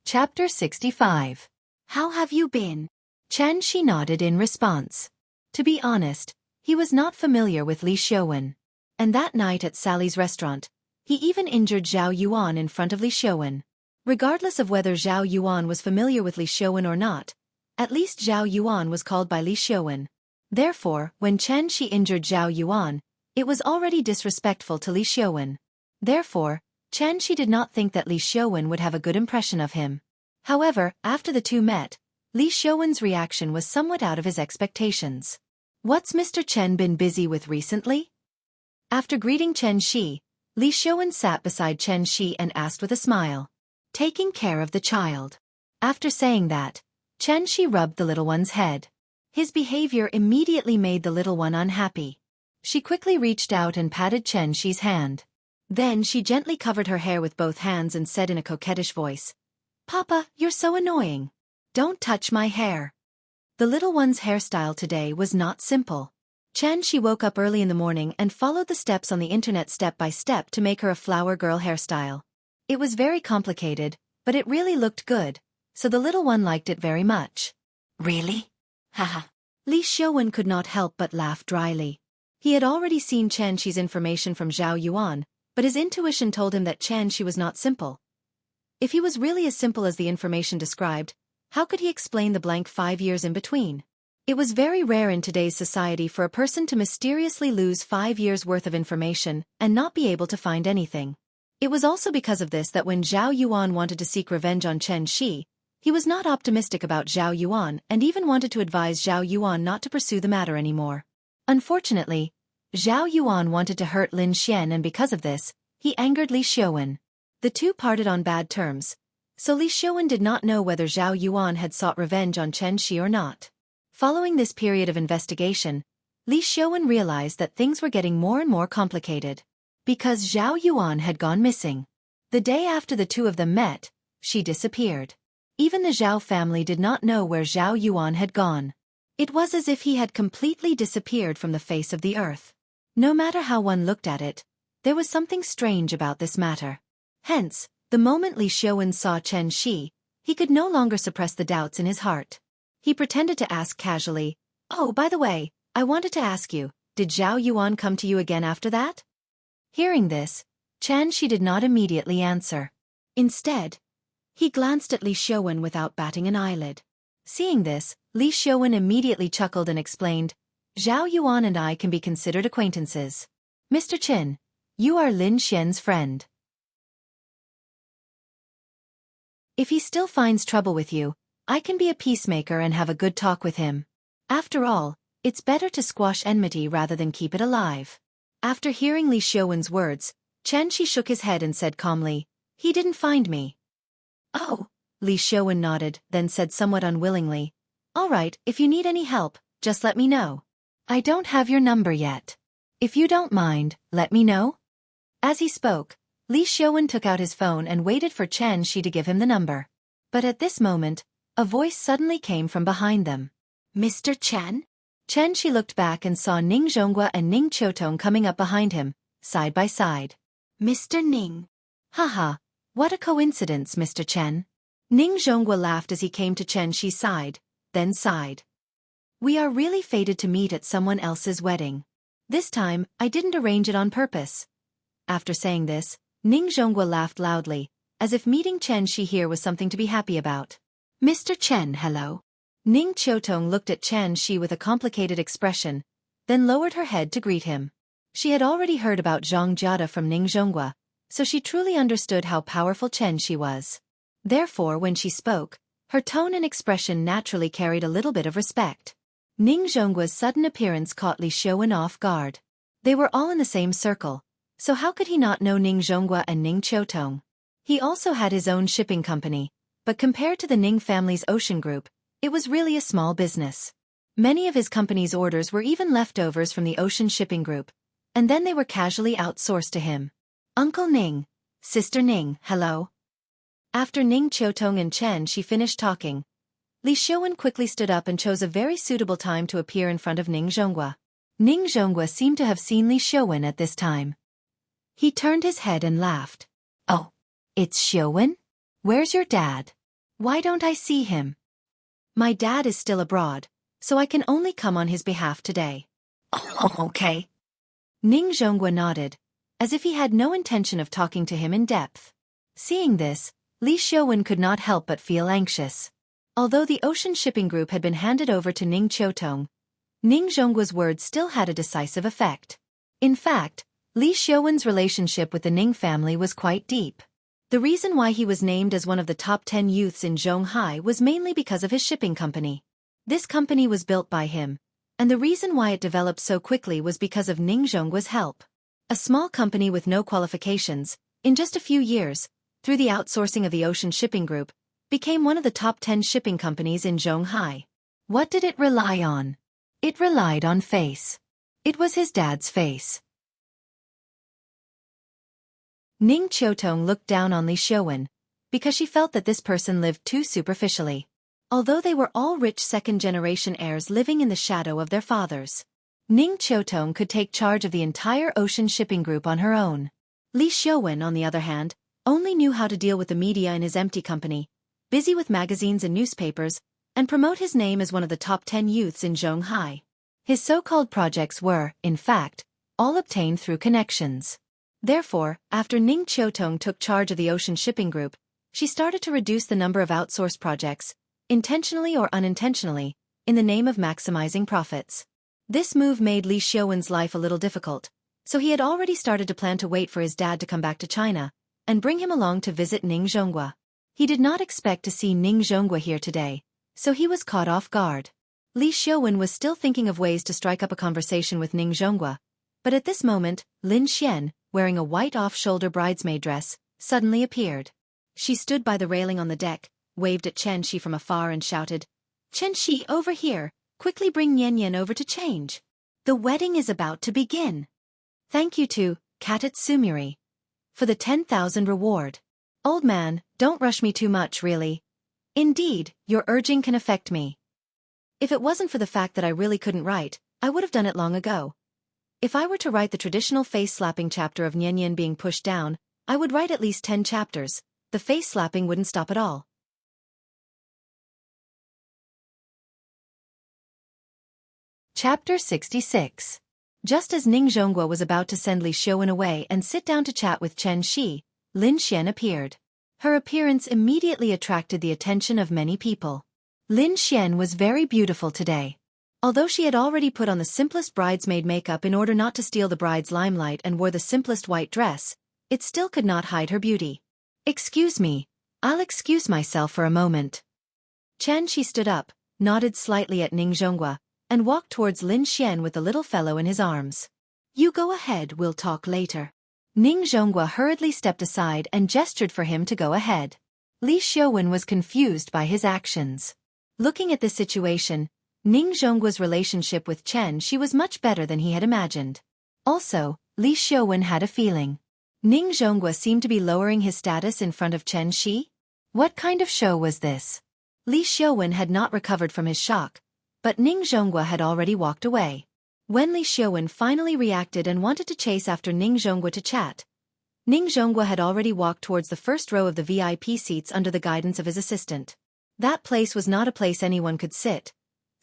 Chapter 65. How have you been? Xianxia nodded in response. To be honest, he was not familiar with Li Xiuwen. And that night at Sally's restaurant, he even injured Zhao Yuan in front of Li Xiuwen. Regardless of whether Zhao Yuan was familiar with Li Xiuwen or not, at least Zhao Yuan was called by Li Xiuwen. Therefore, when Xianxia injured Zhao Yuan, it was already disrespectful to Li Xiuwen. Therefore, Xianxia did not think that Li Xiuwen would have a good impression of him. However, after the two met, Li Xiuwen's reaction was somewhat out of his expectations. What's Mr. Chen been busy with recently? After greeting Xianxia, Li Xiuwen sat beside Xianxia and asked with a smile. Taking care of the child. After saying that, Xianxia rubbed the little one's head. His behavior immediately made the little one unhappy. She quickly reached out and patted Xianxia's hand. Then she gently covered her hair with both hands and said in a coquettish voice, "Papa, you're so annoying. Don't touch my hair." The little one's hairstyle today was not simple. Xianxia woke up early in the morning and followed the steps on the internet step by step to make her a flower girl hairstyle. It was very complicated, but it really looked good, so the little one liked it very much. Really? Haha. Li Xiaowen could not help but laugh dryly. He had already seen Xianxi's information from Zhao Yuan, but his intuition told him that Xianxi was not simple. If he was really as simple as the information described, how could he explain the blank 5 years in between? It was very rare in today's society for a person to mysteriously lose 5 years' worth of information and not be able to find anything. It was also because of this that when Zhao Yuan wanted to seek revenge on Xianxi, he was not optimistic about Zhao Yuan and even wanted to advise Zhao Yuan not to pursue the matter anymore. Unfortunately, Zhao Yuan wanted to hurt Lin Xian, and because of this, he angered Li Xiaowen. The two parted on bad terms, so Li Xiaowen did not know whether Zhao Yuan had sought revenge on Xianxi or not. Following this period of investigation, Li Xiaowen realized that things were getting more and more complicated. Because Zhao Yuan had gone missing. The day after the two of them met, she disappeared. Even the Zhao family did not know where Zhao Yuan had gone. It was as if he had completely disappeared from the face of the earth. No matter how one looked at it, there was something strange about this matter. Hence, the moment Li Xiaowen saw Xianxi, he could no longer suppress the doubts in his heart. He pretended to ask casually, "Oh, by the way, I wanted to ask you, did Zhao Yuan come to you again after that?" Hearing this, Xianxi did not immediately answer. Instead, he glanced at Li Xiaowen without batting an eyelid. Seeing this, Li Xiaowen immediately chuckled and explained, "Zhao Yuan and I can be considered acquaintances. Mr. Qin, you are Lin Xian's friend. If he still finds trouble with you, I can be a peacemaker and have a good talk with him. After all, it's better to squash enmity rather than keep it alive." After hearing Li Xiaowen's words, Xianxi shook his head and said calmly, "He didn't find me." "Oh," Li Xiaowen nodded, then said somewhat unwillingly, "All right, if you need any help, just let me know. I don't have your number yet. If you don't mind, let me know." As he spoke, Li Xiaowen took out his phone and waited for Xianxi to give him the number. But at this moment, a voice suddenly came from behind them. "Mr. Chen?" Xianxi looked back and saw Ning Zhonghua and Ning Qiutong coming up behind him, side by side. "Mr. Ning." "Haha, what a coincidence, Mr. Chen." Ning Zhonghua laughed as he came to Xianxi's side, then sighed. "We are really fated to meet at someone else's wedding. This time, I didn't arrange it on purpose." After saying this, Ning Zhonghua laughed loudly, as if meeting Xianxi here was something to be happy about. "Mr. Chen, hello." Ning Qiutong looked at Xianxi with a complicated expression, then lowered her head to greet him. She had already heard about Zhang Jiada from Ning Zhonghua, so she truly understood how powerful Xianxi was. Therefore, when she spoke, her tone and expression naturally carried a little bit of respect. Ning Zhonghua's sudden appearance caught Li Xiaowen off guard. They were all in the same circle, so how could he not know Ning Zhonghua and Ning Qiutong? He also had his own shipping company, but compared to the Ning family's ocean group, it was really a small business. Many of his company's orders were even leftovers from the ocean shipping group, and then they were casually outsourced to him. "Uncle Ning, Sister Ning, hello." After Ning Qiutong and Xianxi finished talking, Li Xiaowen quickly stood up and chose a very suitable time to appear in front of Ning Zhonghua. Ning Zhonghua seemed to have seen Li Xiaowen at this time. He turned his head and laughed. "Oh, it's Xiaowen? Where's your dad? Why don't I see him?" "My dad is still abroad, so I can only come on his behalf today." "Oh, okay." Ning Zhonghua nodded, as if he had no intention of talking to him in depth. Seeing this, Li Xiaowen could not help but feel anxious. Although the ocean shipping group had been handed over to Ning Qiutong, Ning Zhonghua's words still had a decisive effect. In fact, Li Xiaowen's relationship with the Ning family was quite deep. The reason why he was named as one of the top 10 youths in Zhonghai was mainly because of his shipping company. This company was built by him, and the reason why it developed so quickly was because of Ning Zhonghua's help. A small company with no qualifications, in just a few years, through the outsourcing of the ocean shipping group, became one of the top 10 shipping companies in Zhonghai. What did it rely on? It relied on face. It was his dad's face. Ning Qiutong looked down on Li Xiaowen, because she felt that this person lived too superficially. Although they were all rich second-generation heirs living in the shadow of their fathers, Ning Qiutong could take charge of the entire ocean shipping group on her own. Li Xiaowen, on the other hand, only knew how to deal with the media in his empty company, busy with magazines and newspapers, and promote his name as one of the top 10 youths in Zhonghai. His so-called projects were, in fact, all obtained through connections. Therefore, after Ning Qiutong took charge of the ocean shipping group, she started to reduce the number of outsourced projects, intentionally or unintentionally, in the name of maximizing profits. This move made Li Xiaowen's life a little difficult, so he had already started to plan to wait for his dad to come back to China and bring him along to visit Ning Zhonghua. He did not expect to see Ning Zhonghua here today, so he was caught off guard. Li Xiaowen was still thinking of ways to strike up a conversation with Ning Zhonghua, but at this moment, Lin Xian, wearing a white off-shoulder bridesmaid dress, suddenly appeared. She stood by the railing on the deck, waved at Xianxia from afar and shouted, "Xianxia, over here, quickly bring Yan over to change. The wedding is about to begin. Thank you to Katsumiri for the 10,000 reward. Old man, don't rush me too much, really. Indeed, your urging can affect me. If it wasn't for the fact that I really couldn't write, I would have done it long ago. If I were to write the traditional face-slapping chapter of Yan being pushed down, I would write at least 10 chapters. The face-slapping wouldn't stop at all." Chapter 66. Just as Ning Zhonghua was about to send Li Xiaowen away and sit down to chat with Xianxia, Lin Xian appeared. Her appearance immediately attracted the attention of many people. Lin Xian was very beautiful today. Although she had already put on the simplest bridesmaid makeup in order not to steal the bride's limelight and wore the simplest white dress, it still could not hide her beauty. "Excuse me, I'll excuse myself for a moment." Xianxia stood up, nodded slightly at Ning Zhonghua, and walked towards Lin Xian with the little fellow in his arms. "You go ahead, we'll talk later." Ning Zhonghua hurriedly stepped aside and gestured for him to go ahead. Li Xiaowen was confused by his actions. Looking at this situation, Ning Zhonghua's relationship with Xianxia was much better than he had imagined. Also, Li Xiaowen had a feeling. Ning Zhonghua seemed to be lowering his status in front of Xianxia. What kind of show was this? Li Xiaowen had not recovered from his shock, but Ning Zhonghua had already walked away. When Li Xiaowen finally reacted and wanted to chase after Ning Zhonghua to chat, Ning Zhonghua had already walked towards the first row of the VIP seats under the guidance of his assistant. That place was not a place anyone could sit,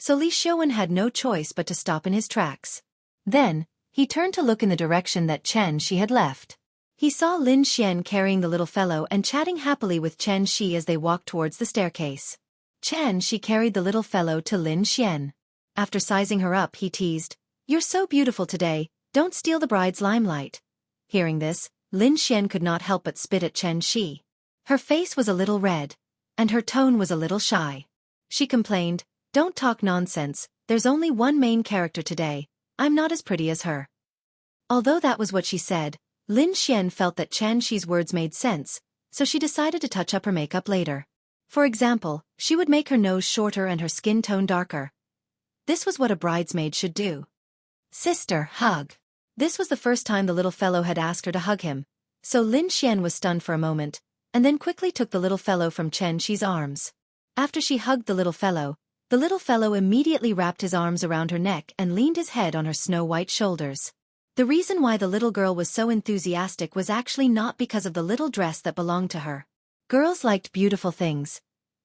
so Li Xiaowen had no choice but to stop in his tracks. Then, he turned to look in the direction that Xianxia had left. He saw Lin Xian carrying the little fellow and chatting happily with Xianxia as they walked towards the staircase. Xianxia carried the little fellow to Lin Xian. After sizing her up, he teased, "You're so beautiful today, don't steal the bride's limelight." Hearing this, Lin Xian could not help but spit at Xianxia. Her face was a little red, and her tone was a little shy. She complained, "Don't talk nonsense, there's only one main character today, I'm not as pretty as her." Although that was what she said, Lin Xian felt that Xianxia's words made sense, so she decided to touch up her makeup later. For example, she would make her nose shorter and her skin tone darker. This was what a bridesmaid should do. "Sister, hug." This was the first time the little fellow had asked her to hug him, so Lin Xian was stunned for a moment, and then quickly took the little fellow from Xianxia's arms. After she hugged the little fellow immediately wrapped his arms around her neck and leaned his head on her snow-white shoulders. The reason why the little girl was so enthusiastic was actually not because of the little dress that belonged to her. Girls liked beautiful things.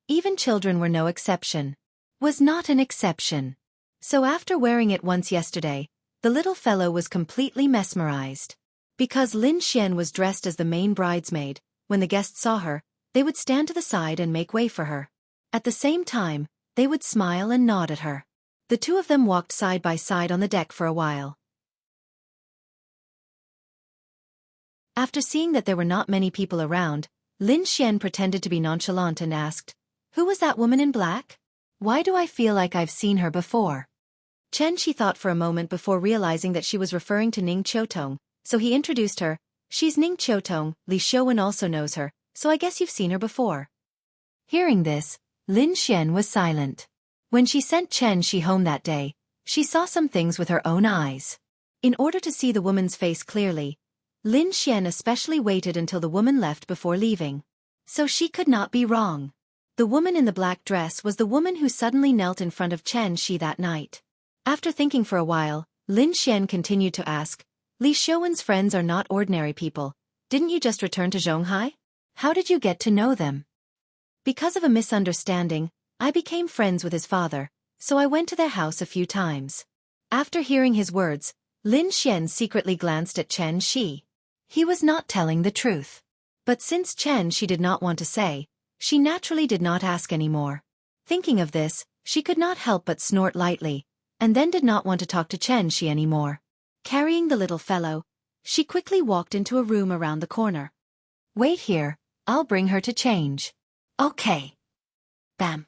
Even children were no exception. Was not an exception. So after wearing it once yesterday, the little fellow was completely mesmerized. Because Lin Xian was dressed as the main bridesmaid, when the guests saw her, they would stand to the side and make way for her. At the same time, they would smile and nod at her. The two of them walked side by side on the deck for a while. After seeing that there were not many people around, Lin Xian pretended to be nonchalant and asked, "Who was that woman in black? Why do I feel like I've seen her before?" Xianxia thought for a moment before realizing that she was referring to Ning Qiutong, so he introduced her. "She's Ning Qiutong, Li Xiaowen also knows her, so I guess you've seen her before." Hearing this, Lin Xian was silent. When she sent Xianxia home that day, she saw some things with her own eyes. In order to see the woman's face clearly, Lin Xian especially waited until the woman left before leaving. So she could not be wrong. The woman in the black dress was the woman who suddenly knelt in front of Xianxia that night. After thinking for a while, Lin Xian continued to ask, Li Xiuwen's friends are not ordinary people. Didn't you just return to Zhonghai? How did you get to know them? Because of a misunderstanding, I became friends with his father, so I went to their house a few times. After hearing his words, Lin Xian secretly glanced at Chen Shi. He was not telling the truth. But since Chen Shi did not want to say, she naturally did not ask any more. Thinking of this, she could not help but snort lightly, and then did not want to talk to Chen Shi anymore. Carrying the little fellow, she quickly walked into a room around the corner. Wait here, I'll bring her to change. Okay. Bam.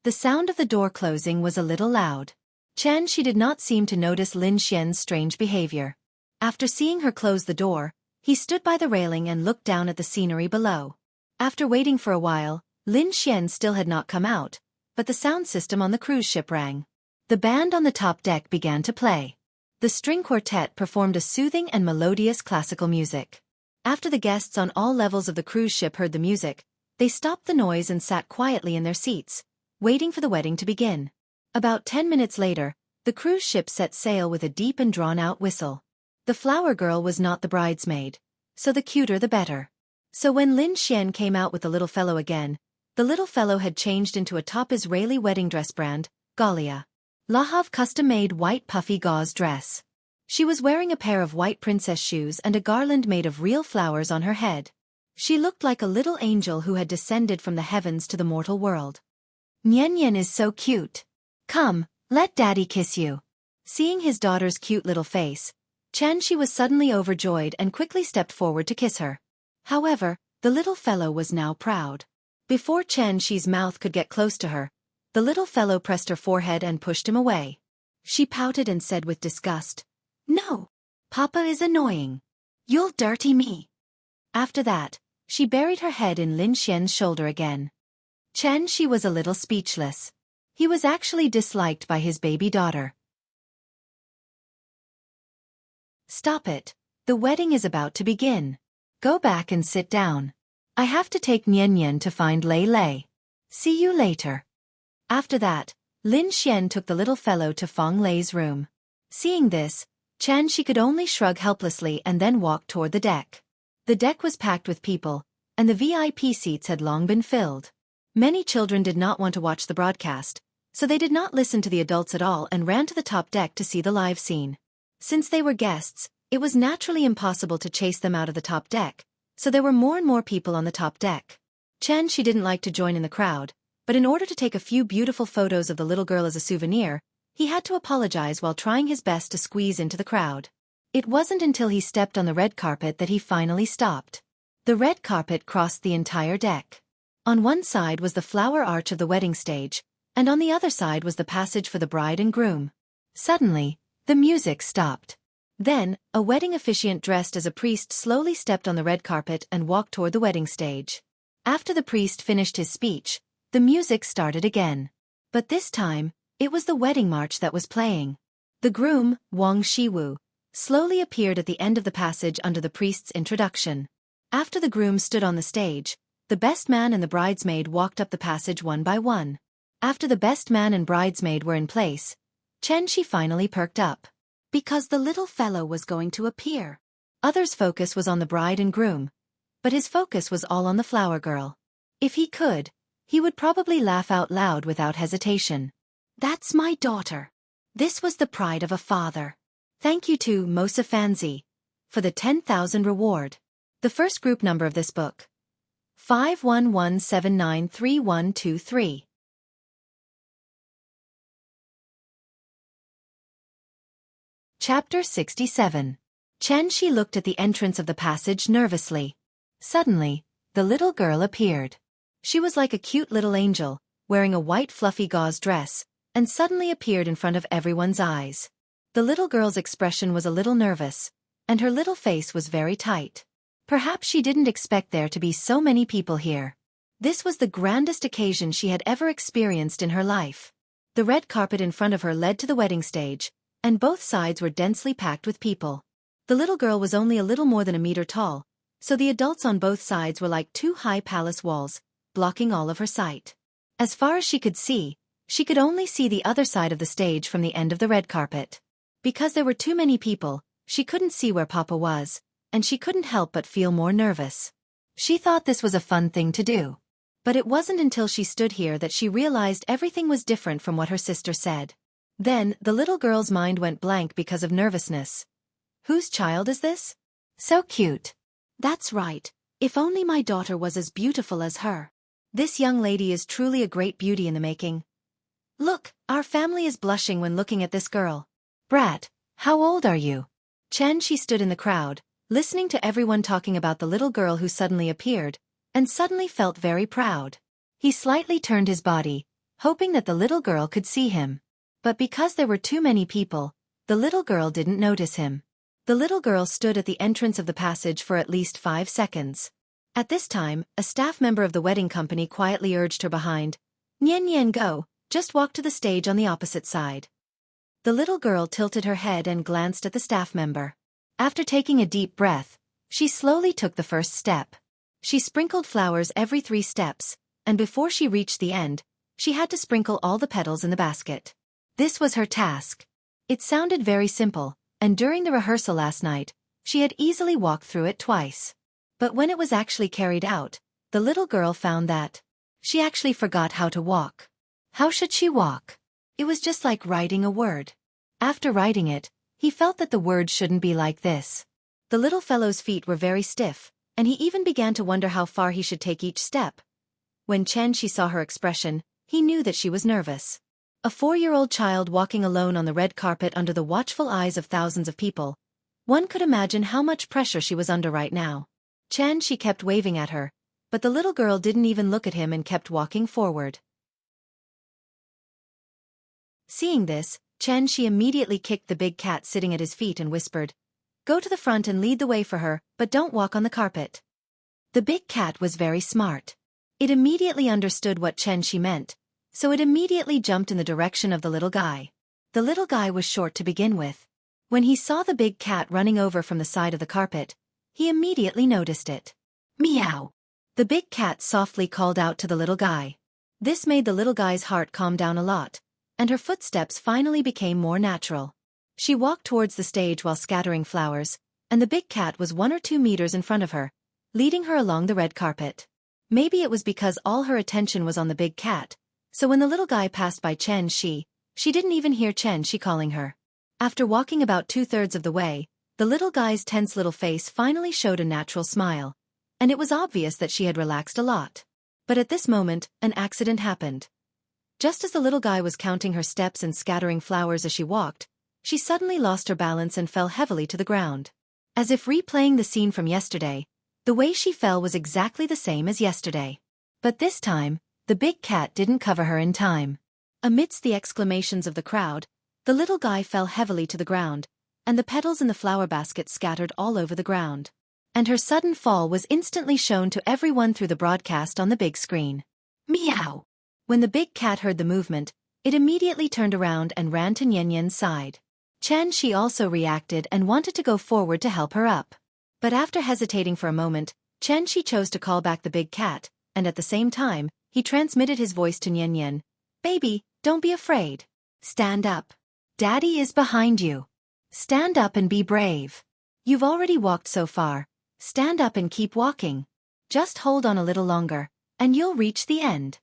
The sound of the door closing was a little loud. Chen Shi did not seem to notice Lin Xian's strange behavior. After seeing her close the door, he stood by the railing and looked down at the scenery below. After waiting for a while, Lin Xian still had not come out, but the sound system on the cruise ship rang. The band on the top deck began to play. The string quartet performed a soothing and melodious classical music. After the guests on all levels of the cruise ship heard the music, they stopped the noise and sat quietly in their seats, waiting for the wedding to begin. About 10 minutes later, the cruise ship set sail with a deep and drawn-out whistle. The flower girl was not the bridesmaid, so the cuter the better. So when Lin Xian came out with the little fellow again, the little fellow had changed into a top Israeli wedding dress brand, Galia. Lahav custom-made white puffy gauze dress. She was wearing a pair of white princess shoes and a garland made of real flowers on her head. She looked like a little angel who had descended from the heavens to the mortal world. Nian Nian is so cute. Come, let daddy kiss you. Seeing his daughter's cute little face, Chen Shi was suddenly overjoyed and quickly stepped forward to kiss her. However, the little fellow was now proud. Before Chen Shi's mouth could get close to her, the little fellow pressed her forehead and pushed him away. She pouted and said with disgust, "No, Papa is annoying. You'll dirty me." After that, she buried her head in Lin Xian's shoulder again. Chen Shi was a little speechless. He was actually disliked by his baby daughter. Stop it. The wedding is about to begin. Go back and sit down. I have to take Nian Nian to find Lei Lei. See you later. After that, Lin Xian took the little fellow to Feng Lei's room. Seeing this, Chen Shi could only shrug helplessly and then walk toward the deck. The deck was packed with people, and the VIP seats had long been filled. Many children did not want to watch the broadcast, so they did not listen to the adults at all and ran to the top deck to see the live scene. Since they were guests, it was naturally impossible to chase them out of the top deck, so there were more and more people on the top deck. Chen Shi didn't like to join in the crowd, but in order to take a few beautiful photos of the little girl as a souvenir, he had to apologize while trying his best to squeeze into the crowd. It wasn't until he stepped on the red carpet that he finally stopped. The red carpet crossed the entire deck. On one side was the flower arch of the wedding stage, and on the other side was the passage for the bride and groom. Suddenly, the music stopped. Then, a wedding officiant dressed as a priest slowly stepped on the red carpet and walked toward the wedding stage. After the priest finished his speech, the music started again. But this time, it was the wedding march that was playing. The groom, Wang Shiwu, slowly appeared at the end of the passage under the priest's introduction. After the groom stood on the stage, the best man and the bridesmaid walked up the passage one by one. After the best man and bridesmaid were in place, Chen Shi finally perked up. Because the little fellow was going to appear. Others' focus was on the bride and groom, but his focus was all on the flower girl. If he could, he would probably laugh out loud without hesitation. That's my daughter. This was the pride of a father. Thank you to Mosa Fanzi for the 10,000 reward. The first group number of this book. 511793123. Chapter 67. Chen Shi looked at the entrance of the passage nervously. Suddenly, the little girl appeared. She was like a cute little angel, wearing a white fluffy gauze dress, and suddenly appeared in front of everyone's eyes. The little girl's expression was a little nervous, and her little face was very tight. Perhaps she didn't expect there to be so many people here. This was the grandest occasion she had ever experienced in her life. The red carpet in front of her led to the wedding stage, and both sides were densely packed with people. The little girl was only a little more than a meter tall, so the adults on both sides were like two high palace walls, blocking all of her sight. As far as she could see, she could only see the other side of the stage from the end of the red carpet. Because there were too many people, she couldn't see where Papa was, and she couldn't help but feel more nervous. She thought this was a fun thing to do. But it wasn't until she stood here that she realized everything was different from what her sister said. Then, the little girl's mind went blank because of nervousness. Whose child is this? So cute. That's right. If only my daughter was as beautiful as her. This young lady is truly a great beauty in the making. Look, our family is blushing when looking at this girl. Brat, how old are you? Xianxia stood in the crowd, listening to everyone talking about the little girl who suddenly appeared, and suddenly felt very proud. He slightly turned his body, hoping that the little girl could see him. But because there were too many people, the little girl didn't notice him. The little girl stood at the entrance of the passage for at least 5 seconds. At this time, a staff member of the wedding company quietly urged her behind. Nian, go, just walk to the stage on the opposite side. The little girl tilted her head and glanced at the staff member. After taking a deep breath, she slowly took the first step. She sprinkled flowers every 3 steps, and before she reached the end, she had to sprinkle all the petals in the basket. This was her task. It sounded very simple, and during the rehearsal last night, she had easily walked through it twice. But when it was actually carried out, the little girl found that she actually forgot how to walk. How should she walk? It was just like writing a word. After writing it, he felt that the word shouldn't be like this. The little fellow's feet were very stiff, and he even began to wonder how far he should take each step. When Xianxia saw her expression, he knew that she was nervous. A 4-year-old child walking alone on the red carpet under the watchful eyes of thousands of people. One could imagine how much pressure she was under right now. Xianxia kept waving at her, but the little girl didn't even look at him and kept walking forward. Seeing this, Xianxia immediately kicked the big cat sitting at his feet and whispered, "Go to the front and lead the way for her, but don't walk on the carpet." The big cat was very smart. It immediately understood what Xianxia meant, so it immediately jumped in the direction of the little guy. The little guy was short to begin with. When he saw the big cat running over from the side of the carpet, he immediately noticed it. Meow! The big cat softly called out to the little guy. This made the little guy's heart calm down a lot, and her footsteps finally became more natural. She walked towards the stage while scattering flowers, and the big cat was 1 or 2 meters in front of her, leading her along the red carpet. Maybe it was because all her attention was on the big cat, so when the little guy passed by Xianxia, she didn't even hear Xianxia calling her. After walking about 2/3 of the way, the little guy's tense little face finally showed a natural smile, and it was obvious that she had relaxed a lot. But at this moment, an accident happened. Just as the little guy was counting her steps and scattering flowers as she walked, she suddenly lost her balance and fell heavily to the ground. As if replaying the scene from yesterday, the way she fell was exactly the same as yesterday. But this time, the big cat didn't cover her in time. Amidst the exclamations of the crowd, the little guy fell heavily to the ground, and the petals in the flower basket scattered all over the ground. And her sudden fall was instantly shown to everyone through the broadcast on the big screen. Meow! When the big cat heard the movement, it immediately turned around and ran to Nian's side. Xianxia also reacted and wanted to go forward to help her up. But after hesitating for a moment, Xianxia chose to call back the big cat, and at the same time, he transmitted his voice to Nian. "Baby, don't be afraid. Stand up. Daddy is behind you. Stand up and be brave. You've already walked so far. Stand up and keep walking. Just hold on a little longer, and you'll reach the end."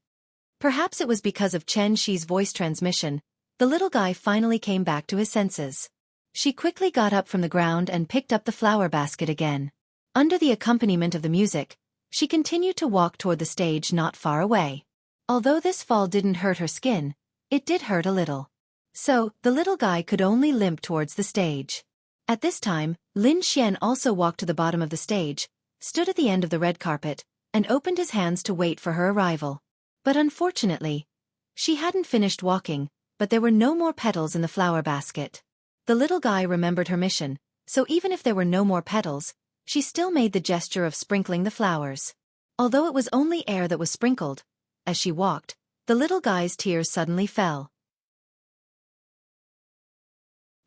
Perhaps it was because of Xia's voice transmission, the little guy finally came back to his senses. She quickly got up from the ground and picked up the flower basket again. Under the accompaniment of the music, she continued to walk toward the stage not far away. Although this fall didn't hurt her skin, it did hurt a little. So, the little guy could only limp towards the stage. At this time, Lin Xian also walked to the bottom of the stage, stood at the end of the red carpet, and opened his hands to wait for her arrival. But unfortunately, she hadn't finished walking, but there were no more petals in the flower basket. The little guy remembered her mission, so even if there were no more petals, she still made the gesture of sprinkling the flowers. Although it was only air that was sprinkled, as she walked, the little guy's tears suddenly fell.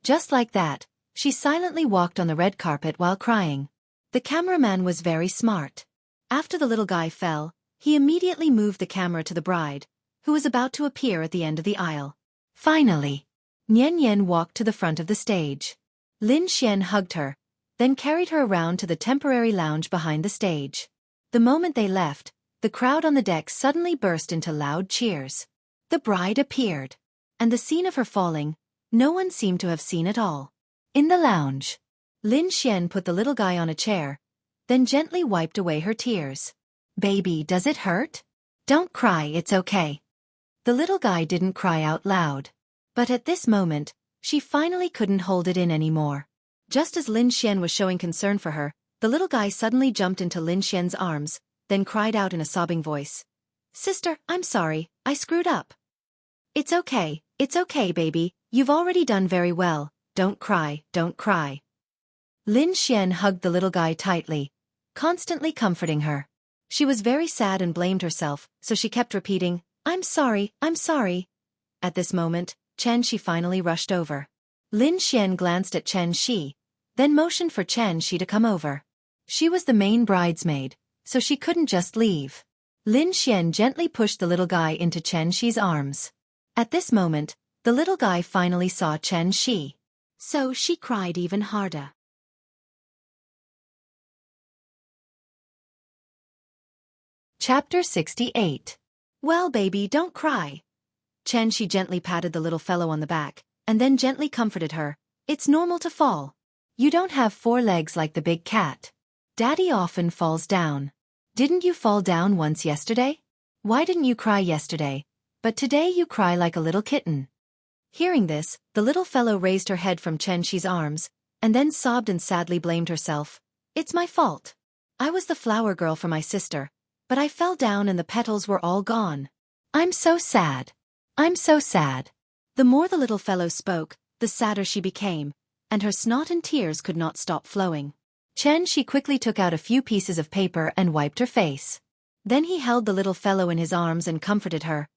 Just like that, She silently walked on the red carpet while crying. The cameraman was very smart. After the little guy fell, he immediately moved the camera to the bride, who was about to appear at the end of the aisle. Finally, Nian Yan walked to the front of the stage. Lin Xian hugged her, then carried her around to the temporary lounge behind the stage. The moment they left, the crowd on the deck suddenly burst into loud cheers. The bride appeared, and the scene of her falling, no one seemed to have seen at all. In the lounge, Lin Xian put the little guy on a chair, then gently wiped away her tears. "Baby, does it hurt? Don't cry, it's okay." The little guy didn't cry out loud. But at this moment, she finally couldn't hold it in anymore. Just as Lin Xian was showing concern for her, the little guy suddenly jumped into Lin Xian's arms, then cried out in a sobbing voice. "Sister, I'm sorry, I screwed up." It's okay baby, you've already done very well, don't cry, don't cry." Lin Xian hugged the little guy tightly, constantly comforting her. She was very sad and blamed herself, so she kept repeating, I'm sorry, I'm sorry." At this moment, Chen Shi finally rushed over. Lin Xian glanced at Chen Shi, then motioned for Chen Shi to come over. She was the main bridesmaid, so she couldn't just leave. Lin Xian gently pushed the little guy into Chen Shi's arms. At this moment, the little guy finally saw Chen Shi. So she cried even harder. Chapter 68. Well baby, don't cry. Chen Shi gently patted the little fellow on the back, and then gently comforted her. It's normal to fall. You don't have 4 legs like the big cat. Daddy often falls down. Didn't you fall down once yesterday? Why didn't you cry yesterday, but today you cry like a little kitten? Hearing this, the little fellow raised her head from Chen Shi's arms, and then sobbed and sadly blamed herself. It's my fault. I was the flower girl for my sister, but I fell down and the petals were all gone. I'm so sad. I'm so sad. The more the little fellow spoke, the sadder she became, and her snot and tears could not stop flowing. Chen Shi quickly took out a few pieces of paper and wiped her face. Then he held the little fellow in his arms and comforted her.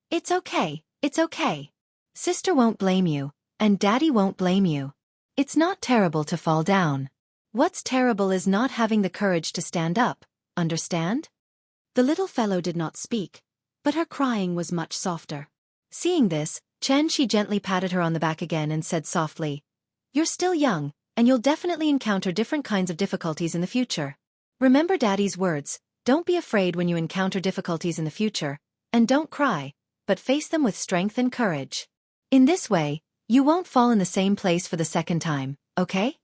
It's okay, it's okay. Sister won't blame you, and Daddy won't blame you. It's not terrible to fall down. What's terrible is not having the courage to stand up, understand? The little fellow did not speak, but her crying was much softer. Seeing this, Chen Shi gently patted her on the back again and said softly, You're still young, and you'll definitely encounter different kinds of difficulties in the future. Remember Daddy's words, don't be afraid when you encounter difficulties in the future, and don't cry, but face them with strength and courage. In this way, you won't fall in the same place for the second time, okay?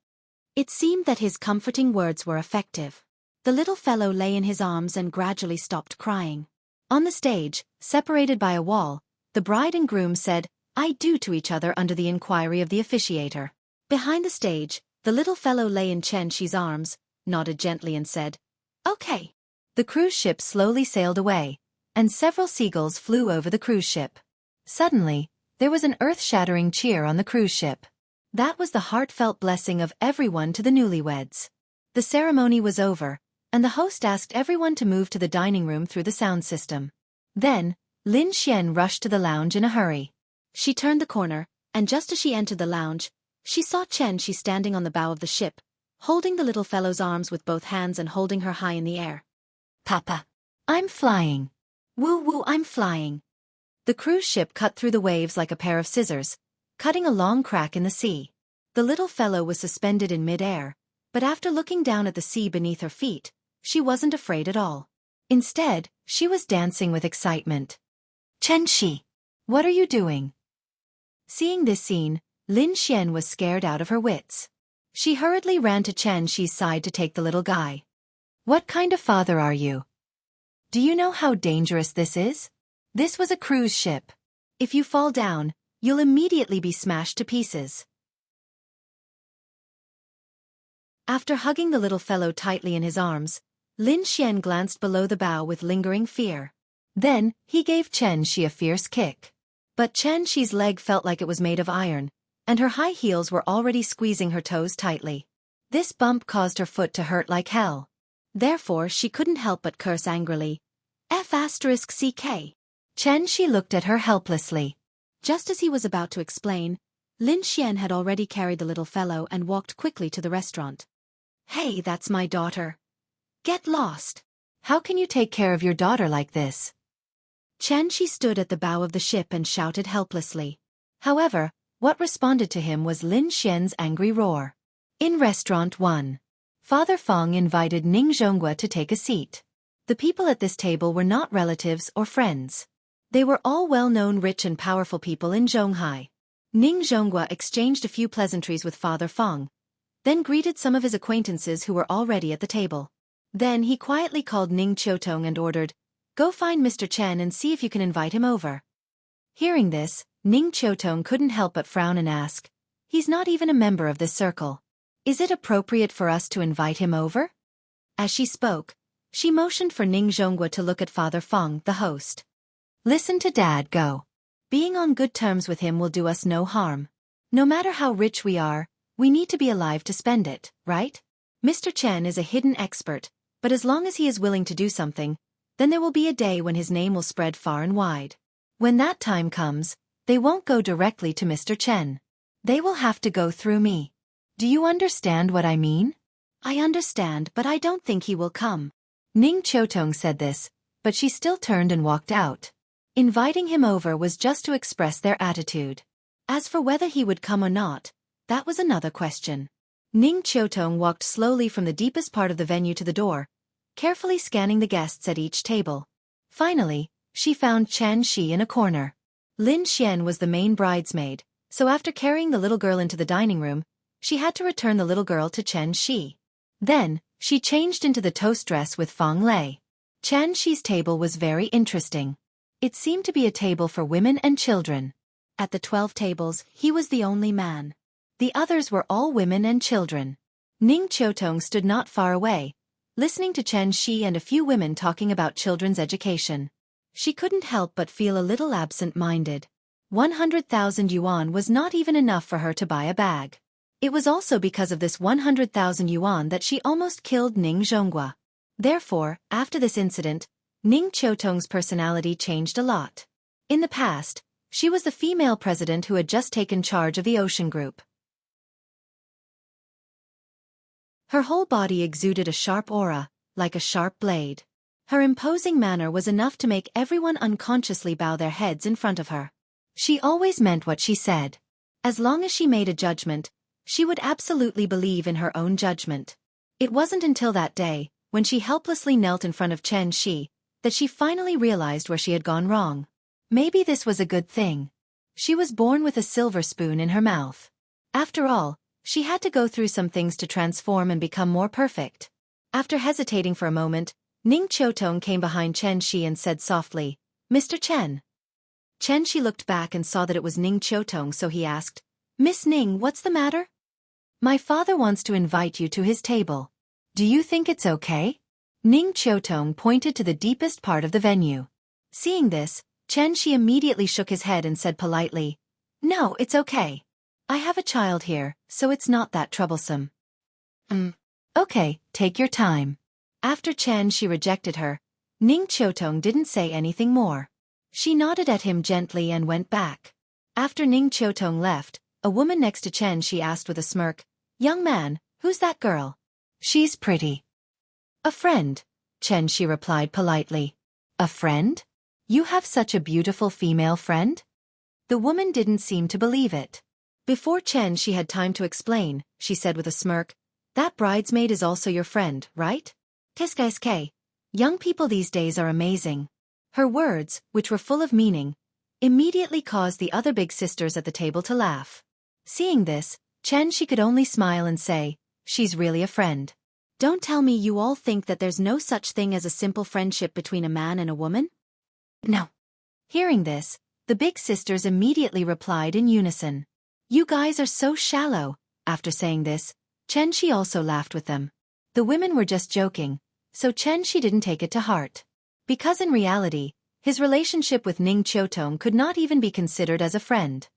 It seemed that his comforting words were effective. The little fellow lay in his arms and gradually stopped crying. On the stage, separated by a wall, the bride and groom said, I do to each other under the inquiry of the officiator. Behind the stage, the little fellow lay in Chen Shi's arms, nodded gently and said, Okay. The cruise ship slowly sailed away, and several seagulls flew over the cruise ship. Suddenly, there was an earth-shattering cheer on the cruise ship. That was the heartfelt blessing of everyone to the newlyweds. The ceremony was over, and the host asked everyone to move to the dining room through the sound system. Then, Lin Xian rushed to the lounge in a hurry. She turned the corner, and just as she entered the lounge, she saw Chen Shi standing on the bow of the ship, holding the little fellow's arms with both hands and holding her high in the air. Papa, I'm flying. Woo woo, I'm flying. The cruise ship cut through the waves like a pair of scissors, cutting a long crack in the sea. The little fellow was suspended in mid-air, but after looking down at the sea beneath her feet, she wasn't afraid at all. Instead, she was dancing with excitement. Chen Shi, what are you doing? Seeing this scene, Lin Xian was scared out of her wits. She hurriedly ran to Chen Shi's side to take the little guy. What kind of father are you? Do you know how dangerous this is? This was a cruise ship. If you fall down, you'll immediately be smashed to pieces. After hugging the little fellow tightly in his arms, Lin Xian glanced below the bow with lingering fear. Then, he gave Chen Shi a fierce kick. But Chen Shi's leg felt like it was made of iron, and her high heels were already squeezing her toes tightly. This bump caused her foot to hurt like hell. Therefore, she couldn't help but curse angrily. F***CK. Chen Shi looked at her helplessly. Just as he was about to explain, Lin Xian had already carried the little fellow and walked quickly to the restaurant. Hey, that's my daughter. Get lost. How can you take care of your daughter like this? Xianxia stood at the bow of the ship and shouted helplessly. However, what responded to him was Lin Xian's angry roar. In Restaurant 1. Father Feng invited Ning Zhonghua to take a seat. The people at this table were not relatives or friends. They were all well-known rich and powerful people in Zhonghai. Ning Zhonghua exchanged a few pleasantries with Father Feng, then greeted some of his acquaintances who were already at the table. Then he quietly called Ning Qiutong and ordered, "Go find Mr. Chen and see if you can invite him over." Hearing this, Ning Qiutong couldn't help but frown and ask, "He's not even a member of this circle. Is it appropriate for us to invite him over?" As she spoke, she motioned for Ning Zhonghua to look at Father Feng, the host. "Listen to Dad, go. Being on good terms with him will do us no harm. No matter how rich we are, we need to be alive to spend it, right? Mr. Chen is a hidden expert, but as long as he is willing to do something, then there will be a day when his name will spread far and wide. When that time comes, they won't go directly to Mr. Chen. They will have to go through me. Do you understand what I mean?" "I understand, but I don't think he will come." Ning Qiutong said this, but she still turned and walked out. Inviting him over was just to express their attitude. As for whether he would come or not, that was another question. Ning Qiutong walked slowly from the deepest part of the venue to the door, carefully scanning the guests at each table. Finally, she found Xianxia in a corner. Lin Xian was the main bridesmaid, so after carrying the little girl into the dining room, she had to return the little girl to Xianxia. Then, she changed into the toast dress with Feng Lei. Xianxia's table was very interesting. It seemed to be a table for women and children. At the 12 tables, he was the only man. The others were all women and children. Ning Qiutong stood not far away, listening to Xianxia and a few women talking about children's education. She couldn't help but feel a little absent-minded. 100,000 yuan was not even enough for her to buy a bag. It was also because of this 100,000 yuan that she almost killed Ning Zhonghua. Therefore, after this incident, Ning Qiutong's personality changed a lot. In the past, she was the female president who had just taken charge of the Ocean Group. Her whole body exuded a sharp aura, like a sharp blade. Her imposing manner was enough to make everyone unconsciously bow their heads in front of her. She always meant what she said. As long as she made a judgment, she would absolutely believe in her own judgment. It wasn't until that day, when she helplessly knelt in front of Xianxia, that she finally realized where she had gone wrong. Maybe this was a good thing. She was born with a silver spoon in her mouth. After all, she had to go through some things to transform and become more perfect. After hesitating for a moment, Ning Qiutong came behind Xianxia and said softly, "Mr. Chen." Xianxia looked back and saw that it was Ning Qiutong, so he asked, "Miss Ning, what's the matter?" "My father wants to invite you to his table. Do you think it's okay?" Ning Qiutong pointed to the deepest part of the venue. Seeing this, Xianxia immediately shook his head and said politely, "No, it's okay. I have a child here, so it's not that troublesome." Okay, take your time." After Xianxia rejected her, Ning Qiutong didn't say anything more. She nodded at him gently and went back. After Ning Qiutong left, a woman next to Xianxia asked with a smirk, "Young man, who's that girl?" "She's pretty." "A friend," Xianxia replied politely. "A friend? You have such a beautiful female friend?" The woman didn't seem to believe it. Before Xianxia had time to explain, she said with a smirk, "That bridesmaid is also your friend, right?" "Qu'est-ce. Young people these days are amazing." Her words, which were full of meaning, immediately caused the other big sisters at the table to laugh. Seeing this, Xianxia could only smile and say, "She's really a friend." "Don't tell me you all think that there's no such thing as a simple friendship between a man and a woman?" "No." Hearing this, the big sisters immediately replied in unison, "You guys are so shallow." After saying this, Xianxia also laughed with them. The women were just joking, so Xianxia didn't take it to heart. Because in reality, his relationship with Ning Qiutong could not even be considered as a friend.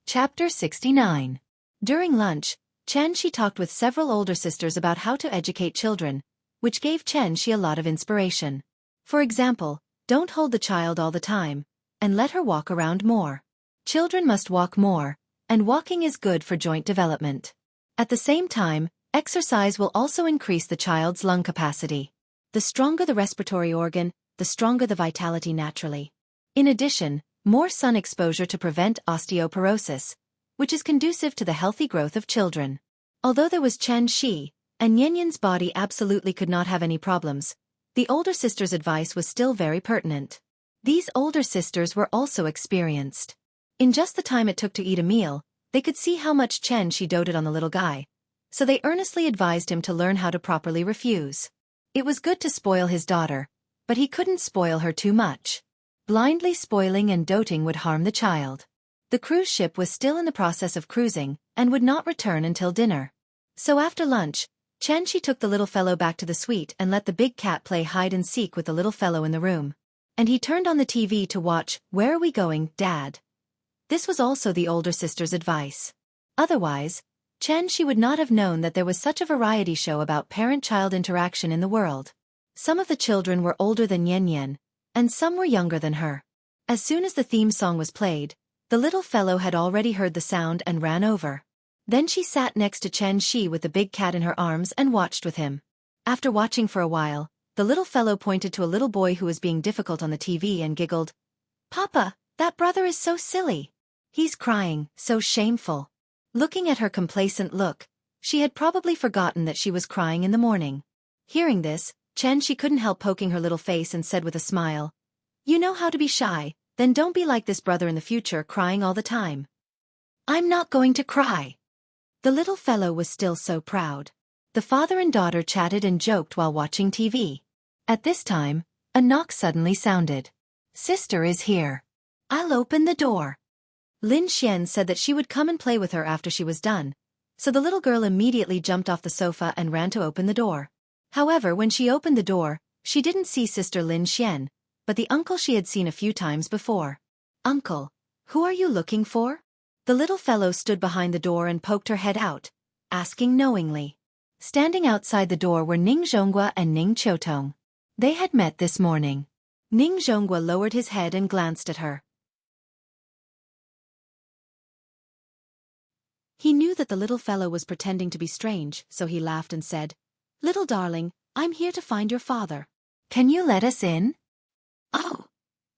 Chapter 69. During lunch, Xianxia talked with several older sisters about how to educate children, which gave Xianxia a lot of inspiration. For example, Don't hold the child all the time, and let her walk around more. Children must walk more, and walking is good for joint development. At the same time, exercise will also increase the child's lung capacity. The stronger the respiratory organ, the stronger the vitality naturally. In addition, more sun exposure to prevent osteoporosis, which is conducive to the healthy growth of children. Although there was Chen Shi, and Yanyan's body absolutely could not have any problems, the older sister's advice was still very pertinent. These older sisters were also experienced. In just the time it took to eat a meal, they could see how much Chen Shi doted on the little guy, so they earnestly advised him to learn how to properly refuse. It was good to spoil his daughter, but he couldn't spoil her too much. Blindly spoiling and doting would harm the child. The cruise ship was still in the process of cruising, and would not return until dinner. So after lunch, Chen Shi took the little fellow back to the suite and let the big cat play hide-and-seek with the little fellow in the room. And he turned on the TV to watch Where Are We Going, Dad? This was also the older sister's advice. Otherwise, Chen Shi would not have known that there was such a variety show about parent-child interaction in the world. Some of the children were older than Yan, and some were younger than her. As soon as the theme song was played, the little fellow had already heard the sound and ran over. Then she sat next to Chen Shi with the big cat in her arms and watched with him. After watching for a while, the little fellow pointed to a little boy who was being difficult on the TV and giggled. "Papa, that brother is so silly. He's crying, so shameful." Looking at her complacent look, she had probably forgotten that she was crying in the morning. Hearing this, Chen Shi couldn't help poking her little face and said with a smile, "You know how to be shy, then don't be like this brother in the future, crying all the time." "I'm not going to cry." The little fellow was still so proud. The father and daughter chatted and joked while watching TV. At this time, a knock suddenly sounded. "Sister is here. I'll open the door." Lin Xian said that she would come and play with her after she was done, so the little girl immediately jumped off the sofa and ran to open the door. However, when she opened the door, she didn't see Sister Lin Xian, but the uncle she had seen a few times before. "Uncle, who are you looking for?" The little fellow stood behind the door and poked her head out, asking knowingly. Standing outside the door were Ning Zhonghua and Ning Qiutong. They had met this morning. Ning Zhonghua lowered his head and glanced at her. He knew that the little fellow was pretending to be strange, so he laughed and said, "Little darling, I'm here to find your father. Can you let us in?" "Oh."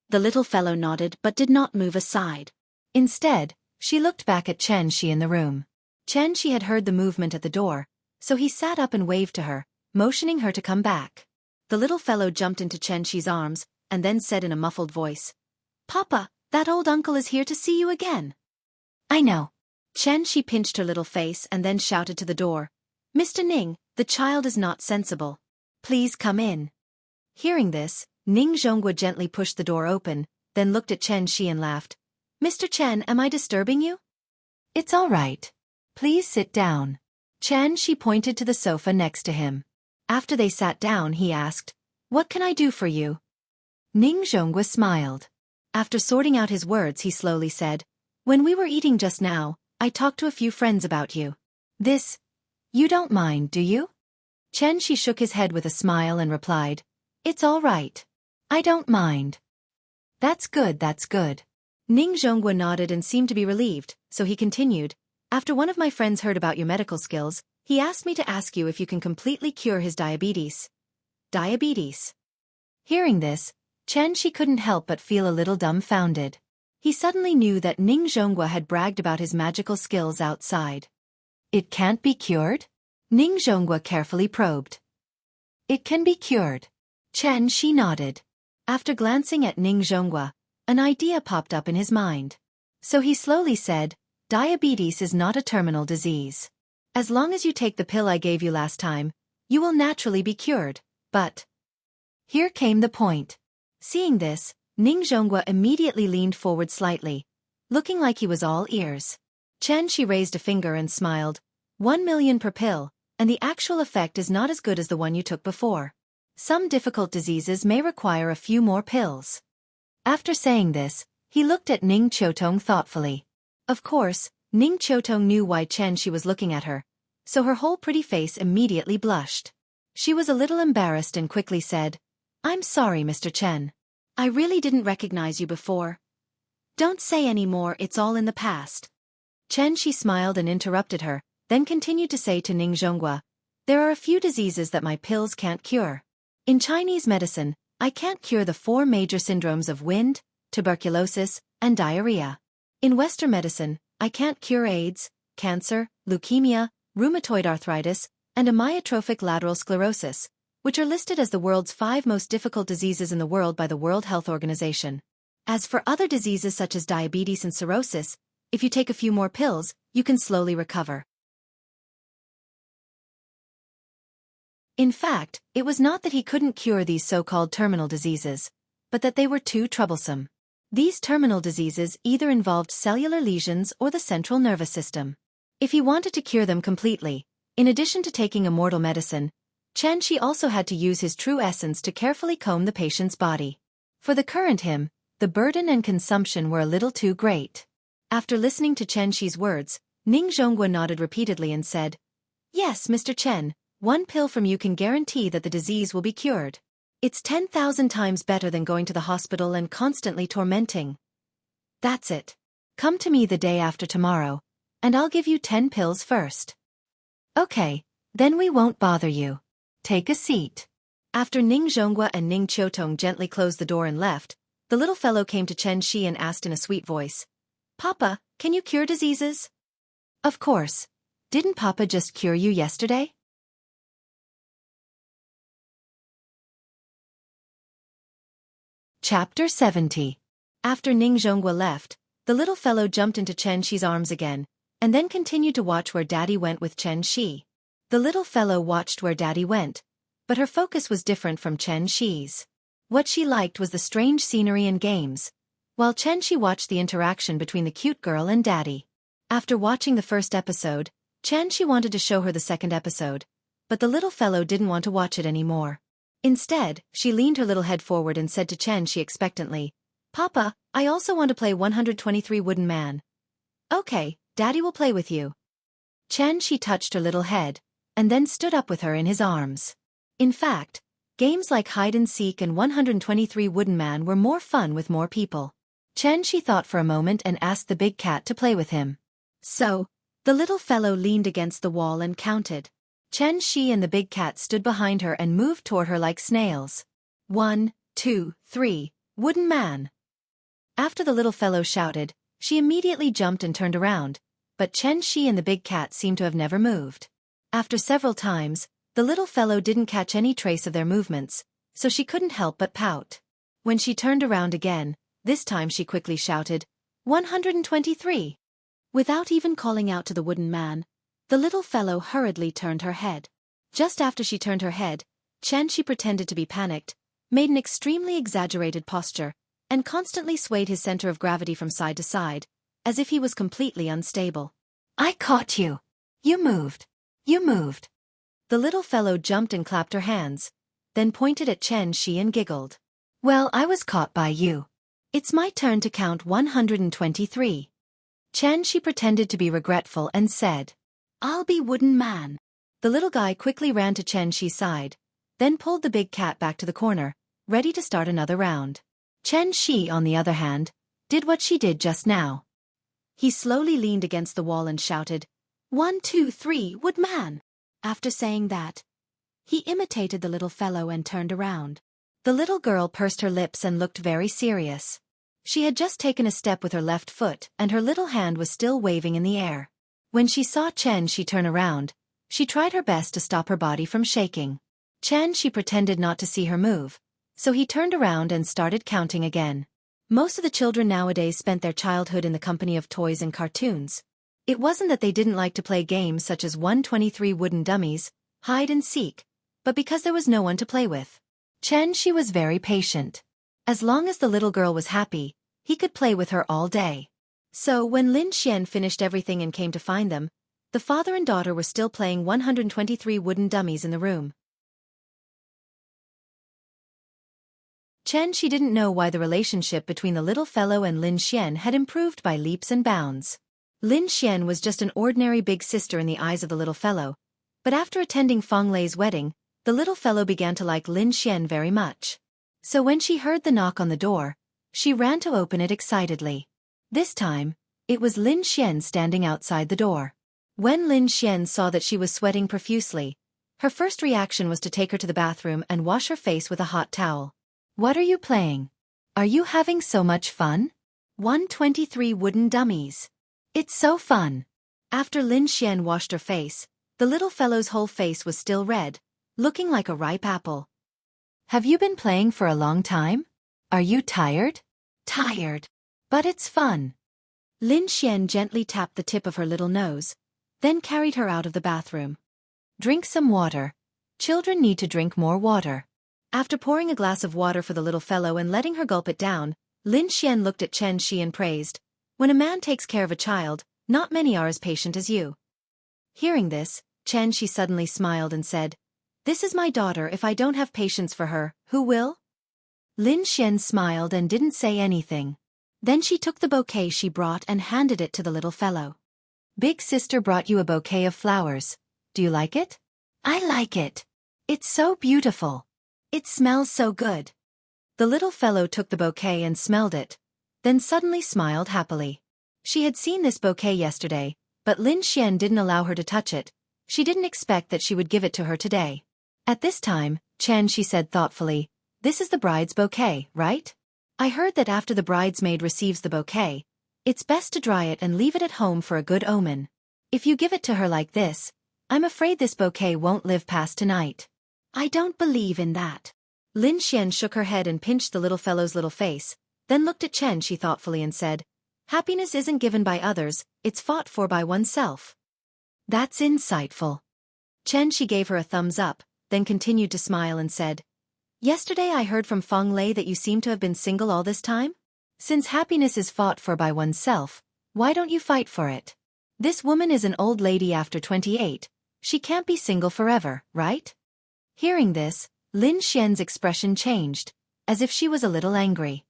The little fellow nodded but did not move aside. Instead, she looked back at Chen Shi in the room. Chen Shi had heard the movement at the door, so he sat up and waved to her, motioning her to come back. The little fellow jumped into Chen Shi's arms, and then said in a muffled voice, "Papa, that old uncle is here to see you again." "I know." Chen Shi pinched her little face and then shouted to the door, "Mr. Ning, the child is not sensible. Please come in." Hearing this, Ning Zhonghua gently pushed the door open, then looked at Chen Shi and laughed. "Mr. Chen, am I disturbing you?" "It's all right. Please sit down." Chen Shi pointed to the sofa next to him. After they sat down, he asked, "What can I do for you?" Ning Zhonghua smiled. After sorting out his words, he slowly said, "When we were eating just now, I talked to a few friends about you. You don't mind, do you?" Chen Shi shook his head with a smile and replied, "It's all right. I don't mind." That's good, that's good." Ning Zhonghua nodded and seemed to be relieved, so he continued, "After one of my friends heard about your medical skills, he asked me to ask you if you can completely cure his diabetes." Diabetes. Hearing this, Chen Shi couldn't help but feel a little dumbfounded. He suddenly knew that Ning Zhonghua had bragged about his magical skills outside. "It can't be cured?" Ning Zhonghua carefully probed. "It can be cured." Chen Shi nodded. After glancing at Ning Zhonghua, an idea popped up in his mind. So he slowly said, "Diabetes is not a terminal disease. As long as you take the pill I gave you last time, you will naturally be cured, but..." Here came the point. Seeing this, Ning Zhonghua immediately leaned forward slightly, looking like he was all ears. Chen Shi raised a finger and smiled. 1 million per pill, and the actual effect is not as good as the one you took before. Some difficult diseases may require a few more pills." After saying this, he looked at Ning Qiutong thoughtfully. Of course, Ning Qiutong knew why Chen Shi was looking at her, so her whole pretty face immediately blushed. She was a little embarrassed and quickly said, "I'm sorry, Mr. Chen. I really didn't recognize you before. Don't say any more, it's all in the past. Xianxia smiled and interrupted her, then continued to say to Ning Zhonghua, there are a few diseases that my pills can't cure. In Chinese medicine, I can't cure the 4 major syndromes of wind, tuberculosis, and diarrhea. In Western medicine, I can't cure AIDS, cancer, leukemia, rheumatoid arthritis, and amyotrophic lateral sclerosis, which are listed as the world's 5 most difficult diseases in the world by the World Health Organization. As for other diseases such as diabetes and cirrhosis, if you take a few more pills, you can slowly recover. In fact, it was not that he couldn't cure these so-called terminal diseases, but that they were too troublesome. These terminal diseases either involved cellular lesions or the central nervous system. If he wanted to cure them completely, in addition to taking immortal medicine, Xianxia also had to use his true essence to carefully comb the patient's body. For the current him, the burden and consumption were a little too great. After listening to Xianxia's words, Ning Zhonghua nodded repeatedly and said, yes, Mr. Chen, 1 pill from you can guarantee that the disease will be cured. It's 10,000 times better than going to the hospital and constantly tormenting. That's it. Come to me the day after tomorrow, and I'll give you 10 pills first. Okay, then we won't bother you. Take a seat. After Ning Zhonghua and Ning Qiutong gently closed the door and left, the little fellow came to Xianxia and asked in a sweet voice, Papa, can you cure diseases? Of course. Didn't Papa just cure you yesterday? Chapter 70. After Ning Zhonghua left, the little fellow jumped into Xianxia's arms again, and then continued to watch where Daddy went with Xianxia. The little fellow watched where Daddy went, but her focus was different from Xianxia's. What she liked was the strange scenery and games, while Xianxia watched the interaction between the cute girl and Daddy. After watching the first episode, Xianxia wanted to show her the second episode, but the little fellow didn't want to watch it anymore. Instead, she leaned her little head forward and said to Xianxia expectantly, Papa, I also want to play 123 Wooden Man. Okay, Daddy will play with you. Xianxia touched her little head, and then stood up with her in his arms. In fact, games like hide-and-seek and 123 Wooden Man were more fun with more people. Xianxia thought for a moment and asked the big cat to play with him. So, the little fellow leaned against the wall and counted. Xianxia and the big cat stood behind her and moved toward her like snails. 1, 2, 3, Wooden Man. After the little fellow shouted, she immediately jumped and turned around, but Xianxia and the big cat seemed to have never moved. After several times, the little fellow didn't catch any trace of their movements, so she couldn't help but pout. When she turned around again, this time she quickly shouted, 123. Without even calling out to the Wooden Man, the little fellow hurriedly turned her head. Just after she turned her head, Xianxia pretended to be panicked, made an extremely exaggerated posture, and constantly swayed his center of gravity from side to side, as if he was completely unstable. I caught you. You moved. You moved. The little fellow jumped and clapped her hands, then pointed at Xianxia and giggled. Well, I was caught by you. It's my turn to count 123. Xianxia pretended to be regretful and said, I'll be Wooden Man. The little guy quickly ran to Xianxia's side, then pulled the big cat back to the corner, ready to start another round. Xianxia, on the other hand, did what she did just now. He slowly leaned against the wall and shouted, 1, 2, 3, Wood Man. After saying that, he imitated the little fellow and turned around. The little girl pursed her lips and looked very serious. She had just taken a step with her left foot and her little hand was still waving in the air. When she saw Xianxia turn around, she tried her best to stop her body from shaking. Xianxia pretended not to see her move, so he turned around and started counting again. Most of the children nowadays spent their childhood in the company of toys and cartoons. It wasn't that they didn't like to play games such as 123 Wooden Dummies, hide and seek, but because there was no one to play with. Xianxia was very patient. As long as the little girl was happy, he could play with her all day. So when Lin Xian finished everything and came to find them, the father and daughter were still playing 123 wooden dummies in the room. Xianxia didn't know why the relationship between the little fellow and Lin Xian had improved by leaps and bounds. Lin Xian was just an ordinary big sister in the eyes of the little fellow, but after attending Feng Lei's wedding, the little fellow began to like Lin Xian very much. So when she heard the knock on the door, she ran to open it excitedly. This time, it was Lin Xian standing outside the door. When Lin Xian saw that she was sweating profusely, her first reaction was to take her to the bathroom and wash her face with a hot towel. What are you playing? Are you having so much fun? 123 wooden dummies. It's so fun. After Lin Xian washed her face, the little fellow's whole face was still red, looking like a ripe apple. Have you been playing for a long time? Are you tired? Tired. But it's fun. Lin Xian gently tapped the tip of her little nose, then carried her out of the bathroom. Drink some water. Children need to drink more water. After pouring a glass of water for the little fellow and letting her gulp it down, Lin Xian looked at Xianxia and praised, "When a man takes care of a child, not many are as patient as you." Hearing this, Xianxia suddenly smiled and said, "This is my daughter. If I don't have patience for her, who will?" Lin Xian smiled and didn't say anything. Then she took the bouquet she brought and handed it to the little fellow. "Big sister brought you a bouquet of flowers. Do you like it?" I like it. "It's so beautiful. It smells so good." The little fellow took the bouquet and smelled it, then suddenly smiled happily. She had seen this bouquet yesterday, but Lin Xian didn't allow her to touch it. She didn't expect that she would give it to her today. At this time, she said thoughtfully, "This is the bride's bouquet, right? I heard that after the bridesmaid receives the bouquet, it's best to dry it and leave it at home for a good omen. If you give it to her like this, I'm afraid this bouquet won't live past tonight." "I don't believe in that." Lin Xian shook her head and pinched the little fellow's little face, then looked at Xianxia thoughtfully and said, "Happiness isn't given by others, it's fought for by oneself." "That's insightful." Xianxia gave her a thumbs up, then continued to smile and said, "Yesterday I heard from Feng Lei that you seem to have been single all this time? Since happiness is fought for by oneself, why don't you fight for it? This woman is an old lady after 28, she can't be single forever, right?" Hearing this, Lin Xian's expression changed, as if she was a little angry.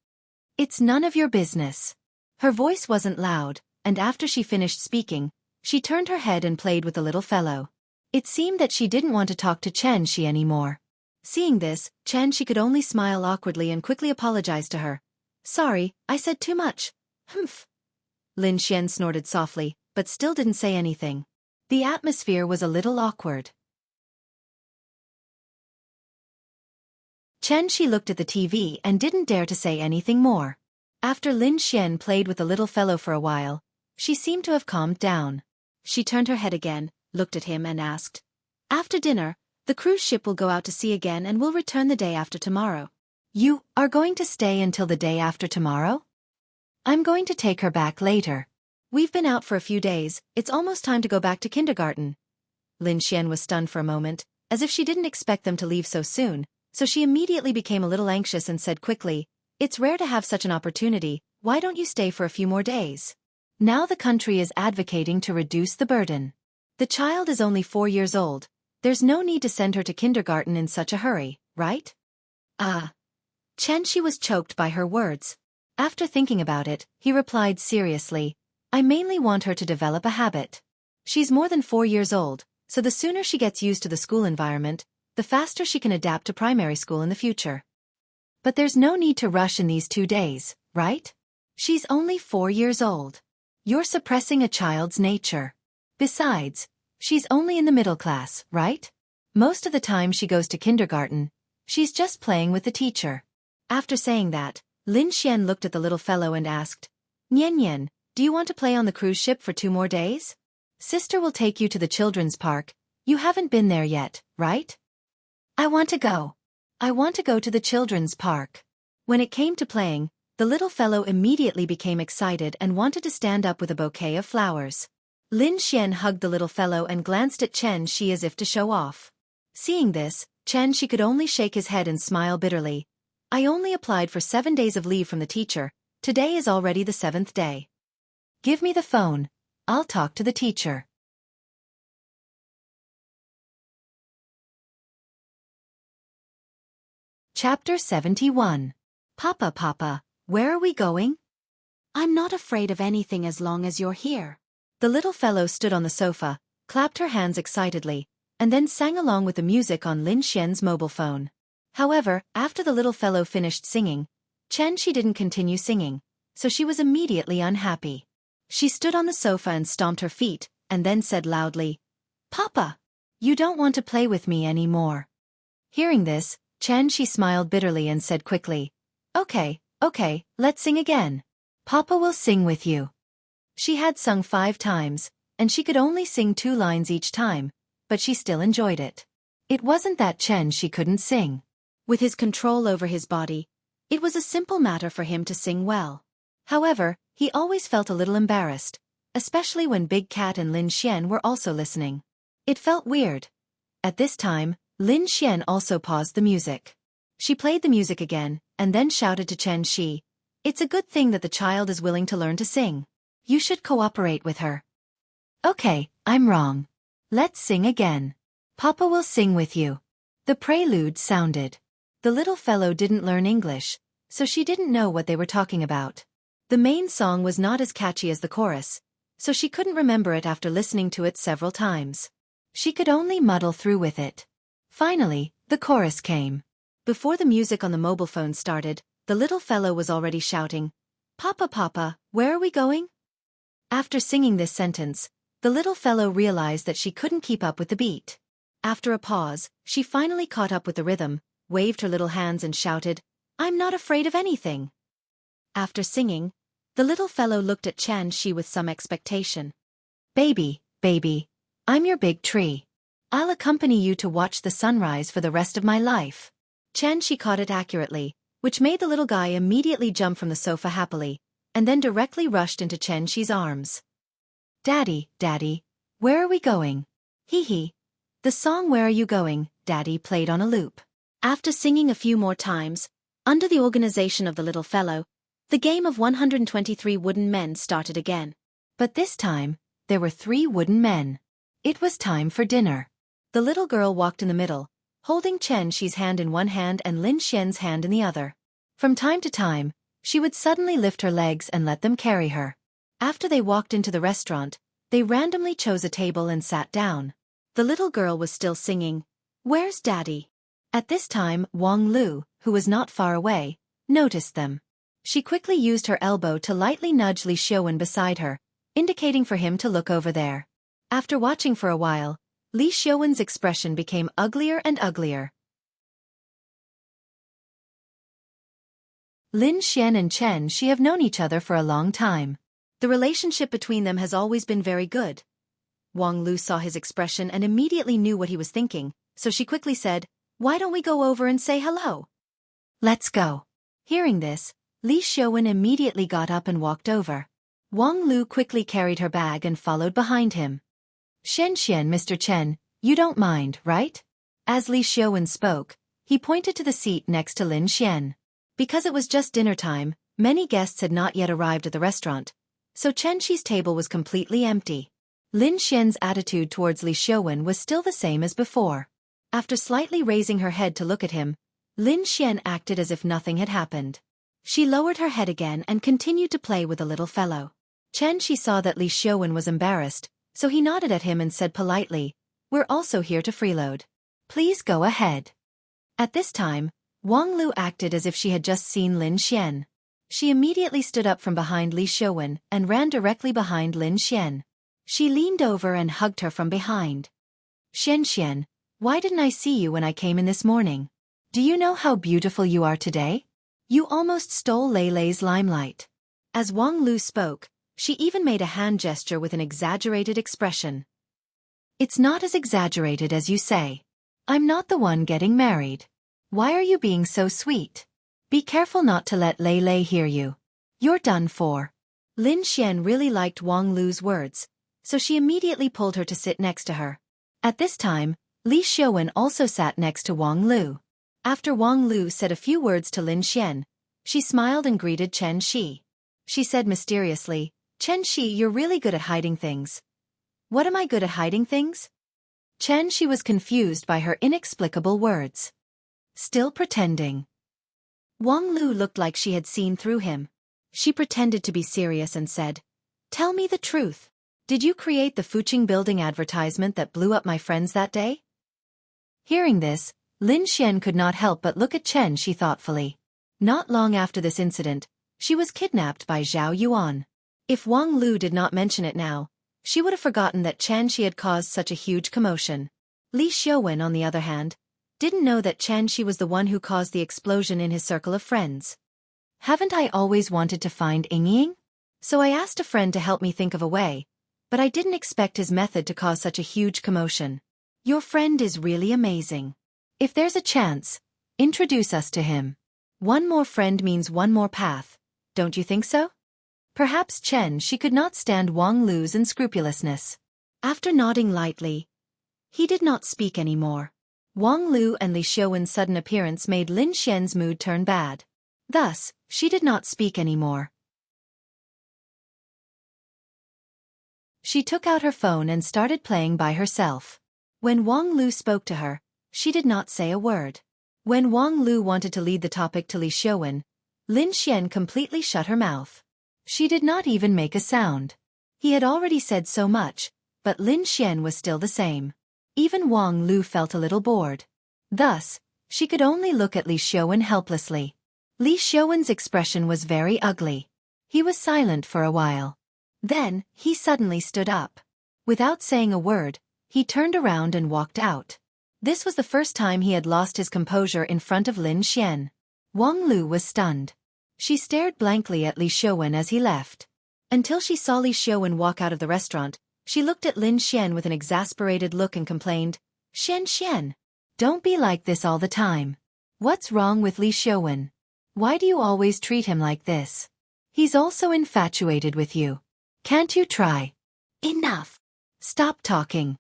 "It's none of your business." Her voice wasn't loud, and after she finished speaking, she turned her head and played with the little fellow. It seemed that she didn't want to talk to Xianxia anymore. Seeing this, Xianxia could only smile awkwardly and quickly apologize to her. "Sorry, I said too much." "Humph." Lin Xian snorted softly, but still didn't say anything. The atmosphere was a little awkward. Xianxia looked at the TV and didn't dare to say anything more. After Lin Xian played with the little fellow for a while, she seemed to have calmed down. She turned her head again, looked at him and asked, "After dinner, the cruise ship will go out to sea again and will return the day after tomorrow. You are going to stay until the day after tomorrow?" "I'm going to take her back later. We've been out for a few days, it's almost time to go back to kindergarten." Lin Xian was stunned for a moment, as if she didn't expect them to leave so soon, so she immediately became a little anxious and said quickly, "It's rare to have such an opportunity, why don't you stay for a few more days? Now the country is advocating to reduce the burden. The child is only 4 years old, there's no need to send her to kindergarten in such a hurry, right?" Xianxia was choked by her words. After thinking about it, he replied seriously, "I mainly want her to develop a habit. She's more than 4 years old, so the sooner she gets used to the school environment, the faster she can adapt to primary school in the future. But there's no need to rush in these 2 days, right? She's only 4 years old. You're suppressing a child's nature. Besides, she's only in the middle class, right? Most of the time she goes to kindergarten, she's just playing with the teacher." After saying that, Lin Xian looked at the little fellow and asked, "Nian Nian, do you want to play on the cruise ship for 2 more days? Sister will take you to the children's park, you haven't been there yet, right?" I want to go. "I want to go to the children's park." When it came to playing, the little fellow immediately became excited and wanted to stand up with a bouquet of flowers. Lin Xian hugged the little fellow and glanced at Xianxia as if to show off. Seeing this, Xianxia could only shake his head and smile bitterly. "I only applied for 7 days of leave from the teacher, today is already the 7th day. Give me the phone, I'll talk to the teacher." Chapter 71. Papa, where are we going?" "I'm not afraid of anything as long as you're here." The little fellow stood on the sofa, clapped her hands excitedly, and then sang along with the music on Lin Xian's mobile phone. However, after the little fellow finished singing, Xianxia didn't continue singing, so she was immediately unhappy. She stood on the sofa and stomped her feet, and then said loudly, "Papa! You don't want to play with me anymore." Hearing this, Xianxia smiled bitterly and said quickly, Okay, let's sing again. Papa will sing with you." She had sung 5 times, and she could only sing 2 lines each time, but she still enjoyed it. It wasn't that Xianxia couldn't sing. With his control over his body, it was a simple matter for him to sing well. However, he always felt a little embarrassed, especially when Big Cat and Lin Xian were also listening. It felt weird. At this time, Lin Xian also paused the music. She played the music again, and then shouted to Xianxia, "It's a good thing that the child is willing to learn to sing. You should cooperate with her." "Okay, I'm wrong. Let's sing again. Papa will sing with you." The prelude sounded. The little fellow didn't learn English, so she didn't know what they were talking about. The main song was not as catchy as the chorus, so she couldn't remember it after listening to it several times. She could only muddle through with it. Finally, the chorus came. Before the music on the mobile phone started, the little fellow was already shouting, "Papa, Papa, where are we going?" After singing this sentence, the little fellow realized that she couldn't keep up with the beat. After a pause, she finally caught up with the rhythm, waved her little hands and shouted, "I'm not afraid of anything." After singing, the little fellow looked at Xianxia with some expectation. Baby, I'm your big tree. I'll accompany you to watch the sunrise for the rest of my life." Xianxia caught it accurately, which made the little guy immediately jump from the sofa happily, and then directly rushed into Xianxia's arms. Daddy, where are we going?" Hee. The song "Where Are You Going, Daddy" played on a loop. After singing a few more times, under the organization of the little fellow, the game of 123 wooden men started again. But this time, there were 3 wooden men. It was time for dinner. The little girl walked in the middle, holding Xianxia's hand in one hand and Lin Xian's hand in the other. From time to time, she would suddenly lift her legs and let them carry her. After they walked into the restaurant, they randomly chose a table and sat down. The little girl was still singing, "Where's Daddy?" At this time, Wang Lu, who was not far away, noticed them. She quickly used her elbow to lightly nudge Li Xiaowen beside her, indicating for him to look over there. After watching for a while, Li Xiaowen's expression became uglier and uglier. Lin Xian and Xianxia have known each other for a long time. The relationship between them has always been very good. Wang Lu saw his expression and immediately knew what he was thinking, so she quickly said, "Why don't we go over and say hello?" "Let's go." Hearing this, Li Xiaowen immediately got up and walked over. Wang Lu quickly carried her bag and followed behind him. "Xianxia, Mr. Chen, you don't mind, right?" As Li Xiaowen spoke, he pointed to the seat next to Lin Xian. Because it was just dinner time, many guests had not yet arrived at the restaurant, so Xianxi's table was completely empty. Lin Xian's attitude towards Li Xiaowen was still the same as before. After slightly raising her head to look at him, Lin Xian acted as if nothing had happened. She lowered her head again and continued to play with the little fellow. Xianxia saw that Li Xiaowen was embarrassed, so he nodded at him and said politely, "We're also here to freeload. Please go ahead." At this time, Wang Lu acted as if she had just seen Lin Xian. She immediately stood up from behind Li Xiaowen and ran directly behind Lin Xian. She leaned over and hugged her from behind. "Xianxian, why didn't I see you when I came in this morning? Do you know how beautiful you are today? You almost stole Lei's limelight." As Wang Lu spoke, she even made a hand gesture with an exaggerated expression. "It's not as exaggerated as you say. I'm not the one getting married. Why are you being so sweet? Be careful not to let Lei hear you. You're done for." Lin Xian really liked Wang Lu's words, so she immediately pulled her to sit next to her. At this time, Li Xiaowen also sat next to Wang Lu. After Wang Lu said a few words to Lin Xian, she smiled and greeted Xianxia. She said mysteriously, "Xianxia, you're really good at hiding things." "What am I good at hiding things?" Xianxia was confused by her inexplicable words. Still pretending. Wang Lu looked like she had seen through him. She pretended to be serious and said, "Tell me the truth. Did you create the Fuqing building advertisement that blew up my friends that day?" Hearing this, Lin Xian could not help but look at Xianxia thoughtfully. Not long after this incident, she was kidnapped by Zhao Yuan. If Wang Lu did not mention it now, she would have forgotten that Xianxia had caused such a huge commotion. Li Xiuwen, on the other hand, didn't know that Xianxia was the one who caused the explosion in his circle of friends. Haven't I always wanted to find Ying? So I asked a friend to help me think of a way, but I didn't expect his method to cause such a huge commotion. Your friend is really amazing. If there's a chance, introduce us to him. One more friend means one more path, don't you think so? Perhaps she could not stand Wang Lu's unscrupulousness. After nodding lightly, he did not speak anymore. Wang Lu and Li Xiuwen's sudden appearance made Lin Xian's mood turn bad. Thus, she did not speak anymore. She took out her phone and started playing by herself. When Wang Lu spoke to her, she did not say a word. When Wang Lu wanted to lead the topic to Li Xiuwen, Lin Xian completely shut her mouth. She did not even make a sound. He had already said so much, but Lin Xian was still the same. Even Wang Lu felt a little bored. Thus, she could only look at Li Xiuwen helplessly. Li Xiuwen's expression was very ugly. He was silent for a while. Then, he suddenly stood up. Without saying a word, he turned around and walked out. This was the first time he had lost his composure in front of Lin Xian. Wang Lu was stunned. She stared blankly at Li Xiuwen as he left. Until she saw Li Xiuwen walk out of the restaurant, she looked at Lin Xian with an exasperated look and complained, Xian, don't be like this all the time. What's wrong with Li Xiuwen? Why do you always treat him like this? He's also infatuated with you. Can't you try? Enough. Stop talking.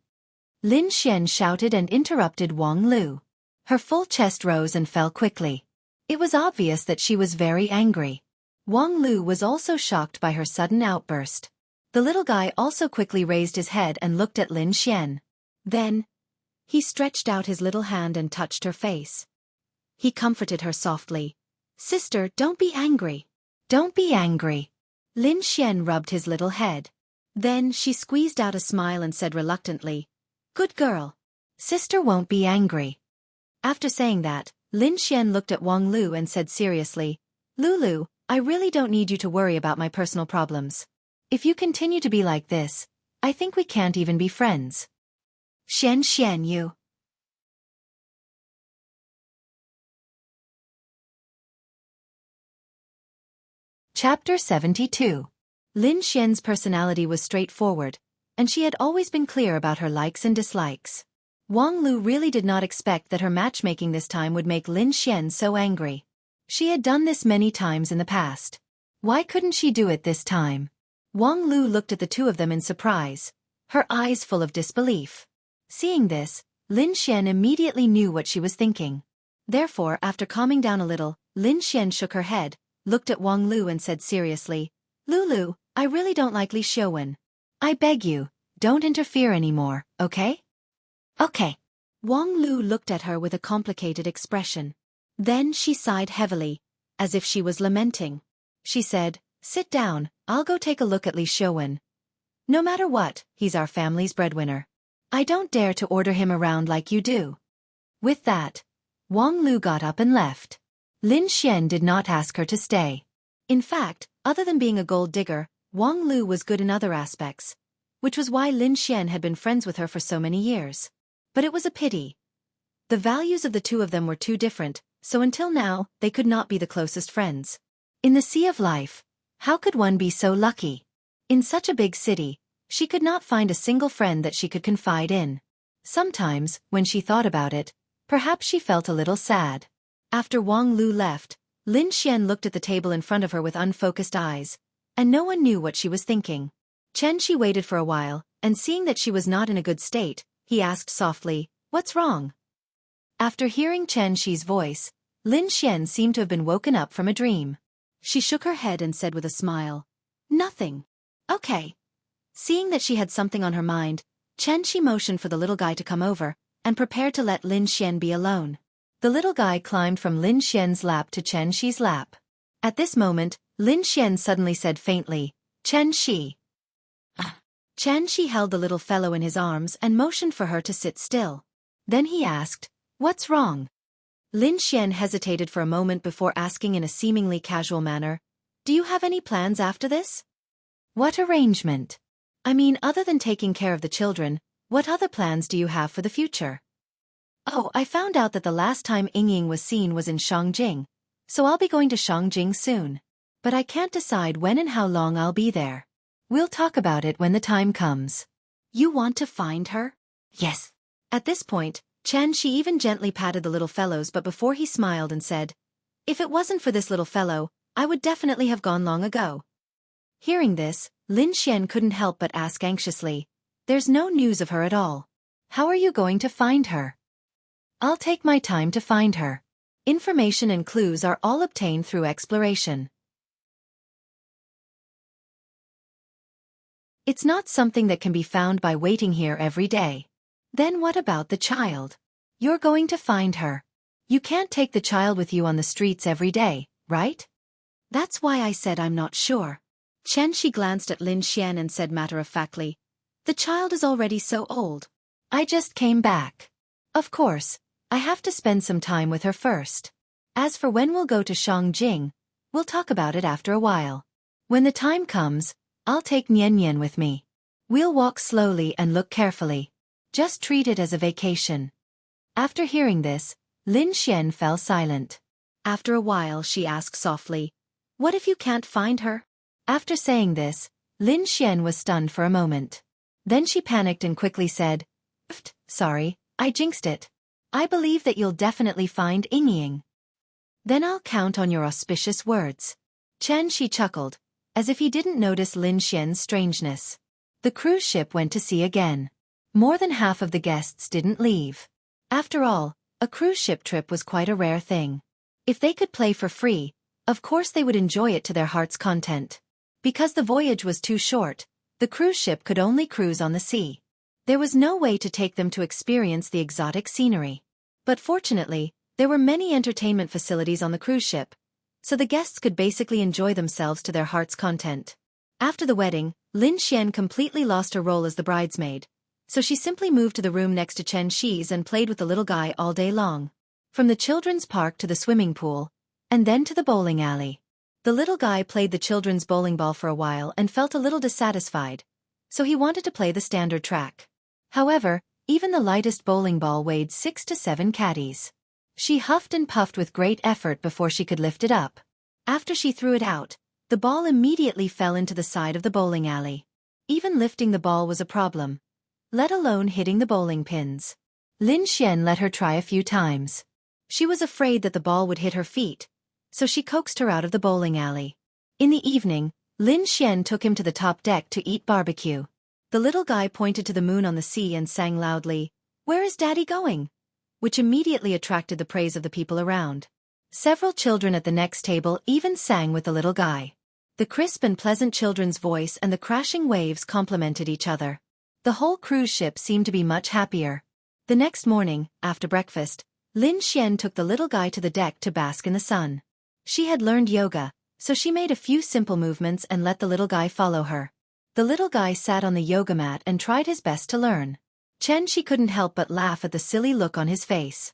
Lin Xian shouted and interrupted Wang Lu. Her full chest rose and fell quickly. It was obvious that she was very angry. Wang Lu was also shocked by her sudden outburst. The little guy also quickly raised his head and looked at Lin Xian. Then, he stretched out his little hand and touched her face. He comforted her softly. Sister, don't be angry. Don't be angry. Lin Xian rubbed his little head. Then she squeezed out a smile and said reluctantly, Good girl. Sister won't be angry. After saying that, Lin Xian looked at Wang Lu and said seriously, Lulu, I really don't need you to worry about my personal problems. If you continue to be like this, I think we can't even be friends. Xian, you. Chapter 72. Lin Xian's personality was straightforward, and she had always been clear about her likes and dislikes. Wang Lu really did not expect that her matchmaking this time would make Lin Xian so angry. She had done this many times in the past. Why couldn't she do it this time? Wang Lu looked at the two of them in surprise, her eyes full of disbelief. Seeing this, Lin Xian immediately knew what she was thinking. Therefore, after calming down a little, Lin Xian shook her head, looked at Wang Lu and said seriously, Lulu, I really don't like Li Xiuwen. I beg you, don't interfere anymore, okay? Okay. Wang Lu looked at her with a complicated expression. Then she sighed heavily, as if she was lamenting. She said, Sit down, I'll go take a look at Li Xiuwen. No matter what, he's our family's breadwinner. I don't dare to order him around like you do. With that, Wang Lu got up and left. Lin Xian did not ask her to stay. In fact, other than being a gold digger, Wang Lu was good in other aspects, which was why Lin Xian had been friends with her for so many years. But it was a pity. The values of the two of them were too different, so until now, they could not be the closest friends. In the sea of life, how could one be so lucky? In such a big city, she could not find a single friend that she could confide in. Sometimes, when she thought about it, perhaps she felt a little sad. After Wang Lu left, Lin Xian looked at the table in front of her with unfocused eyes, and no one knew what she was thinking. Xianxia waited for a while, and seeing that she was not in a good state, he asked softly, What's wrong? After hearing Xianxi's voice, Lin Xian seemed to have been woken up from a dream. She shook her head and said with a smile, Nothing. Okay. Seeing that she had something on her mind, Xianxia motioned for the little guy to come over, and prepared to let Lin Xian be alone. The little guy climbed from Lin Xian's lap to Xianxi's lap. At this moment, Lin Xian suddenly said faintly, Xianxia. Xianxia held the little fellow in his arms and motioned for her to sit still. Then he asked, What's wrong? Lin Xian hesitated for a moment before asking in a seemingly casual manner, do you have any plans after this? What arrangement? I mean, other than taking care of the children, what other plans do you have for the future? Oh, I found out that the last time Yingying was seen was in Shangjing, so I'll be going to Shangjing soon. But I can't decide when and how long I'll be there. We'll talk about it when the time comes. You want to find her? Yes. At this point, Xianxia even gently patted the little fellows, but before he smiled and said, if it wasn't for this little fellow, I would definitely have gone long ago. Hearing this, Lin Xian couldn't help but ask anxiously, there's no news of her at all. How are you going to find her? I'll take my time to find her. Information and clues are all obtained through exploration. It's not something that can be found by waiting here every day. Then what about the child? You're going to find her. You can't take the child with you on the streets every day, right? That's why I said I'm not sure. Xianxia glanced at Lin Xian and said matter-of-factly, the child is already so old. I just came back. Of course, I have to spend some time with her first. As for when we'll go to Shangjing, we'll talk about it after a while. When the time comes, I'll take Nian Nian with me. We'll walk slowly and look carefully. Just treat it as a vacation. After hearing this, Lin Xian fell silent. After a while she asked softly, what if you can't find her? After saying this, Lin Xian was stunned for a moment. Then she panicked and quickly said, sorry, I jinxed it. I believe that you'll definitely find Yingying. Then I'll count on your auspicious words. Xianxia chuckled, as if he didn't notice Lin Xian's strangeness. The cruise ship went to sea again. More than half of the guests didn't leave. After all, a cruise ship trip was quite a rare thing. If they could play for free, of course they would enjoy it to their heart's content. Because the voyage was too short, the cruise ship could only cruise on the sea. There was no way to take them to experience the exotic scenery. But fortunately, there were many entertainment facilities on the cruise ship, so the guests could basically enjoy themselves to their heart's content. After the wedding, Lin Xian completely lost her role as the bridesmaid, so she simply moved to the room next to Xianxi's and played with the little guy all day long. From the children's park to the swimming pool, and then to the bowling alley. The little guy played the children's bowling ball for a while and felt a little dissatisfied, so he wanted to play the standard track. However, even the lightest bowling ball weighed 6 to 7 caddies. She huffed and puffed with great effort before she could lift it up. After she threw it out, the ball immediately fell into the side of the bowling alley. Even lifting the ball was a problem, let alone hitting the bowling pins. Lin Xian let her try a few times. She was afraid that the ball would hit her feet, so she coaxed her out of the bowling alley. In the evening, Lin Xian took him to the top deck to eat barbecue. The little guy pointed to the moon on the sea and sang loudly, "Where is Daddy going?" which immediately attracted the praise of the people around. Several children at the next table even sang with the little guy. The crisp and pleasant children's voice and the crashing waves complemented each other. The whole cruise ship seemed to be much happier. The next morning, after breakfast, Lin Xian took the little guy to the deck to bask in the sun. She had learned yoga, so she made a few simple movements and let the little guy follow her. The little guy sat on the yoga mat and tried his best to learn. She couldn't help but laugh at the silly look on his face.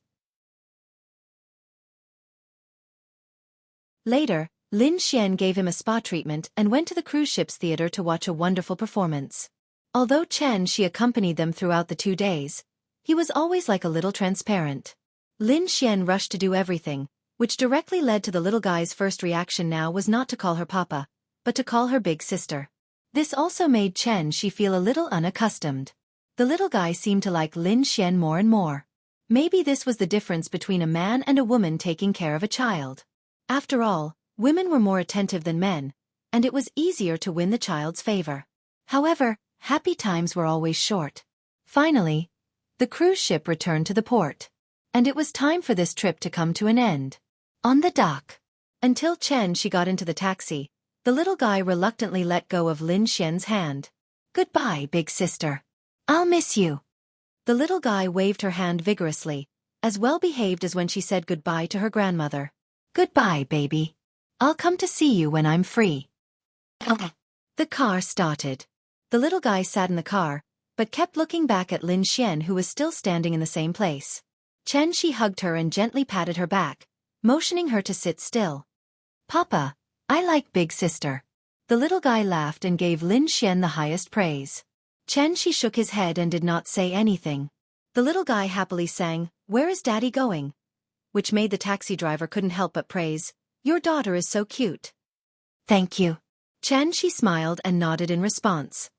Later, Lin Xian gave him a spa treatment and went to the cruise ship's theater to watch a wonderful performance. Although she accompanied them throughout the 2 days, he was always like a little transparent. Lin Xian rushed to do everything, which directly led to the little guy's first reaction now was not to call her Papa, but to call her big sister. This also made she feel a little unaccustomed. The little guy seemed to like Lin Xian more and more. Maybe this was the difference between a man and a woman taking care of a child. After all, women were more attentive than men, and it was easier to win the child's favor. However, happy times were always short. Finally, the cruise ship returned to the port. And it was time for this trip to come to an end. On the dock. Until she got into the taxi, the little guy reluctantly let go of Lin Xian's hand. "Goodbye, big sister. I'll miss you." The little guy waved her hand vigorously, as well-behaved as when she said goodbye to her grandmother. "Goodbye, baby. I'll come to see you when I'm free." The car started. The little guy sat in the car, but kept looking back at Lin Xian who was still standing in the same place. Xianxia hugged her and gently patted her back, motioning her to sit still. Papa, I like big sister. The little guy laughed and gave Lin Xian the highest praise. Xianxia shook his head and did not say anything. The little guy happily sang, "Where is Daddy going?" which made the taxi driver couldn't help but praise, "Your daughter is so cute." Thank you. Xianxia smiled and nodded in response.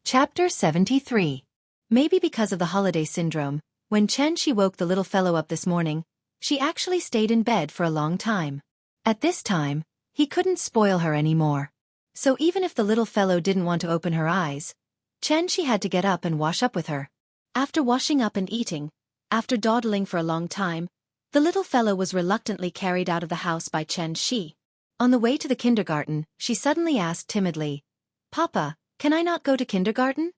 Chapter 73. Maybe because of the holiday syndrome, when Xianxia woke the little fellow up this morning, she actually stayed in bed for a long time. At this time, he couldn't spoil her anymore. So even if the little fellow didn't want to open her eyes, Xianxia had to get up and wash up with her. After washing up and eating, after dawdling for a long time, the little fellow was reluctantly carried out of the house by Xianxia. On the way to the kindergarten, she suddenly asked timidly, "Papa, can I not go to kindergarten?"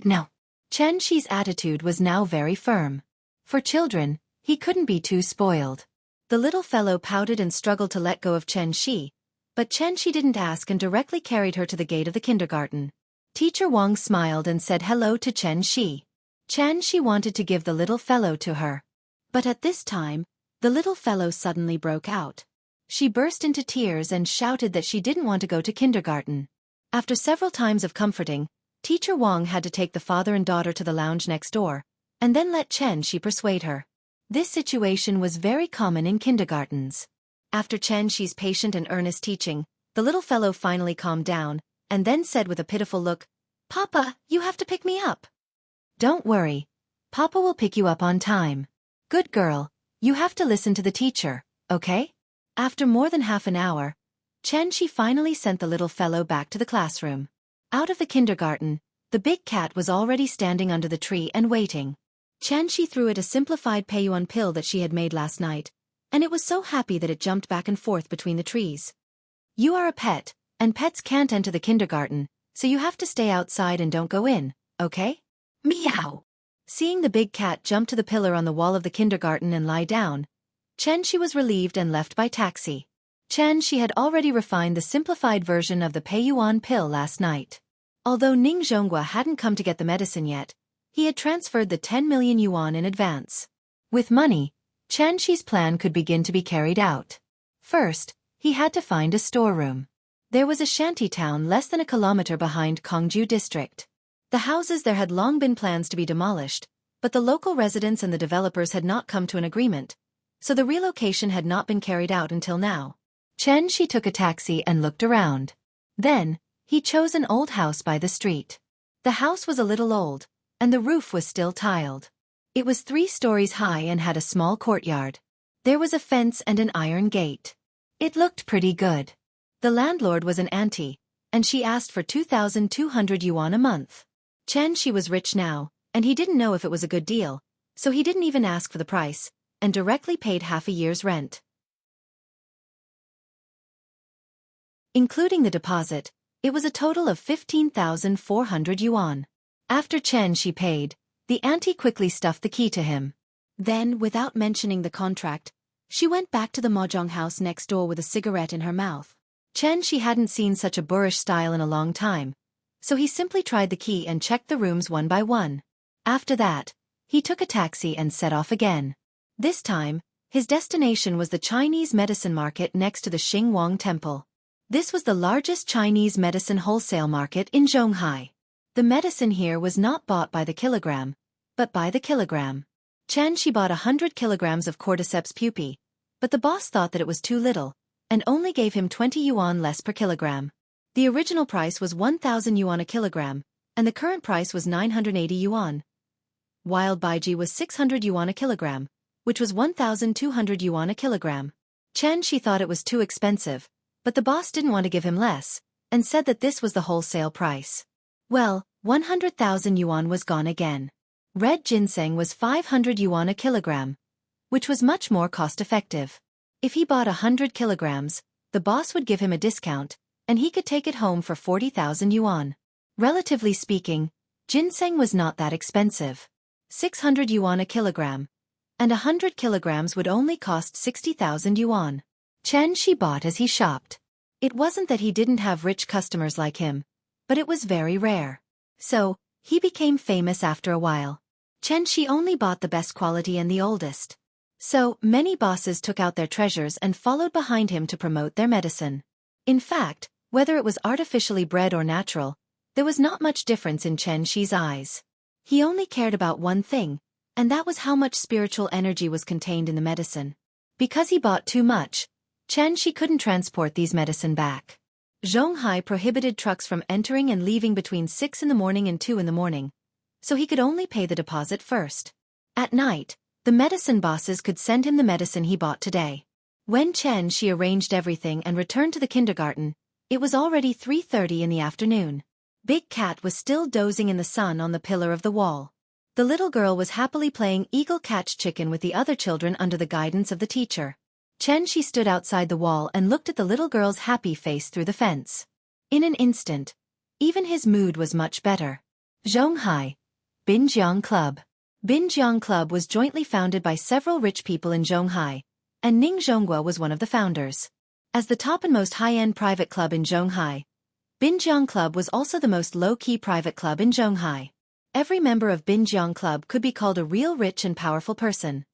No. Xianxia's attitude was now very firm. For children, he couldn't be too spoiled. The little fellow pouted and struggled to let go of Xianxia, but Xianxia didn't ask and directly carried her to the gate of the kindergarten. Teacher Wang smiled and said hello to Xianxia. Xianxia wanted to give the little fellow to her. But at this time, the little fellow suddenly broke out. She burst into tears and shouted that she didn't want to go to kindergarten. After several times of comforting, Teacher Wang had to take the father and daughter to the lounge next door, and then let Xianxia persuade her. This situation was very common in kindergartens. After Xianxia's patient and earnest teaching, the little fellow finally calmed down, and then said with a pitiful look, "Papa, you have to pick me up." "Don't worry. Papa will pick you up on time. Good girl, you have to listen to the teacher, okay?" After more than half an hour, Xianxia finally sent the little fellow back to the classroom. Out of the kindergarten, the big cat was already standing under the tree and waiting. Xianxia threw it a simplified Peiyuan pill that she had made last night, and it was so happy that it jumped back and forth between the trees. "You are a pet, and pets can't enter the kindergarten, so you have to stay outside and don't go in, okay?" Meow. Seeing the big cat jump to the pillar on the wall of the kindergarten and lie down, Xianxia was relieved and left by taxi. Xianxia had already refined the simplified version of the Peiyuan pill last night. Although Ning Zhonghua hadn't come to get the medicine yet, he had transferred the 10 million yuan in advance. With money, Xianxia's plan could begin to be carried out. First, he had to find a storeroom. There was a shanty town less than a kilometer behind Kongju district. The houses there had long been plans to be demolished, but the local residents and the developers had not come to an agreement, so the relocation had not been carried out until now. Xianxia took a taxi and looked around. Then, he chose an old house by the street. The house was a little old, and the roof was still tiled. It was 3 stories high and had a small courtyard. There was a fence and an iron gate. It looked pretty good. The landlord was an auntie, and she asked for 2,200 yuan a month. Xianxia was rich now, and he didn't know if it was a good deal, so he didn't even ask for the price, and directly paid half a year's rent. Including the deposit, it was a total of 15,400 yuan. After Xianxia paid, the auntie quickly stuffed the key to him. Then, without mentioning the contract, she went back to the mahjong house next door with a cigarette in her mouth. Xianxia hadn't seen such a boorish style in a long time, so he simply tried the key and checked the rooms one by one. After that, he took a taxi and set off again. This time, his destination was the Chinese medicine market next to the Xingwang Temple. This was the largest Chinese medicine wholesale market in Zhonghai. The medicine here was not bought by the kilogram, but by the kilogram. Xianxia bought 100 kilograms of cordyceps pupae, but the boss thought that it was too little, and only gave him 20 yuan less per kilogram. The original price was 1,000 yuan a kilogram, and the current price was 980 yuan. Wild baiji was 600 yuan a kilogram, which was 1,200 yuan a kilogram. Xianxia thought it was too expensive, but the boss didn't want to give him less, and said that this was the wholesale price. Well, 100,000 yuan was gone again. Red ginseng was 500 yuan a kilogram, which was much more cost-effective. If he bought 100 kilograms, the boss would give him a discount, and he could take it home for 40,000 yuan. Relatively speaking, ginseng was not that expensive. 600 yuan a kilogram, and 100 kilograms would only cost 60,000 yuan. Xianxia bought as he shopped. It wasn't that he didn't have rich customers like him, but it was very rare. So, he became famous after a while. Xianxia only bought the best quality and the oldest. So, many bosses took out their treasures and followed behind him to promote their medicine. In fact, whether it was artificially bred or natural, there was not much difference in Xianxia's eyes. He only cared about one thing, and that was how much spiritual energy was contained in the medicine. Because he bought too much, Xianxia couldn't transport these medicine back. Jianghu prohibited trucks from entering and leaving between 6 in the morning and 2 in the morning, so he could only pay the deposit first. At night, the medicine bosses could send him the medicine he bought today. When Xianxia arranged everything and returned to the kindergarten, it was already 3:30 in the afternoon. Big Cat was still dozing in the sun on the pillar of the wall. The little girl was happily playing eagle catch chicken with the other children under the guidance of the teacher. Xianxia stood outside the wall and looked at the little girl's happy face through the fence. In an instant, even his mood was much better. Zhonghai, Binjiang Club. Binjiang Club was jointly founded by several rich people in Zhonghai, and Ning Zhonghua was one of the founders. As the top and most high-end private club in Zhonghai, Binjiang Club was also the most low-key private club in Zhonghai. Every member of Binjiang Club could be called a real rich and powerful person.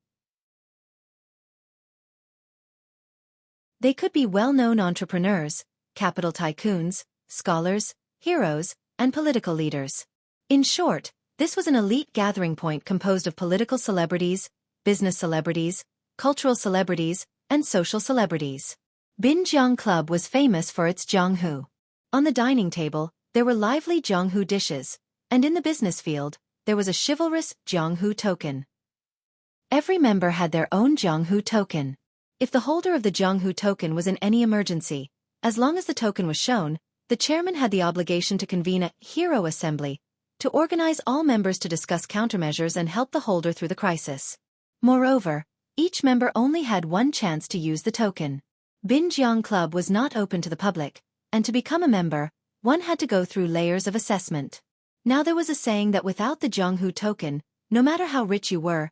They could be well-known entrepreneurs, capital tycoons, scholars, heroes, and political leaders. In short, this was an elite gathering point composed of political celebrities, business celebrities, cultural celebrities, and social celebrities. Binjiang Club was famous for its Jianghu. On the dining table, there were lively Jianghu dishes, and in the business field, there was a chivalrous Jianghu token. Every member had their own Jianghu token. If the holder of the Jianghu token was in any emergency, as long as the token was shown, the chairman had the obligation to convene a hero assembly, to organize all members to discuss countermeasures and help the holder through the crisis. Moreover, each member only had one chance to use the token. Binjiang Club was not open to the public, and to become a member, one had to go through layers of assessment. Now there was a saying that without the Jianghu token, no matter how rich you were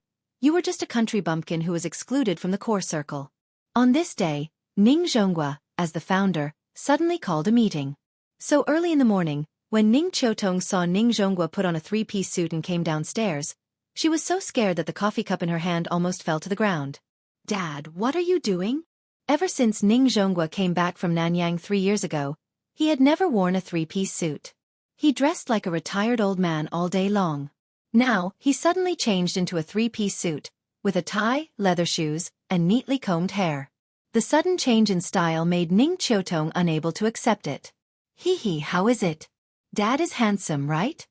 just a country bumpkin who was excluded from the core circle. On this day, Ning Zhonghua, as the founder, suddenly called a meeting. So early in the morning, when Ning Qiutong saw Ning Zhonghua put on a three-piece suit and came downstairs, she was so scared that the coffee cup in her hand almost fell to the ground. "Dad, what are you doing?" Ever since Ning Zhonghua came back from Nanyang 3 years ago, he had never worn a three-piece suit. He dressed like a retired old man all day long. Now, he suddenly changed into a three-piece suit, with a tie, leather shoes, and neatly combed hair. The sudden change in style made Ning Qiutong unable to accept it. "Hee, how is it? Dad is handsome, right?"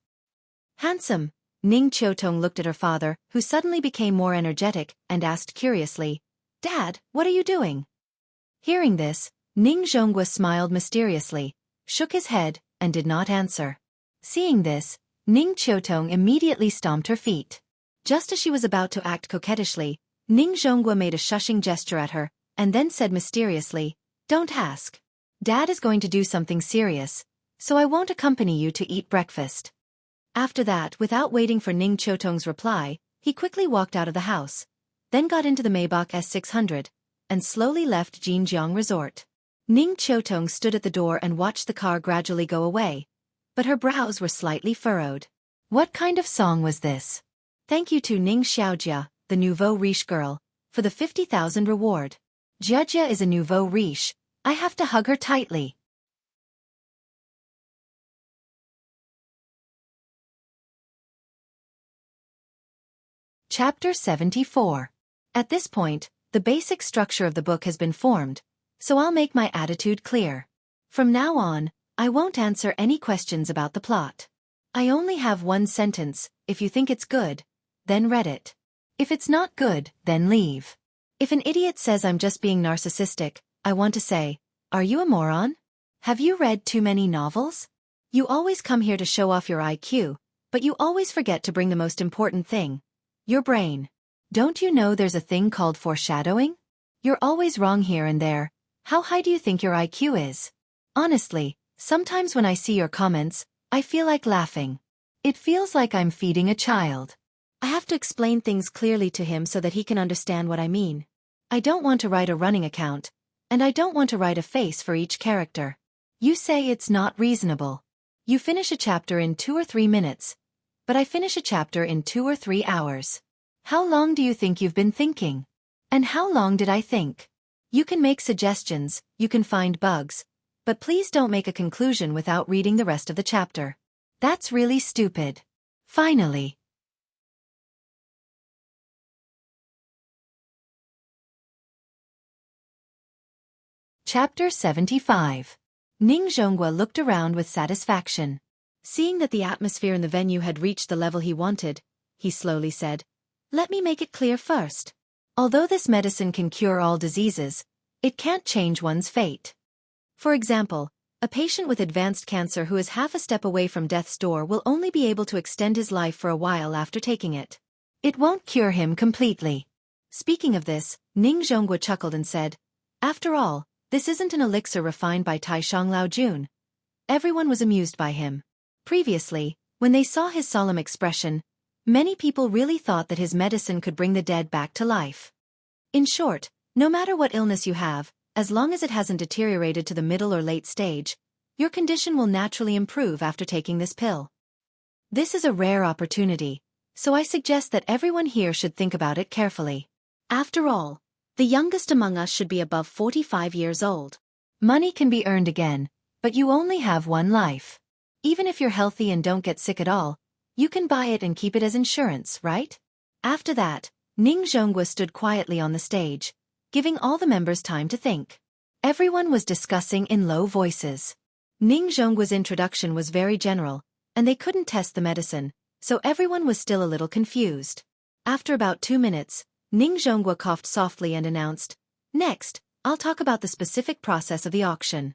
"Handsome." Ning Qiutong looked at her father, who suddenly became more energetic, and asked curiously, "Dad, what are you doing?" Hearing this, Ning Zhonghua smiled mysteriously, shook his head, and did not answer. Seeing this, Ning Qiutong immediately stomped her feet. Just as she was about to act coquettishly, Ning Zhonghua made a shushing gesture at her, and then said mysteriously, "Don't ask. Dad is going to do something serious, so I won't accompany you to eat breakfast." After that, without waiting for Ning Qiutong's reply, he quickly walked out of the house, then got into the Maybach S600, and slowly left Jinjiang Resort. Ning Qiutong stood at the door and watched the car gradually go away, but her brows were slightly furrowed. What kind of song was this? Thank you to Ning Xiaojia, the nouveau riche girl, for the 50,000 reward. Jiajia is a nouveau riche. I have to hug her tightly. Chapter 74. At this point, the basic structure of the book has been formed, so I'll make my attitude clear. From now on, I won't answer any questions about the plot. I only have one sentence: if you think it's good, then read it. If it's not good, then leave. If an idiot says I'm just being narcissistic, I want to say, are you a moron? Have you read too many novels? You always come here to show off your IQ, but you always forget to bring the most important thing: your brain. Don't you know there's a thing called foreshadowing? You're always wrong here and there. How high do you think your IQ is? Honestly, sometimes when I see your comments, I feel like laughing. It feels like I'm feeding a child. I have to explain things clearly to him so that he can understand what I mean. I don't want to write a running account, and I don't want to write a face for each character. You say it's not reasonable. You finish a chapter in 2 or 3 minutes, but I finish a chapter in 2 or 3 hours. How long do you think you've been thinking? And how long did I think? You can make suggestions, you can find bugs, but please don't make a conclusion without reading the rest of the chapter. That's really stupid. Finally. Chapter 75. Ning Zhonghua looked around with satisfaction. Seeing that the atmosphere in the venue had reached the level he wanted, he slowly said, "Let me make it clear first. Although this medicine can cure all diseases, it can't change one's fate. For example, a patient with advanced cancer who is half a step away from death's door will only be able to extend his life for a while after taking it. It won't cure him completely." Speaking of this, Ning Zhonghua chuckled and said, "After all, this isn't an elixir refined by Taishang Laojun." Everyone was amused by him. Previously, when they saw his solemn expression, many people really thought that his medicine could bring the dead back to life. In short, no matter what illness you have, as long as it hasn't deteriorated to the middle or late stage, your condition will naturally improve after taking this pill. This is a rare opportunity, so I suggest that everyone here should think about it carefully. After all, the youngest among us should be above 45 years old. Money can be earned again, but you only have one life. Even if you're healthy and don't get sick at all, you can buy it and keep it as insurance, right? After that, Ning Zhonghua stood quietly on the stage, giving all the members time to think. Everyone was discussing in low voices. Ning Zhonggua's introduction was very general, and they couldn't test the medicine, so everyone was still a little confused. After about 2 minutes, Ning Zhonghua coughed softly and announced, "Next, I'll talk about the specific process of the auction.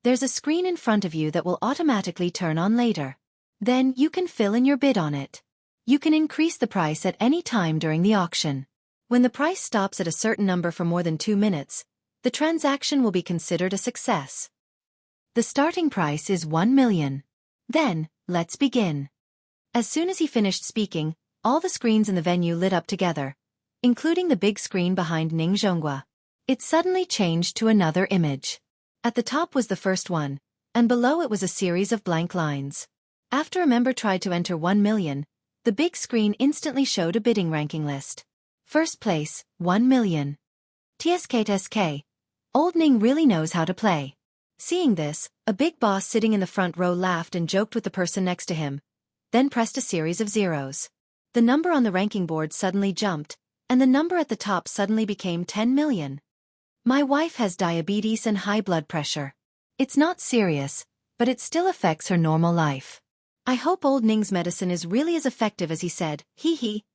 There's a screen in front of you that will automatically turn on later. Then you can fill in your bid on it. You can increase the price at any time during the auction. When the price stops at a certain number for more than 2 minutes, the transaction will be considered a success. The starting price is 1 million. Then, let's begin." As soon as he finished speaking, all the screens in the venue lit up together, including the big screen behind Ning Zhonghua. It suddenly changed to another image. At the top was the first one, and below it was a series of blank lines. After a member tried to enter 1 million, the big screen instantly showed a bidding ranking list. First place, 1 million. TSK. Old Ning really knows how to play. Seeing this, a big boss sitting in the front row laughed and joked with the person next to him, then pressed a series of zeros. The number on the ranking board suddenly jumped, and the number at the top suddenly became 10 million. My wife has diabetes and high blood pressure. It's not serious, but it still affects her normal life. I hope old Ning's medicine is really as effective as he said, hee hee.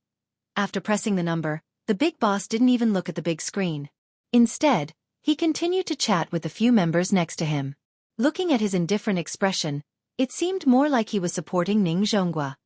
After pressing the number, the big boss didn't even look at the big screen. Instead, he continued to chat with the few members next to him. Looking at his indifferent expression, it seemed more like he was supporting Ning Zhonghua.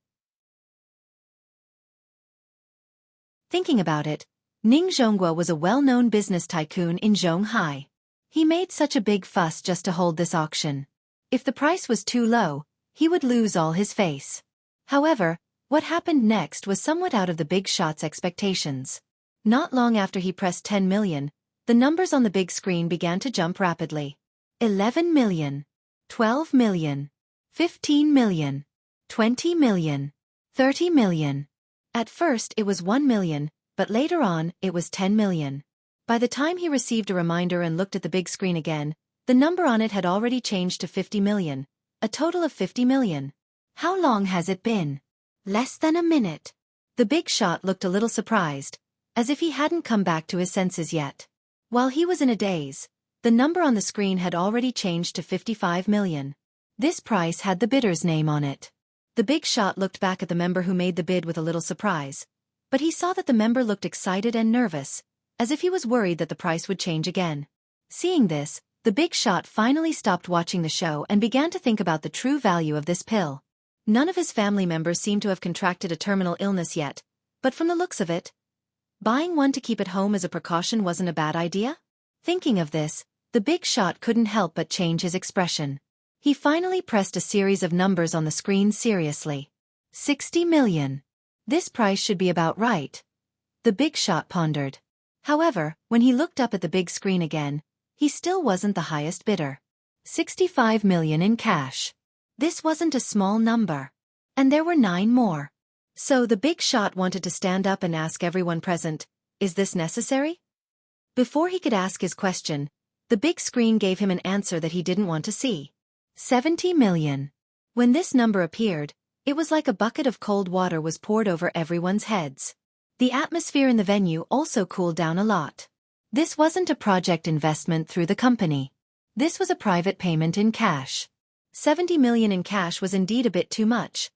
Thinking about it, Ning Zhonghua was a well-known business tycoon in Zhonghai. He made such a big fuss just to hold this auction. If the price was too low, he would lose all his face. However, what happened next was somewhat out of the big shot's expectations. Not long after he pressed 10 million, the numbers on the big screen began to jump rapidly. 11 million, 12 million, 15 million, 20 million, 30 million. At first it was 1 million, but later on it was 10 million. By the time he received a reminder and looked at the big screen again, the number on it had already changed to 50 million, a total of 50 million. How long has it been? Less than a minute. The big shot looked a little surprised, as if he hadn't come back to his senses yet. While he was in a daze, the number on the screen had already changed to 55 million. This price had the bidder's name on it. The big shot looked back at the member who made the bid with a little surprise, but he saw that the member looked excited and nervous, as if he was worried that the price would change again. Seeing this, the big shot finally stopped watching the show and began to think about the true value of this pill. None of his family members seemed to have contracted a terminal illness yet, but from the looks of it, buying one to keep at home as a precaution wasn't a bad idea? Thinking of this, the big shot couldn't help but change his expression. He finally pressed a series of numbers on the screen seriously. 60 million. This price should be about right. The big shot pondered. However, when he looked up at the big screen again, he still wasn't the highest bidder. 65 million in cash. This wasn't a small number. And there were 9 more. So the big shot wanted to stand up and ask everyone present, "Is this necessary?" Before he could ask his question, the big screen gave him an answer that he didn't want to see. 70 million. When this number appeared, it was like a bucket of cold water was poured over everyone's heads. The atmosphere in the venue also cooled down a lot. This wasn't a project investment through the company. This was a private payment in cash. 70 million in cash was indeed a bit too much.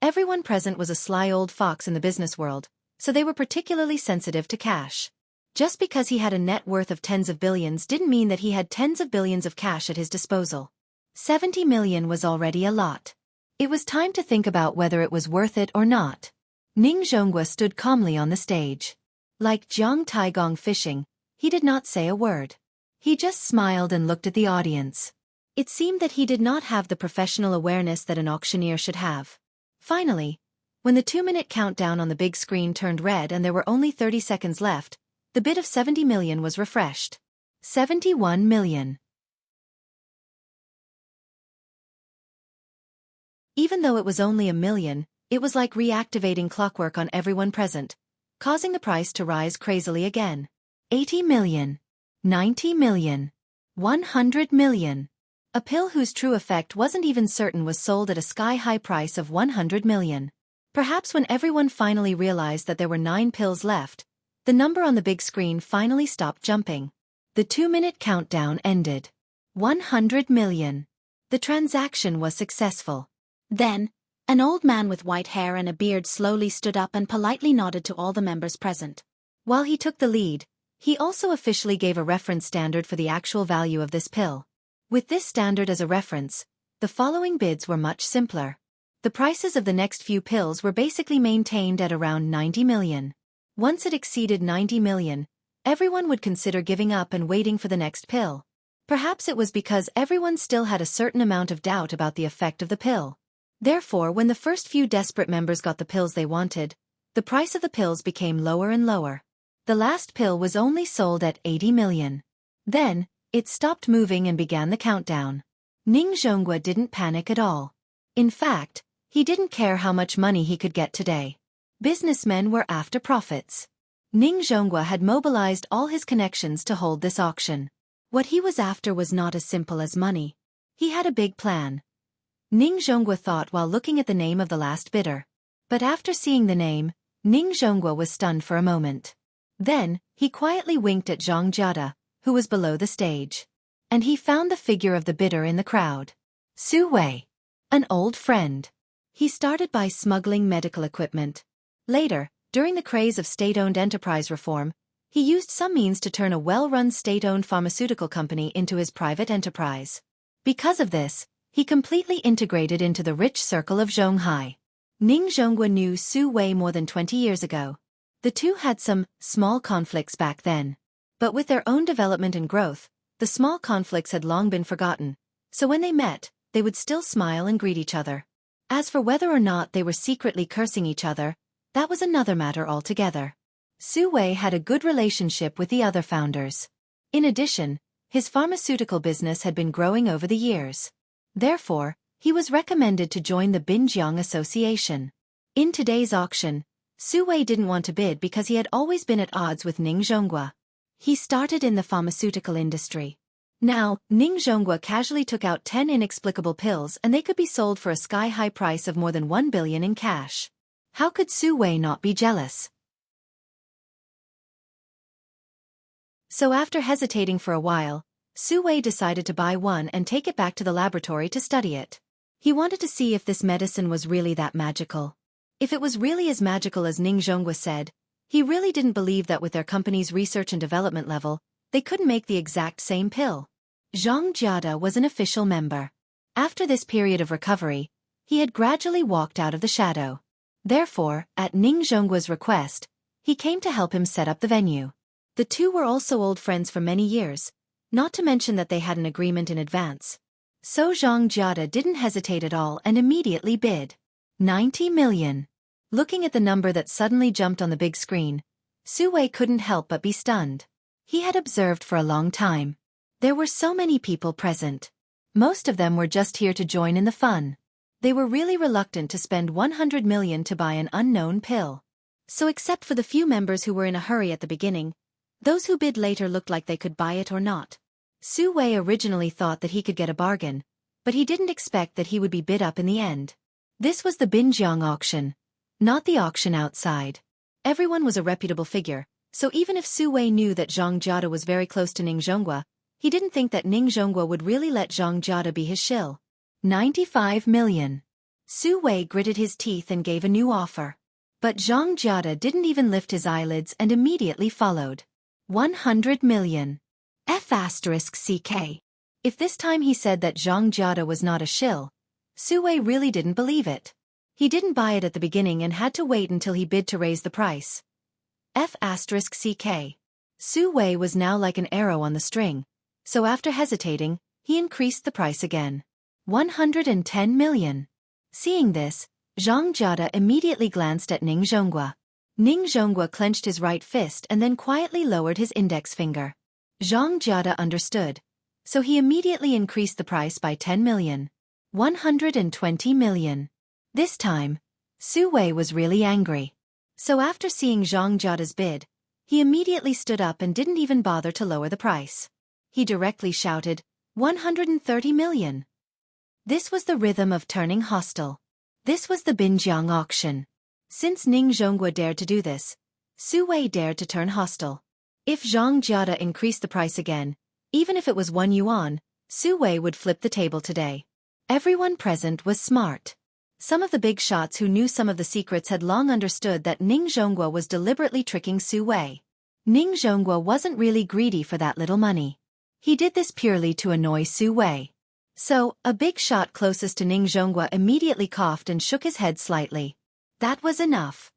Everyone present was a sly old fox in the business world, so they were particularly sensitive to cash. Just because he had a net worth of tens of billions didn't mean that he had tens of billions of cash at his disposal. 70 million was already a lot. It was time to think about whether it was worth it or not. Ning Zhonghua stood calmly on the stage. Like Jiang Taigong fishing, he did not say a word. He just smiled and looked at the audience. It seemed that he did not have the professional awareness that an auctioneer should have. Finally, when the 2-minute countdown on the big screen turned red and there were only 30 seconds left, the bid of 70 million was refreshed. 71 million. Even though it was only a million, it was like reactivating clockwork on everyone present, causing the price to rise crazily again. 80 million. 90 million. 100 million. A pill whose true effect wasn't even certain was sold at a sky-high price of 100 million. Perhaps when everyone finally realized that there were 9 pills left, the number on the big screen finally stopped jumping. The 2-minute countdown ended. 100 million. The transaction was successful. Then, an old man with white hair and a beard slowly stood up and politely nodded to all the members present. While he took the lead, he also officially gave a reference standard for the actual value of this pill. With this standard as a reference, the following bids were much simpler. The prices of the next few pills were basically maintained at around 90 million. Once it exceeded 90 million, everyone would consider giving up and waiting for the next pill. Perhaps it was because everyone still had a certain amount of doubt about the effect of the pill. Therefore, when the first few desperate members got the pills they wanted, the price of the pills became lower and lower. The last pill was only sold at 80 million. Then, it stopped moving and began the countdown. Ning Zhonghua didn't panic at all. In fact, he didn't care how much money he could get today. Businessmen were after profits. Ning Zhonghua had mobilized all his connections to hold this auction. What he was after was not as simple as money. He had a big plan. Ning Zhonghua thought while looking at the name of the last bidder. But after seeing the name, Ning Zhonghua was stunned for a moment. Then, he quietly winked at Xianxia, who was below the stage. And he found the figure of the bidder in the crowd. Su Wei. An old friend. He started by smuggling medical equipment. Later, during the craze of state-owned enterprise reform, he used some means to turn a well-run state-owned pharmaceutical company into his private enterprise. Because of this, he completely integrated into the rich circle of Zhonghai. Ning Zhonghua knew Su Wei more than 20 years ago. The two had some small conflicts back then. But with their own development and growth, the small conflicts had long been forgotten, so when they met, they would still smile and greet each other. As for whether or not they were secretly cursing each other, that was another matter altogether. Su Wei had a good relationship with the other founders. In addition, his pharmaceutical business had been growing over the years. Therefore, he was recommended to join the Binjiang Association. In today's auction, Su Wei didn't want to bid because he had always been at odds with Ning Zhonghua. He started in the pharmaceutical industry. Now, Ning Zhonghua casually took out 10 inexplicable pills and they could be sold for a sky-high price of more than 1 billion in cash. How could Su Wei not be jealous? So after hesitating for a while, Su Wei decided to buy one and take it back to the laboratory to study it. He wanted to see if this medicine was really that magical. If it was really as magical as Ning Zhonghua said, he really didn't believe that with their company's research and development level, they couldn't make the exact same pill. Xianxia was an official member. After this period of recovery, he had gradually walked out of the shadow. Therefore, at Ning Zhonggua's request, he came to help him set up the venue. The two were also old friends for many years, not to mention that they had an agreement in advance. So Xianxia didn't hesitate at all and immediately bid 90 million. Looking at the number that suddenly jumped on the big screen, Su Wei couldn't help but be stunned. He had observed for a long time. There were so many people present. Most of them were just here to join in the fun. They were really reluctant to spend 100 million to buy an unknown pill. So except for the few members who were in a hurry at the beginning, those who bid later looked like they could buy it or not. Su Wei originally thought that he could get a bargain, but he didn't expect that he would be bid up in the end. This was the Binjiang auction, not the auction outside. Everyone was a reputable figure, so even if Su Wei knew that Zhang Jiada was very close to Ning Zhonghua, he didn't think that Ning Zhonghua would really let Zhang Jiada be his shill. 95 million. Su Wei gritted his teeth and gave a new offer. But Zhang Jiada didn't even lift his eyelids and immediately followed. 100 million. F***CK. If this time he said that Zhang Jiada was not a shill, Su Wei really didn't believe it. He didn't buy it at the beginning and had to wait until he bid to raise the price. F***CK. Su Wei was now like an arrow on the string, so after hesitating, he increased the price again. 110 million. Seeing this, Zhang Jiada immediately glanced at Ning Zhonghua. Ning Zhonghua clenched his right fist and then quietly lowered his index finger. Zhang Jiada understood, so he immediately increased the price by 10 million. 120 million. This time, Su Wei was really angry. So after seeing Zhang Jiada's bid, he immediately stood up and didn't even bother to lower the price. He directly shouted, 130 million. This was the rhythm of turning hostile. This was the Binjiang auction. Since Ning Zhonghua dared to do this, Su Wei dared to turn hostile. If Zhang Jiada increased the price again, even if it was 1 yuan, Su Wei would flip the table today. Everyone present was smart. Some of the big shots who knew some of the secrets had long understood that Ning Zhonghua was deliberately tricking Su Wei. Ning Zhonghua wasn't really greedy for that little money. He did this purely to annoy Su Wei. So, a big shot closest to Ning Zhonghua immediately coughed and shook his head slightly. That was enough.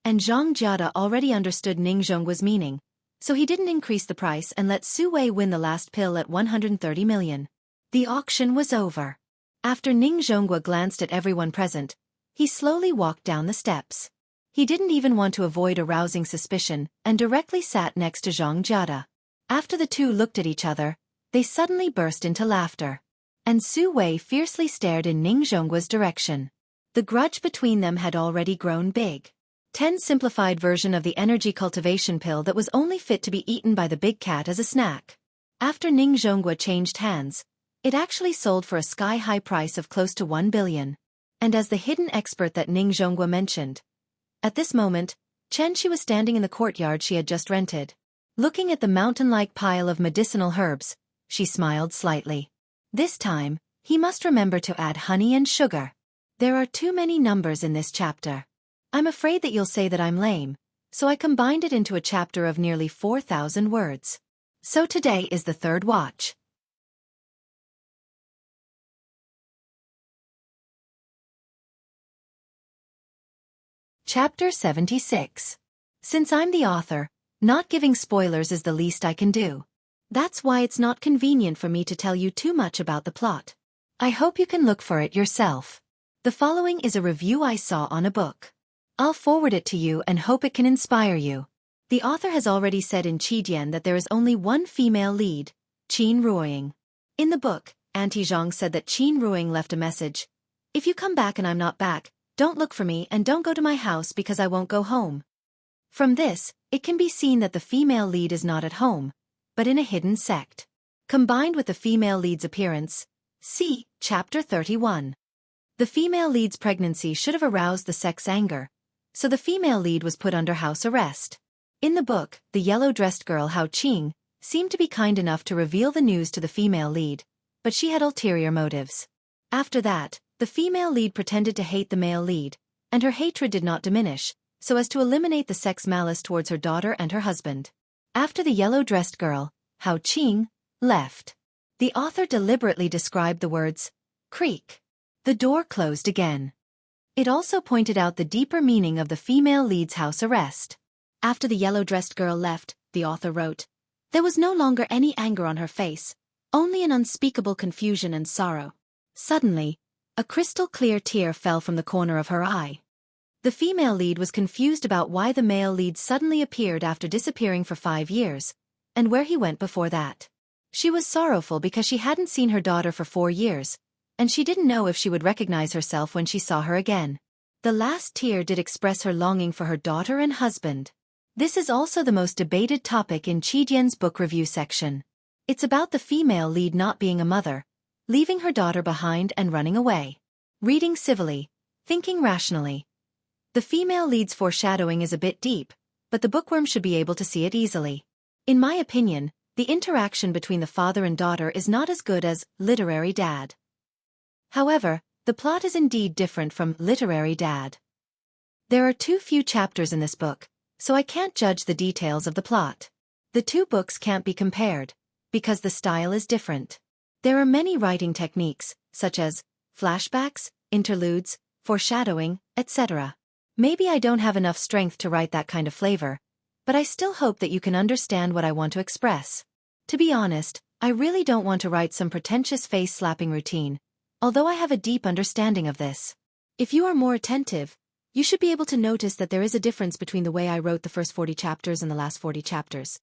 And Zhang Jiada already understood Ning Zhonghua's meaning, so he didn't increase the price and let Su Wei win the last pill at 130 million. The auction was over. After Ning Zhonghua glanced at everyone present, he slowly walked down the steps. He didn't even want to avoid arousing suspicion and directly sat next to Zhang Jiada. After the two looked at each other, they suddenly burst into laughter. And Su Wei fiercely stared in Ning Zhonghua's direction. The grudge between them had already grown big. 10 simplified version of the energy cultivation pill that was only fit to be eaten by the big cat as a snack. After Ning Zhonghua changed hands, it actually sold for a sky-high price of close to 1 billion. And as the hidden expert that Ning Zhonghua mentioned. At this moment, Xianxia was standing in the courtyard she had just rented. Looking at the mountain-like pile of medicinal herbs, she smiled slightly. This time, he must remember to add honey and sugar. There are too many numbers in this chapter. I'm afraid that you'll say that I'm lame, so I combined it into a chapter of nearly 4,000 words. So today is the third watch. Chapter 76. Since I'm the author, not giving spoilers is the least I can do. That's why it's not convenient for me to tell you too much about the plot. I hope you can look for it yourself. The following is a review I saw on a book. I'll forward it to you and hope it can inspire you. The author has already said in Qidian that there is only one female lead, Qin Ruoying. In the book, Auntie Zhang said that Qin Ruoying left a message. If you come back and I'm not back, don't look for me and don't go to my house because I won't go home. From this, it can be seen that the female lead is not at home, but in a hidden sect. Combined with the female lead's appearance, see Chapter 31. The female lead's pregnancy should have aroused the sect's anger, so the female lead was put under house arrest. In the book, the yellow-dressed girl Hao Qing seemed to be kind enough to reveal the news to the female lead, but she had ulterior motives. After that, the female lead pretended to hate the male lead, and her hatred did not diminish, so as to eliminate the sect's malice towards her daughter and her husband. After the yellow-dressed girl, Hao Qing, left, the author deliberately described the words, creak. The door closed again. It also pointed out the deeper meaning of the female lead's house arrest. After the yellow-dressed girl left, the author wrote, there was no longer any anger on her face, only an unspeakable confusion and sorrow. Suddenly, a crystal-clear tear fell from the corner of her eye. The female lead was confused about why the male lead suddenly appeared after disappearing for 5 years, and where he went before that. She was sorrowful because she hadn't seen her daughter for 4 years, and she didn't know if she would recognize herself when she saw her again. The last tear did express her longing for her daughter and husband. This is also the most debated topic in Qijian's book review section. It's about the female lead not being a mother, leaving her daughter behind and running away. Reading civilly, thinking rationally. The female lead's foreshadowing is a bit deep, but the bookworm should be able to see it easily. In my opinion, the interaction between the father and daughter is not as good as Literary Dad. However, the plot is indeed different from Literary Dad. There are too few chapters in this book, so I can't judge the details of the plot. The two books can't be compared, because the style is different. There are many writing techniques, such as flashbacks, interludes, foreshadowing, etc. Maybe I don't have enough strength to write that kind of flavor, but I still hope that you can understand what I want to express. To be honest, I really don't want to write some pretentious face-slapping routine, although I have a deep understanding of this. If you are more attentive, you should be able to notice that there is a difference between the way I wrote the first 40 chapters and the last 40 chapters.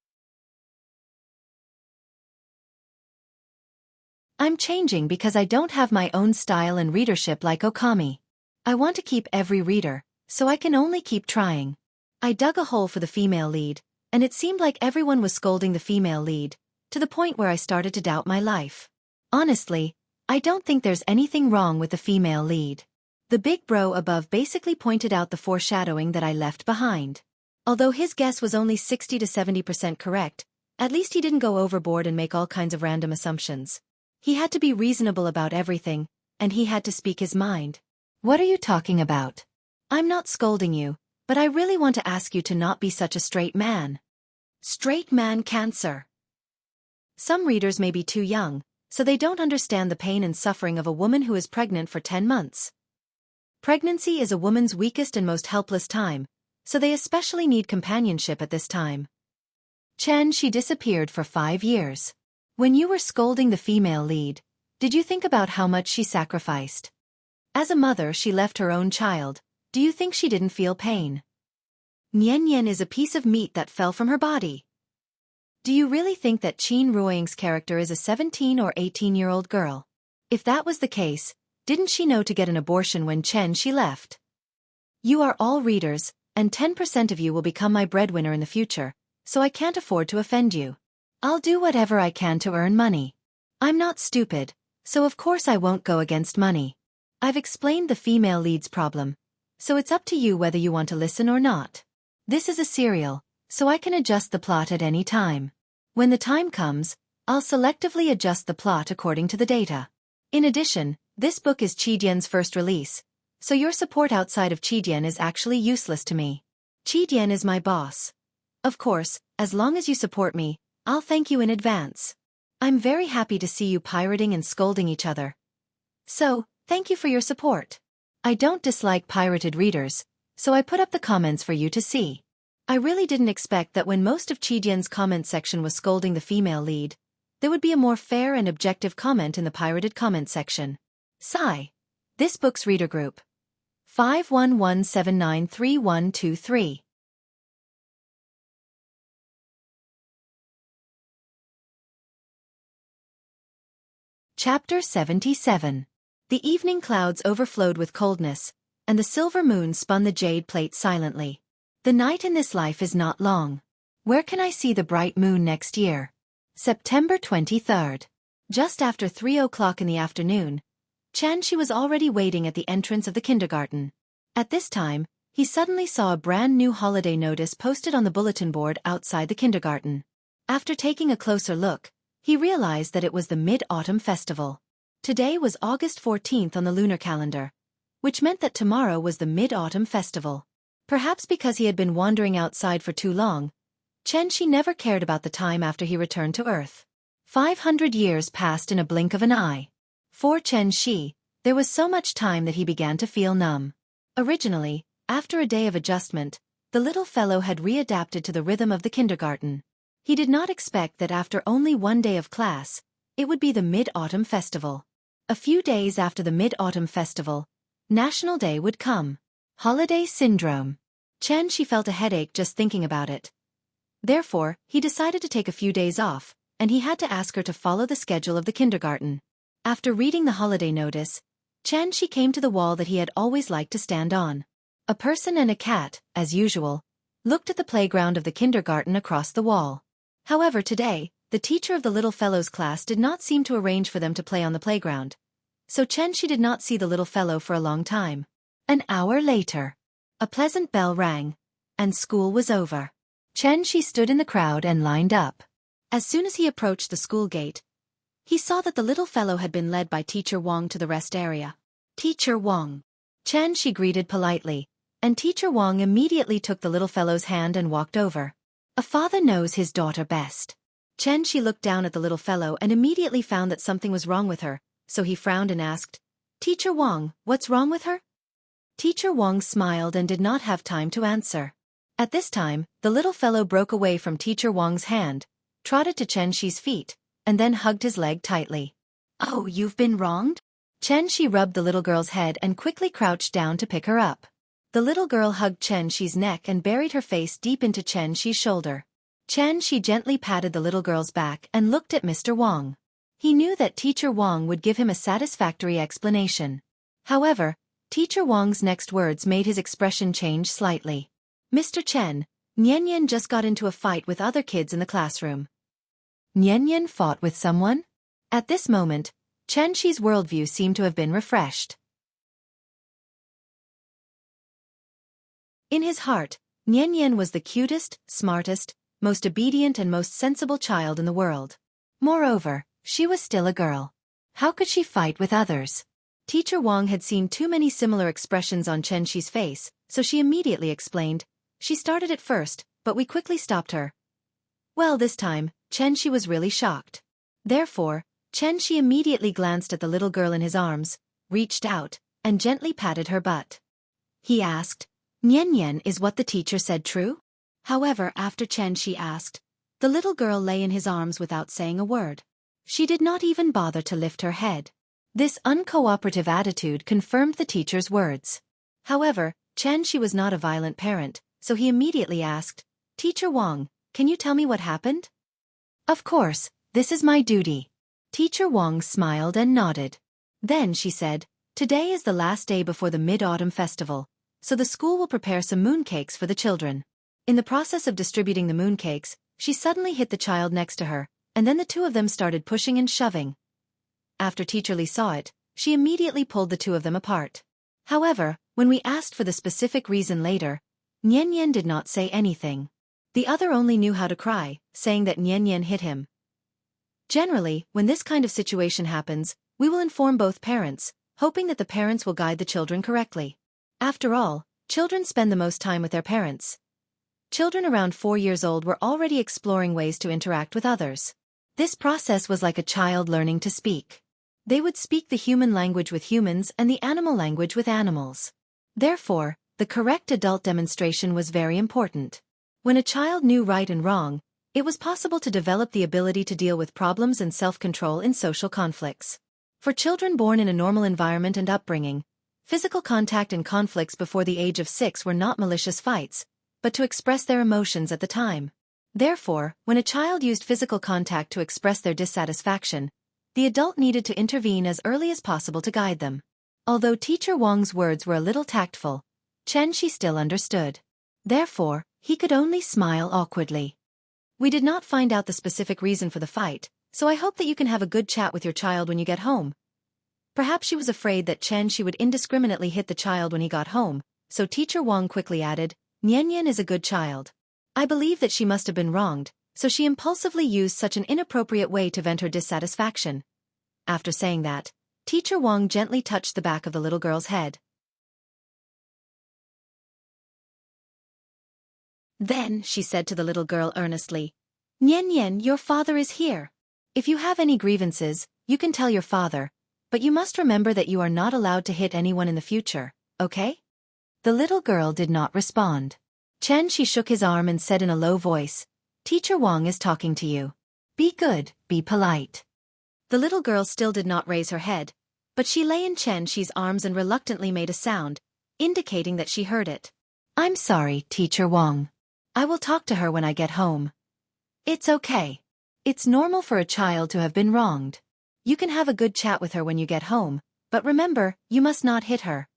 I'm changing because I don't have my own style and readership like Okami. I want to keep every reader, so I can only keep trying. I dug a hole for the female lead, and it seemed like everyone was scolding the female lead, to the point where I started to doubt my life. Honestly, I don't think there's anything wrong with the female lead. The big bro above basically pointed out the foreshadowing that I left behind. Although his guess was only 60 to 70% correct, at least he didn't go overboard and make all kinds of random assumptions. He had to be reasonable about everything, and he had to speak his mind. What are you talking about? I'm not scolding you, but I really want to ask you to not be such a straight man. Straight man cancer. Some readers may be too young, so they don't understand the pain and suffering of a woman who is pregnant for 10 months. Pregnancy is a woman's weakest and most helpless time, so they especially need companionship at this time. She disappeared for 5 years. When you were scolding the female lead, did you think about how much she sacrificed? As a mother, she left her own child. Do you think she didn't feel pain? Nian Nian is a piece of meat that fell from her body. Do you really think that Qin Ruoying's character is a 17 or 18-year-old girl? If that was the case, didn't she know to get an abortion when she left? You are all readers, and 10% of you will become my breadwinner in the future, so I can't afford to offend you. I'll do whatever I can to earn money. I'm not stupid, so of course I won't go against money. I've explained the female lead's problem, so it's up to you whether you want to listen or not. This is a serial, so I can adjust the plot at any time. When the time comes, I'll selectively adjust the plot according to the data. In addition, this book is Qijian's first release, so your support outside of Qijian is actually useless to me. Qijian is my boss. Of course, as long as you support me, I'll thank you in advance. I'm very happy to see you pirating and scolding each other. So, thank you for your support. I don't dislike pirated readers, so I put up the comments for you to see. I really didn't expect that when most of Qijian's comment section was scolding the female lead, there would be a more fair and objective comment in the pirated comment section. Sigh. This book's reader group. 511793123. Chapter 77. The evening clouds overflowed with coldness, and the silver moon spun the jade plate silently. The night in this life is not long. Where can I see the bright moon next year? September 23rd. Just after 3 o'clock in the afternoon, Xianxia was already waiting at the entrance of the kindergarten. At this time, he suddenly saw a brand new holiday notice posted on the bulletin board outside the kindergarten. After taking a closer look, he realized that it was the Mid-Autumn Festival. Today was August 14th on the lunar calendar, which meant that tomorrow was the Mid-Autumn Festival. Perhaps because he had been wandering outside for too long, Xianxia never cared about the time after he returned to Earth. 500 years passed in a blink of an eye. For Xianxia, there was so much time that he began to feel numb. Originally, after a day of adjustment, the little fellow had readapted to the rhythm of the kindergarten. He did not expect that after only 1 day of class, it would be the Mid-Autumn Festival. A few days after the Mid-Autumn Festival, National Day would come. Holiday syndrome. Xianxia felt a headache just thinking about it. Therefore, he decided to take a few days off, and he had to ask her to follow the schedule of the kindergarten. After reading the holiday notice, Xianxia came to the wall that he had always liked to stand on. A person and a cat, as usual, looked at the playground of the kindergarten across the wall. However, today, the teacher of the little fellow's class did not seem to arrange for them to play on the playground. So Xianxia did not see the little fellow for a long time. An hour later, a pleasant bell rang, and school was over. Xianxia stood in the crowd and lined up. As soon as he approached the school gate, he saw that the little fellow had been led by Teacher Wang to the rest area. Teacher Wang. Xianxia greeted politely, and Teacher Wang immediately took the little fellow's hand and walked over. A father knows his daughter best. Xianxia looked down at the little fellow and immediately found that something was wrong with her, so he frowned and asked, Teacher Wang, what's wrong with her? Teacher Wang smiled and did not have time to answer. At this time, the little fellow broke away from Teacher Wang's hand, trotted to Xianxia's feet, and then hugged his leg tightly. Oh, you've been wronged? Xianxia rubbed the little girl's head and quickly crouched down to pick her up. The little girl hugged Xianxia's neck and buried her face deep into Xianxia's shoulder. Xianxia gently patted the little girl's back and looked at Mr. Wang. He knew that Teacher Wang would give him a satisfactory explanation. However, Teacher Wang's next words made his expression change slightly. Mr. Chen, Nian just got into a fight with other kids in the classroom. Nian fought with someone? At this moment, Xianxia's worldview seemed to have been refreshed. In his heart, Nian was the cutest, smartest, most obedient and most sensible child in the world. Moreover, she was still a girl. How could she fight with others? Teacher Wang had seen too many similar expressions on Xianxia's face, so she immediately explained. She started at first, but we quickly stopped her. Well, this time, Xianxia was really shocked. Therefore, Xianxia immediately glanced at the little girl in his arms, reached out, and gently patted her butt. He asked, Nian, is what the teacher said true? However, after Xianxia asked, the little girl lay in his arms without saying a word. She did not even bother to lift her head. This uncooperative attitude confirmed the teacher's words. However, Xianxia was not a violent parent, so he immediately asked, Teacher Wang, can you tell me what happened? Of course, this is my duty. Teacher Wang smiled and nodded. Then she said, today is the last day before the Mid-Autumn Festival, so the school will prepare some mooncakes for the children. In the process of distributing the mooncakes, she suddenly hit the child next to her, and then the two of them started pushing and shoving. After Teacher Li saw it, she immediately pulled the two of them apart. However, when we asked for the specific reason later, Nian did not say anything. The other only knew how to cry, saying that Nian hit him. Generally, when this kind of situation happens, we will inform both parents, hoping that the parents will guide the children correctly. After all, children spend the most time with their parents. Children around 4 years old were already exploring ways to interact with others. This process was like a child learning to speak. They would speak the human language with humans and the animal language with animals. Therefore, the correct adult demonstration was very important. When a child knew right and wrong, it was possible to develop the ability to deal with problems and self-control in social conflicts. For children born in a normal environment and upbringing, physical contact and conflicts before the age of 6 were not malicious fights, but to express their emotions at the time. Therefore, when a child used physical contact to express their dissatisfaction, the adult needed to intervene as early as possible to guide them. Although Teacher Wang's words were a little tactful, Xianxia still understood. Therefore, he could only smile awkwardly. We did not find out the specific reason for the fight, so I hope that you can have a good chat with your child when you get home. Perhaps she was afraid that Xianxia would indiscriminately hit the child when he got home, so Teacher Wang quickly added, Nian is a good child. I believe that she must have been wronged, so she impulsively used such an inappropriate way to vent her dissatisfaction. After saying that, Teacher Wang gently touched the back of the little girl's head. Then she said to the little girl earnestly, Nian, your father is here. If you have any grievances, you can tell your father, but you must remember that you are not allowed to hit anyone in the future, okay? The little girl did not respond. Xianxia shook his arm and said in a low voice, Teacher Wang is talking to you. Be good, be polite. The little girl still did not raise her head, but she lay in Xianxia's arms and reluctantly made a sound, indicating that she heard it. I'm sorry, Teacher Wang. I will talk to her when I get home. It's okay. It's normal for a child to have been wronged. You can have a good chat with her when you get home, but remember, you must not hit her.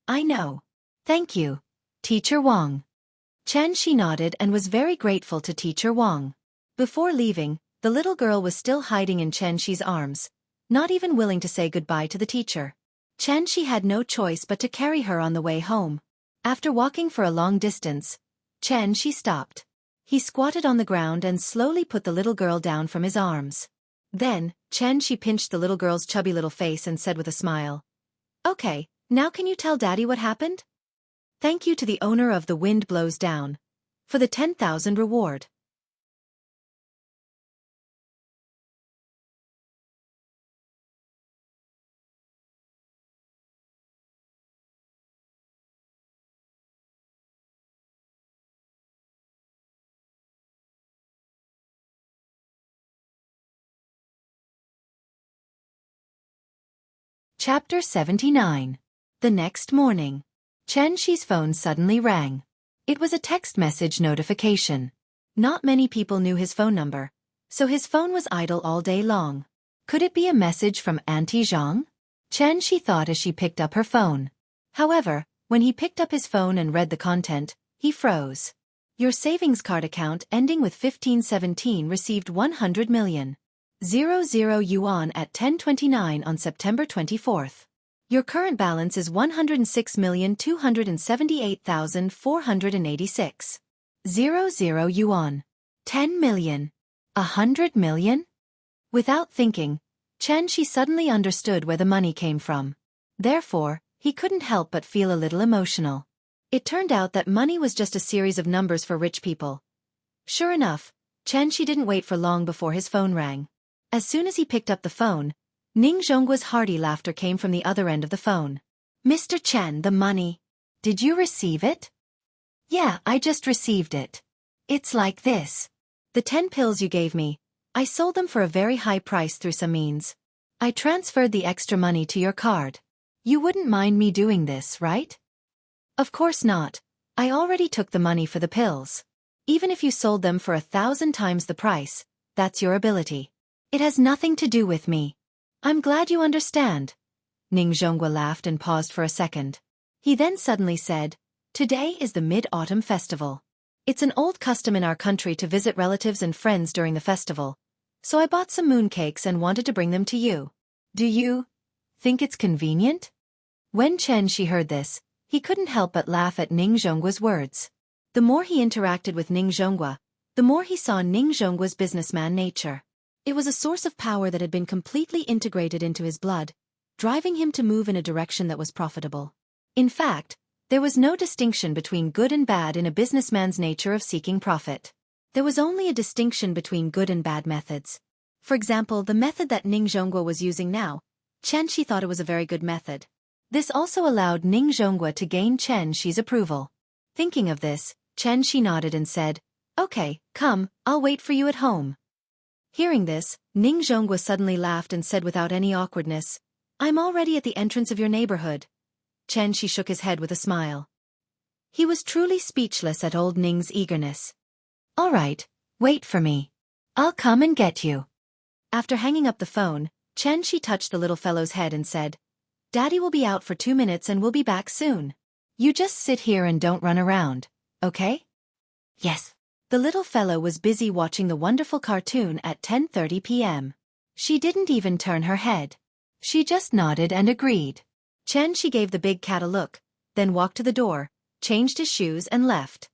I know. Thank you, Teacher Wang. Xianxia nodded and was very grateful to Teacher Wang. Before leaving, the little girl was still hiding in Xianxia's arms, not even willing to say goodbye to the teacher. Xianxia had no choice but to carry her on the way home. After walking for a long distance, Xianxia stopped. He squatted on the ground and slowly put the little girl down from his arms. Then, Xianxia pinched the little girl's chubby little face and said with a smile, "Okay, now can you tell Daddy what happened?" Thank you to the owner of The Wind Blows Down for the 10,000 reward. Chapter 79. The next morning. Xianxi's phone suddenly rang. It was a text message notification. Not many people knew his phone number, so his phone was idle all day long. Could it be a message from Auntie Zhang? Xianxia thought as she picked up her phone. However, when he picked up his phone and read the content, he froze. Your savings card account ending with 1517 received 100 million. 00 yuan at 10:29 on September 24th. Your current balance is 106,278,486. 00 yuan. 10 million. 100 million? Without thinking, Xianxia suddenly understood where the money came from. Therefore, he couldn't help but feel a little emotional. It turned out that money was just a series of numbers for rich people. Sure enough, Xianxia didn't wait for long before his phone rang. As soon as he picked up the phone, Ning Zhongguo's hearty laughter came from the other end of the phone. "Mr. Chen, the money. Did you receive it?" "Yeah, I just received it. It's like this. The 10 pills you gave me, I sold them for a very high price through some means. I transferred the extra money to your card. You wouldn't mind me doing this, right?" "Of course not. I already took the money for the pills. Even if you sold them for 1,000 times the price, that's your ability. It has nothing to do with me. I'm glad you understand." Ning Zhongguo laughed and paused for a second. He then suddenly said, "Today is the Mid-Autumn Festival. It's an old custom in our country to visit relatives and friends during the festival, so I bought some mooncakes and wanted to bring them to you. Do you think it's convenient?" When Xianxia heard this, he couldn't help but laugh at Ning Zhongguo's words. The more he interacted with Ning Zhongguo, the more he saw Ning Zhongguo's businessman nature. It was a source of power that had been completely integrated into his blood, driving him to move in a direction that was profitable. In fact, there was no distinction between good and bad in a businessman's nature of seeking profit. There was only a distinction between good and bad methods. For example, the method that Ning Zhongguo was using now, Xianxia thought it was a very good method. This also allowed Ning Zhongguo to gain Xianxi's approval. Thinking of this, Xianxia nodded and said, "Okay, come, I'll wait for you at home." Hearing this, Ning Zhongguo suddenly laughed and said without any awkwardness, "I'm already at the entrance of your neighborhood." Xianxia shook his head with a smile. He was truly speechless at old Ning's eagerness. "All right, wait for me. I'll come and get you." After hanging up the phone, Xianxia touched the little fellow's head and said, "Daddy will be out for 2 minutes and we'll be back soon. You just sit here and don't run around, okay?" Yes. The little fellow was busy watching the wonderful cartoon at 10:30 p.m. She didn't even turn her head. She just nodded and agreed. Xianxia gave the big cat a look, then walked to the door, changed his shoes and left.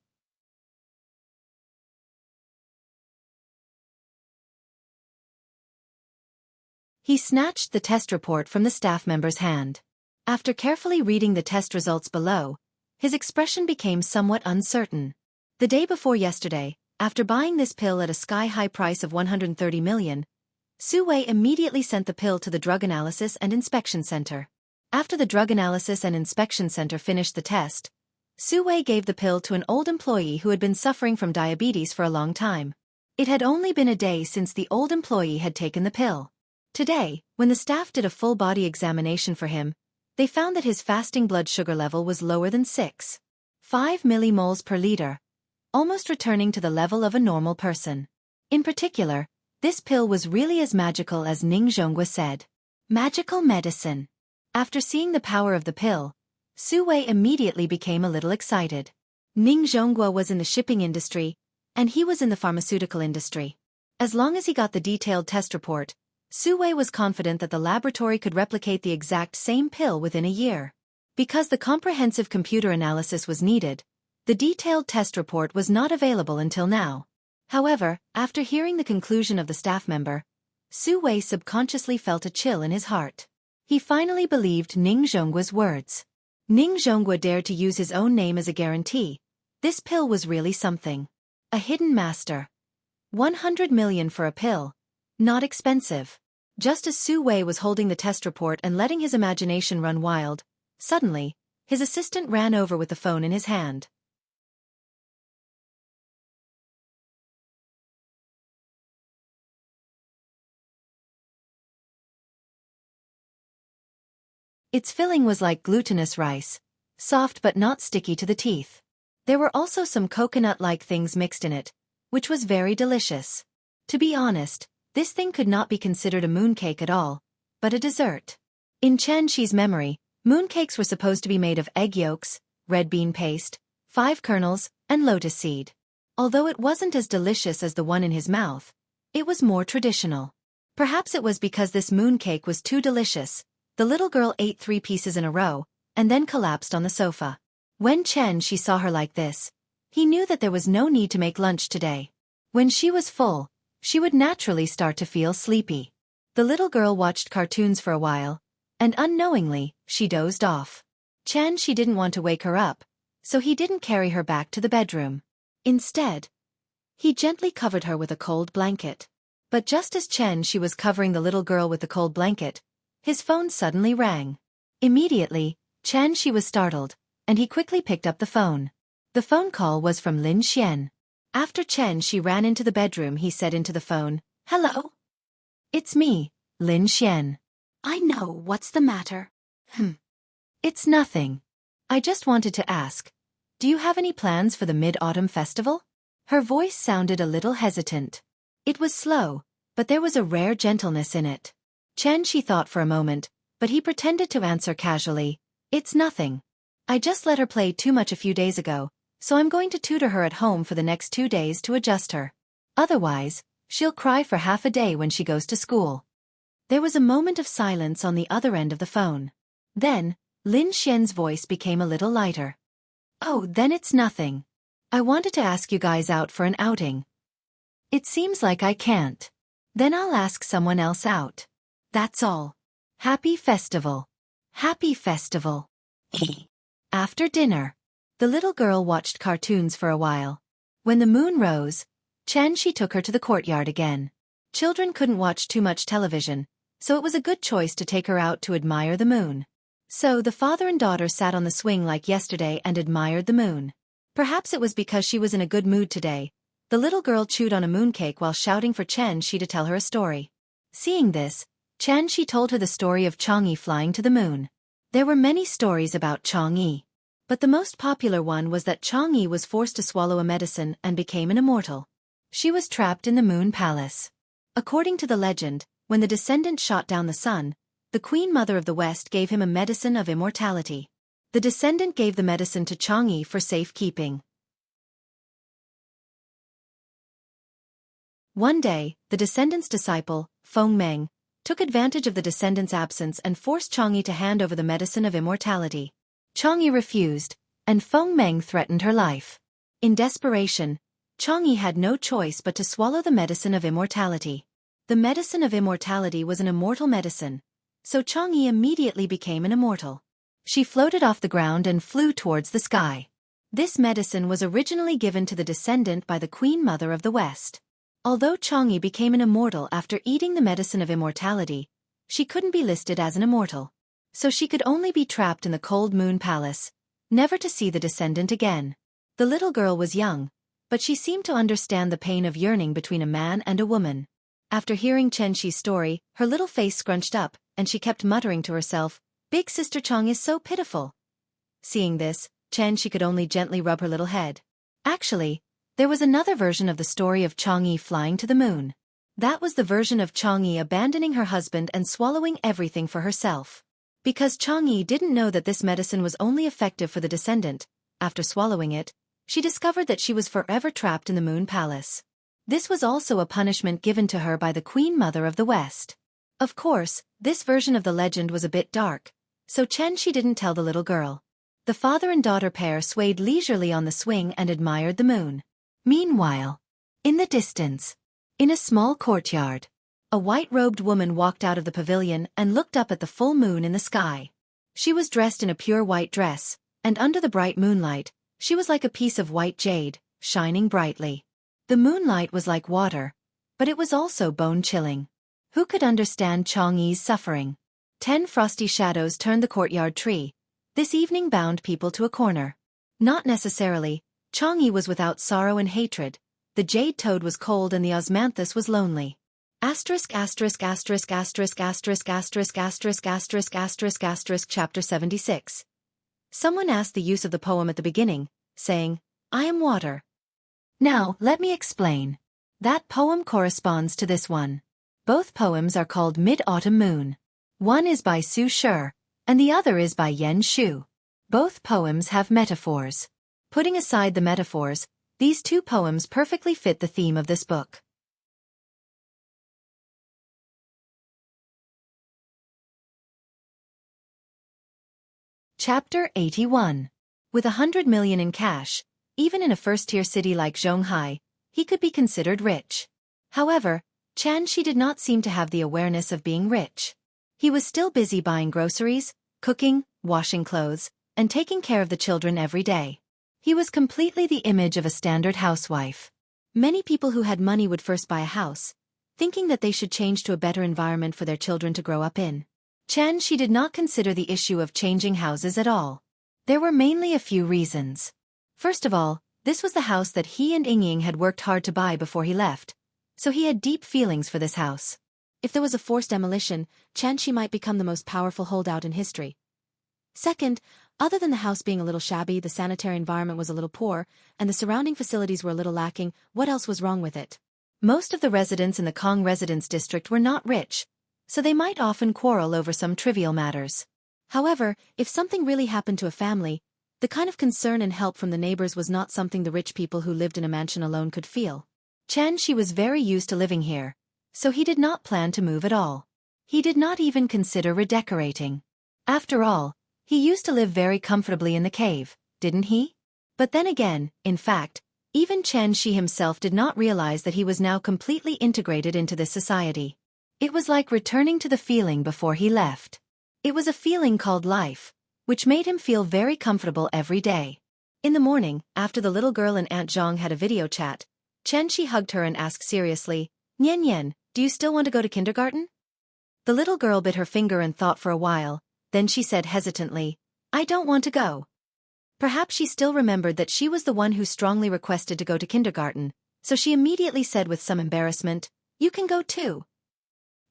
He snatched the test report from the staff member's hand. After carefully reading the test results below, his expression became somewhat uncertain. The day before yesterday, after buying this pill at a sky-high price of 130 million, Su Wei immediately sent the pill to the Drug Analysis and Inspection Center. After the Drug Analysis and Inspection Center finished the test, Su Wei gave the pill to an old employee who had been suffering from diabetes for a long time. It had only been a day since the old employee had taken the pill. Today, when the staff did a full-body examination for him, they found that his fasting blood sugar level was lower than 6.5 millimoles per liter, almost returning to the level of a normal person. In particular, this pill was really as magical as Ning Zhongguo said. Magical medicine. After seeing the power of the pill, Su Wei immediately became a little excited. Ning Zhongguo was in the shipping industry, and he was in the pharmaceutical industry. As long as he got the detailed test report, Su Wei was confident that the laboratory could replicate the exact same pill within a year. Because the comprehensive computer analysis was needed, the detailed test report was not available until now. However, after hearing the conclusion of the staff member, Su Wei subconsciously felt a chill in his heart. He finally believed Ning Zhongguo's words. Ning Zhongguo dared to use his own name as a guarantee. This pill was really something. A hidden master. 100 million for a pill. Not expensive. Just as Su Wei was holding the test report and letting his imagination run wild, suddenly, his assistant ran over with the phone in his hand. Its filling was like glutinous rice, soft but not sticky to the teeth. There were also some coconut-like things mixed in it, which was very delicious. To be honest, this thing could not be considered a mooncake at all, but a dessert. In Xianxi's memory, mooncakes were supposed to be made of egg yolks, red bean paste, 5 kernels, and lotus seed. Although it wasn't as delicious as the one in his mouth, it was more traditional. Perhaps it was because this mooncake was too delicious. The little girl ate 3 pieces in a row, and then collapsed on the sofa. When Xianxia saw her like this, he knew that there was no need to make lunch today. When she was full, she would naturally start to feel sleepy. The little girl watched cartoons for a while, and unknowingly, she dozed off. Xianxia didn't want to wake her up, so he didn't carry her back to the bedroom. Instead, he gently covered her with a cold blanket. But just as Xianxia was covering the little girl with the cold blanket, his phone suddenly rang. Immediately, Xianxia was startled, and he quickly picked up the phone. The phone call was from Lin Xian. After Xianxia ran into the bedroom, he said into the phone, "Hello? It's me, Lin Xian." I know, what's the matter? It's nothing. I just wanted to ask, do you have any plans for the Mid-Autumn Festival? Her voice sounded a little hesitant. It was slow, but there was a rare gentleness in it. Xianxia thought for a moment, but he pretended to answer casually, "It's nothing. I just let her play too much a few days ago, so I'm going to tutor her at home for the next 2 days to adjust her. Otherwise, she'll cry for half a day when she goes to school." There was a moment of silence on the other end of the phone. Then, Lin Xian's voice became a little lighter. "Oh, then it's nothing. I wanted to ask you guys out for an outing. It seems like I can't. Then I'll ask someone else out. That's all. Happy festival." Happy festival. After dinner, the little girl watched cartoons for a while. When the moon rose, Xianxia took her to the courtyard again. Children couldn't watch too much television, so it was a good choice to take her out to admire the moon. So the father and daughter sat on the swing like yesterday and admired the moon. Perhaps it was because she was in a good mood today. The little girl chewed on a mooncake while shouting for Xianxia to tell her a story. Seeing this, Xianxia told her the story of Chang'e flying to the moon. There were many stories about Chang'e, but the most popular one was that Chang'e was forced to swallow a medicine and became an immortal. She was trapped in the moon palace. According to the legend, when the descendant shot down the sun, the Queen Mother of the West gave him a medicine of immortality. The descendant gave the medicine to Chang'e for safekeeping. One day, the descendant's disciple, Feng Meng, took advantage of the descendant's absence and forced Chang'e to hand over the medicine of immortality. Chang'e refused, and Feng Meng threatened her life. In desperation, Chang'e had no choice but to swallow the medicine of immortality. The medicine of immortality was an immortal medicine, so Chang'e immediately became an immortal. She floated off the ground and flew towards the sky. This medicine was originally given to the descendant by the Queen Mother of the West. Although Chang'e became an immortal after eating the medicine of immortality, she couldn't be listed as an immortal. So she could only be trapped in the cold moon palace, never to see the descendant again. The little girl was young, but she seemed to understand the pain of yearning between a man and a woman. After hearing Xianxi's story, her little face scrunched up, and she kept muttering to herself, "Big Sister Chang is so pitiful." Seeing this, Xianxia could only gently rub her little head. Actually, There was another version of the story of Chang'e flying to the moon. That was the version of Chang'e abandoning her husband and swallowing everything for herself. Because Chang'e didn't know that this medicine was only effective for the descendant, after swallowing it, she discovered that she was forever trapped in the Moon Palace. This was also a punishment given to her by the Queen Mother of the West. Of course, this version of the legend was a bit dark, so Xianxia didn't tell the little girl. The father and daughter pair swayed leisurely on the swing and admired the moon. Meanwhile, in the distance, in a small courtyard, a white-robed woman walked out of the pavilion and looked up at the full moon in the sky. She was dressed in a pure white dress, and under the bright moonlight, she was like a piece of white jade, shining brightly. The moonlight was like water, but it was also bone-chilling. Who could understand Chang'e's suffering? 10 frosty shadows turned the courtyard tree. This evening bound people to a corner. Not necessarily. Chang'e was without sorrow and hatred. The jade toad was cold and the osmanthus was lonely. Chapter 76. Someone asked the use of the poem at the beginning, saying, I am water. Now, let me explain. That poem corresponds to this one. Both poems are called Mid-Autumn Moon. One is by Su Shi, and the other is by Yan Shu. Both poems have metaphors. Putting aside the metaphors, these two poems perfectly fit the theme of this book. Chapter 81. With 100 million in cash, even in a first-tier city like Jianghu, he could be considered rich. However, Xianxia did not seem to have the awareness of being rich. He was still busy buying groceries, cooking, washing clothes, and taking care of the children every day. He was completely the image of a standard housewife. Many people who had money would first buy a house, thinking that they should change to a better environment for their children to grow up in. Xianxia did not consider the issue of changing houses at all. There were mainly a few reasons. First of all, this was the house that he and Yingying had worked hard to buy before he left, so he had deep feelings for this house. If there was a forced demolition, Xianxia might become the most powerful holdout in history. Second, other than the house being a little shabby, the sanitary environment was a little poor, and the surrounding facilities were a little lacking. What else was wrong with it? Most of the residents in the Kong residence district were not rich, so they might often quarrel over some trivial matters. However, if something really happened to a family, the kind of concern and help from the neighbors was not something the rich people who lived in a mansion alone could feel. Xianxia was very used to living here, so he did not plan to move at all. He did not even consider redecorating. After all, he used to live very comfortably in the cave, didn't he? But then again, in fact, even Xianxia himself did not realize that he was now completely integrated into this society. It was like returning to the feeling before he left. It was a feeling called life, which made him feel very comfortable every day. In the morning, after the little girl and Aunt Zhang had a video chat, Xianxia hugged her and asked seriously, Nian Nian, do you still want to go to kindergarten? The little girl bit her finger and thought for a while, then she said hesitantly, I don't want to go. Perhaps she still remembered that she was the one who strongly requested to go to kindergarten, so she immediately said with some embarrassment, You can go too.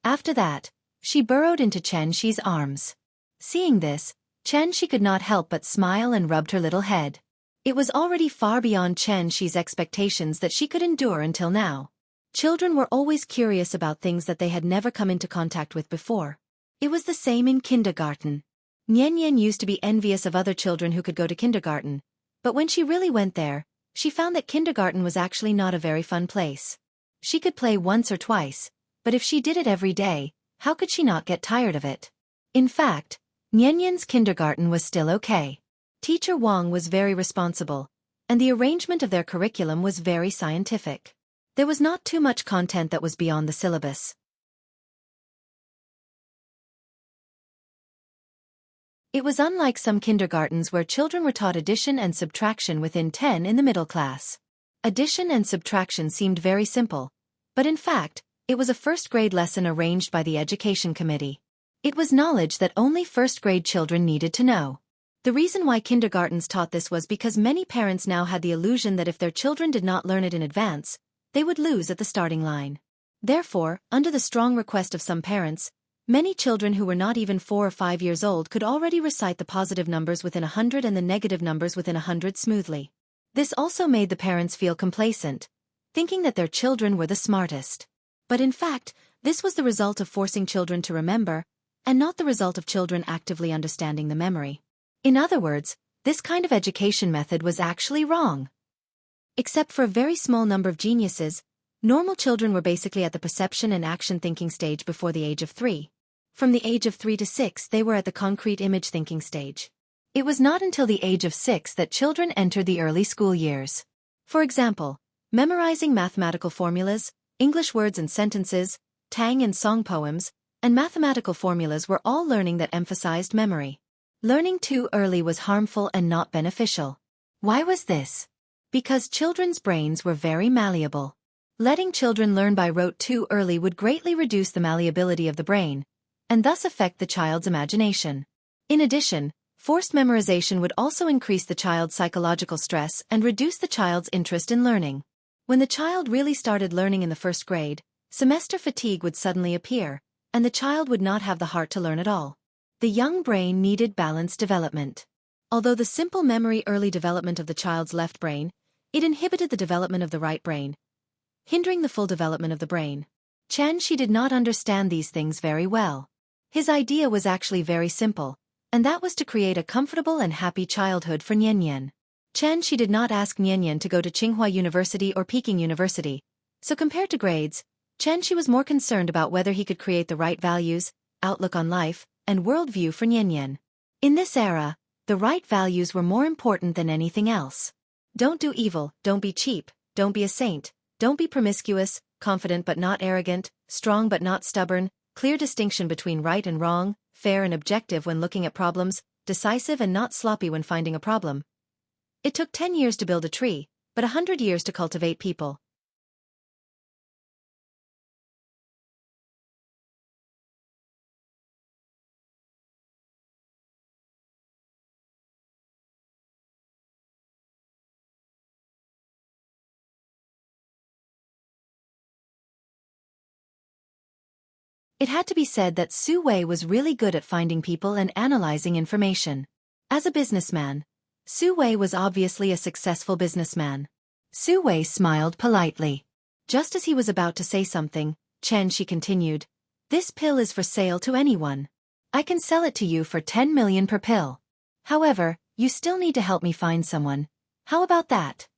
After that, she burrowed into Xianxia's arms. Seeing this, Xianxia could not help but smile and rubbed her little head. It was already far beyond Xianxia's expectations that she could endure until now. Children were always curious about things that they had never come into contact with before. It was the same in kindergarten. Nian Nian used to be envious of other children who could go to kindergarten, but when she really went there, she found that kindergarten was actually not a very fun place. She could play once or twice, but if she did it every day, how could she not get tired of it? In fact, Nian Nian's kindergarten was still okay. Teacher Wang was very responsible, and the arrangement of their curriculum was very scientific. There was not too much content that was beyond the syllabus. It was unlike some kindergartens where children were taught addition and subtraction within 10 in the middle class. Addition and subtraction seemed very simple, but in fact, it was a first-grade lesson arranged by the education committee. It was knowledge that only first-grade children needed to know. The reason why kindergartens taught this was because many parents now had the illusion that if their children did not learn it in advance, they would lose at the starting line. Therefore, under the strong request of some parents, many children who were not even 4 or 5 years old could already recite the positive numbers within 100 and the negative numbers within 100 smoothly. This also made the parents feel complacent, thinking that their children were the smartest. But in fact, this was the result of forcing children to remember, and not the result of children actively understanding the memory. In other words, this kind of education method was actually wrong. Except for a very small number of geniuses, normal children were basically at the perception and action thinking stage before the age of 3. From the age of 3 to 6, they were at the concrete image thinking stage. It was not until the age of 6 that children entered the early school years. For example, memorizing mathematical formulas, English words and sentences, Tang and song poems, and mathematical formulas were all learning that emphasized memory. Learning too early was harmful and not beneficial. Why was this? Because children's brains were very malleable. Letting children learn by rote too early would greatly reduce the malleability of the brain, and thus affect the child's imagination. In addition, forced memorization would also increase the child's psychological stress and reduce the child's interest in learning. When the child really started learning in the first grade, semester fatigue would suddenly appear, and the child would not have the heart to learn at all. The young brain needed balanced development. Although the simple memory early development of the child's left brain, it inhibited the development of the right brain, hindering the full development of the brain. Xianxia did not understand these things very well. His idea was actually very simple, and that was to create a comfortable and happy childhood for Nian. Xianxia did not ask Nian to go to Tsinghua University or Peking University, so compared to grades, Xianxia was more concerned about whether he could create the right values, outlook on life, and worldview for Nian. In this era, the right values were more important than anything else. Don't do evil, don't be cheap, don't be a saint, don't be promiscuous, confident but not arrogant, strong but not stubborn, clear distinction between right and wrong, fair and objective when looking at problems, decisive and not sloppy when finding a problem. It took 10 years to build a tree, but 100 years to cultivate people. It had to be said that Su Wei was really good at finding people and analyzing information. As a businessman, Su Wei was obviously a successful businessman. Su Wei smiled politely. Just as he was about to say something, Xianxia continued, "This pill is for sale to anyone. I can sell it to you for 10 million per pill. However, you still need to help me find someone. How about that?"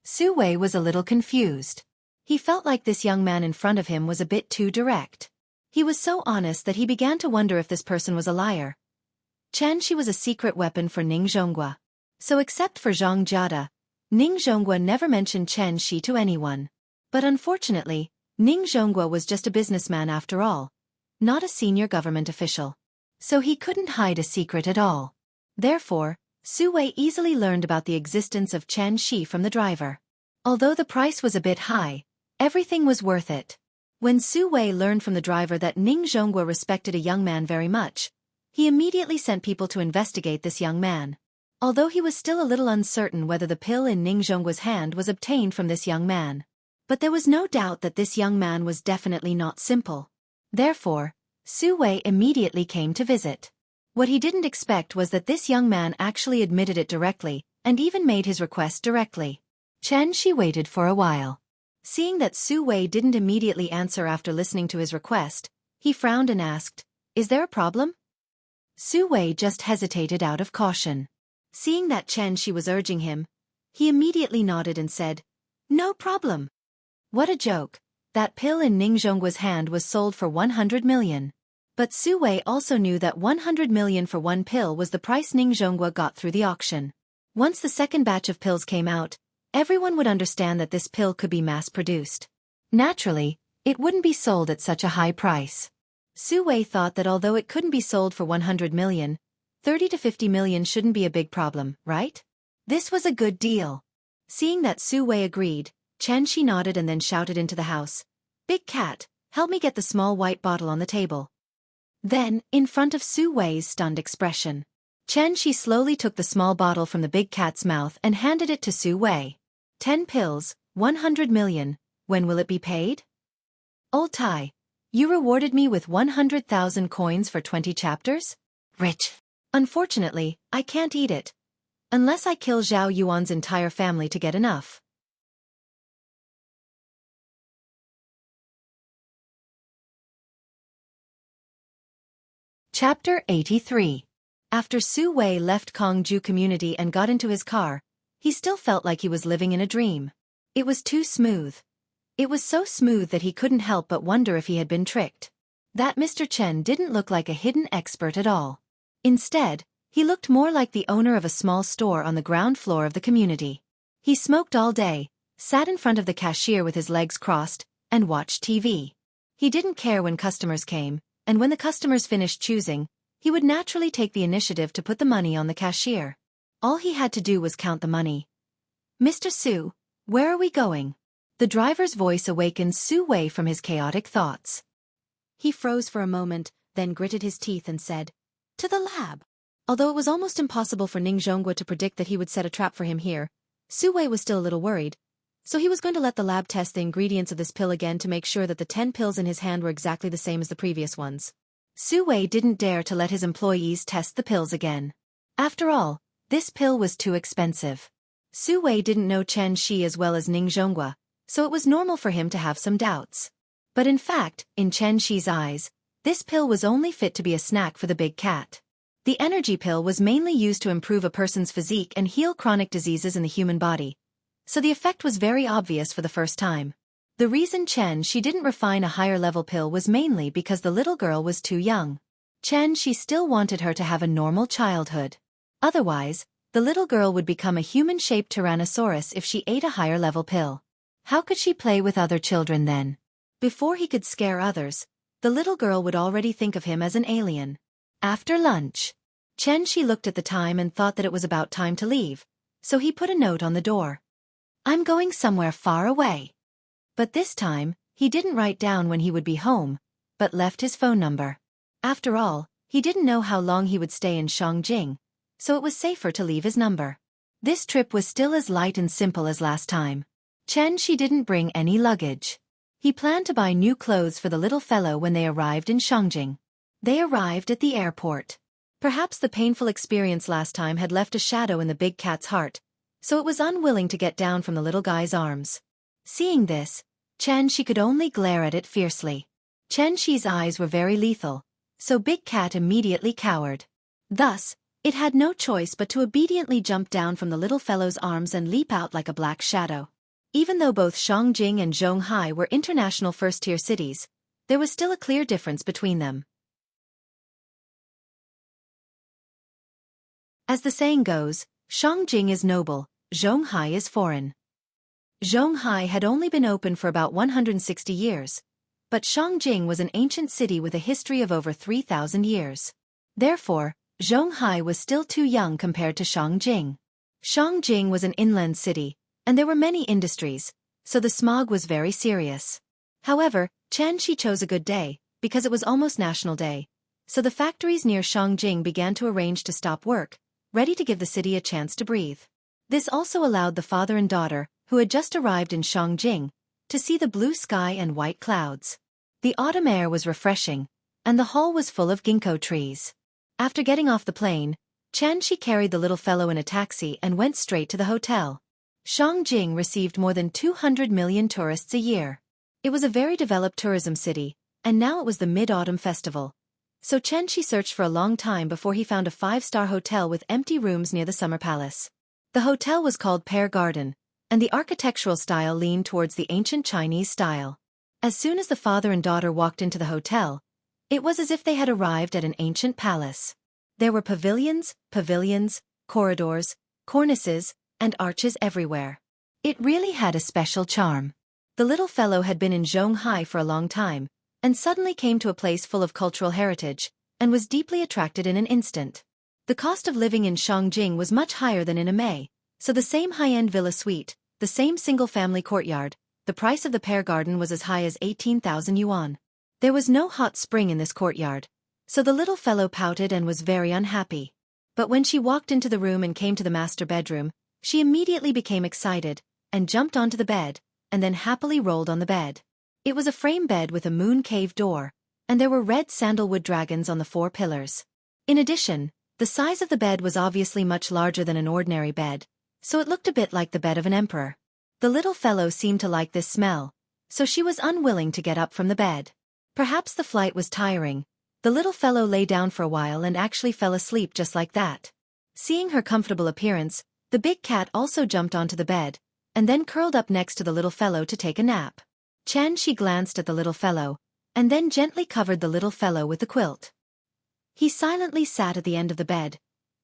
Su Wei was a little confused. He felt like this young man in front of him was a bit too direct. He was so honest that he began to wonder if this person was a liar. Xianxia was a secret weapon for Ning Zhonghua. So except for Zhang Jiada, Ning Zhonghua never mentioned Xianxia to anyone. But unfortunately, Ning Zhonghua was just a businessman after all, not a senior government official. So he couldn't hide a secret at all. Therefore, Su Wei easily learned about the existence of Xianxia from the driver. Although the price was a bit high, everything was worth it. When Su Wei learned from the driver that Ning Zhonghua respected a young man very much, he immediately sent people to investigate this young man. Although he was still a little uncertain whether the pill in Ning Zhonggua's hand was obtained from this young man. But there was no doubt that this young man was definitely not simple. Therefore, Su Wei immediately came to visit. What he didn't expect was that this young man actually admitted it directly, and even made his request directly. Xianxia waited for a while. Seeing that Su Wei didn't immediately answer after listening to his request, he frowned and asked, "Is there a problem?" Su Wei just hesitated out of caution. Seeing that Xianxia was urging him, he immediately nodded and said, "No problem." What a joke. That pill in Ning Zhonggua's hand was sold for 100 million. But Su Wei also knew that 100 million for one pill was the price Ning Zhonggua got through the auction. Once the second batch of pills came out, everyone would understand that this pill could be mass-produced. Naturally, it wouldn't be sold at such a high price. Su Wei thought that although it couldn't be sold for 100 million, 30 to 50 million shouldn't be a big problem, right? This was a good deal. Seeing that Su Wei agreed, Xianxia nodded and then shouted into the house, "Big cat, help me get the small white bottle on the table." Then, in front of Su Wei's stunned expression, Xianxia slowly took the small bottle from the big cat's mouth and handed it to Su Wei. 10 pills, 100 million, when will it be paid? Old Tai, you rewarded me with 100,000 coins for 20 chapters? Rich. Unfortunately, I can't eat it. Unless I kill Zhao Yuan's entire family to get enough. Chapter 83. After Su Wei left Kongju community and got into his car, he still felt like he was living in a dream. It was too smooth. It was so smooth that he couldn't help but wonder if he had been tricked. That Mr. Chen didn't look like a hidden expert at all. Instead, he looked more like the owner of a small store on the ground floor of the community. He smoked all day, sat in front of the cashier with his legs crossed, and watched TV. He didn't care when customers came, and when the customers finished choosing, he would naturally take the initiative to put the money on the cashier. All he had to do was count the money. "Mr. Su, where are we going?" The driver's voice awakened Su Wei from his chaotic thoughts. He froze for a moment, then gritted his teeth and said, "To the lab." Although it was almost impossible for Ning Zhongguo to predict that he would set a trap for him here, Su Wei was still a little worried, so he was going to let the lab test the ingredients of this pill again to make sure that the 10 pills in his hand were exactly the same as the previous ones. Su Wei didn't dare to let his employees test the pills again. After all, this pill was too expensive. Su Wei didn't know Chen Shi as well as Ning Zhongguo, so it was normal for him to have some doubts. But in fact, in Chen Shi's eyes, this pill was only fit to be a snack for the big cat. The energy pill was mainly used to improve a person's physique and heal chronic diseases in the human body, so the effect was very obvious for the first time. The reason Chen Shi didn't refine a higher-level pill was mainly because the little girl was too young. Chen Shi still wanted her to have a normal childhood. Otherwise, the little girl would become a human-shaped Tyrannosaurus if she ate a higher-level pill. How could she play with other children then? Before he could scare others, the little girl would already think of him as an alien. After lunch, Chen Shi looked at the time and thought that it was about time to leave, so he put a note on the door. "I'm going somewhere far away." But this time, he didn't write down when he would be home, but left his phone number. After all, he didn't know how long he would stay in Shangjing, so it was safer to leave his number. This trip was still as light and simple as last time. Chen Shi didn't bring any luggage. He planned to buy new clothes for the little fellow when they arrived in Shangjing. They arrived at the airport. Perhaps the painful experience last time had left a shadow in the big cat's heart, so it was unwilling to get down from the little guy's arms. Seeing this, Chen Shi could only glare at it fiercely. Chen Shi's eyes were very lethal, so Big Cat immediately cowered. Thus, it had no choice but to obediently jump down from the little fellow's arms and leap out like a black shadow. Even though both Shangjing and Zhonghai were international first-tier cities, there was still a clear difference between them. As the saying goes, Shangjing is noble, Zhonghai is foreign. Zhonghai had only been open for about 160 years, but Shangjing was an ancient city with a history of over 3,000 years. Therefore, Zhonghai was still too young compared to Shangjing. Shangjing was an inland city, and there were many industries, so the smog was very serious. However, Chen Shi chose a good day, because it was almost National Day, so the factories near Shangjing began to arrange to stop work, ready to give the city a chance to breathe. This also allowed the father and daughter, who had just arrived in Shangjing, to see the blue sky and white clouds. The autumn air was refreshing, and the hall was full of ginkgo trees. After getting off the plane, Chen Shi carried the little fellow in a taxi and went straight to the hotel. Shangjing received more than 200 million tourists a year. It was a very developed tourism city, and now it was the Mid-Autumn Festival. So Chen Shi searched for a long time before he found a 5-star hotel with empty rooms near the Summer Palace. The hotel was called Pear Garden, and the architectural style leaned towards the ancient Chinese style. As soon as the father and daughter walked into the hotel, it was as if they had arrived at an ancient palace. There were pavilions, corridors, cornices, and arches everywhere. It really had a special charm. The little fellow had been in Zhonghai for a long time, and suddenly came to a place full of cultural heritage, and was deeply attracted in an instant. The cost of living in Shangjing was much higher than in Amei, so the same high-end villa suite, the same single-family courtyard, the price of the Pear Garden was as high as 18,000 yuan. There was no hot spring in this courtyard, so the little fellow pouted and was very unhappy. But when she walked into the room and came to the master bedroom, she immediately became excited, and jumped onto the bed, and then happily rolled on the bed. It was a frame bed with a moon cave door, and there were red sandalwood dragons on the 4 pillars. In addition, The size of the bed was obviously much larger than an ordinary bed, so it looked a bit like the bed of an emperor. The little fellow seemed to like this smell, so she was unwilling to get up from the bed. Perhaps the flight was tiring. The little fellow lay down for a while and actually fell asleep just like that. Seeing her comfortable appearance, the big cat also jumped onto the bed, and then curled up next to the little fellow to take a nap. Xianxia glanced at the little fellow, and then gently covered the little fellow with the quilt. He silently sat at the end of the bed,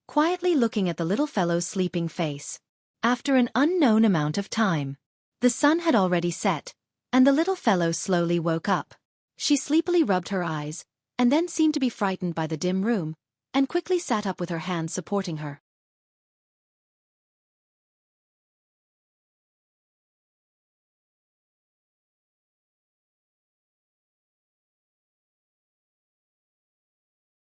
quietly looking at the little fellow's sleeping face. After an unknown amount of time, the sun had already set, and the little fellow slowly woke up. She sleepily rubbed her eyes, and then seemed to be frightened by the dim room, and quickly sat up with her hands supporting her.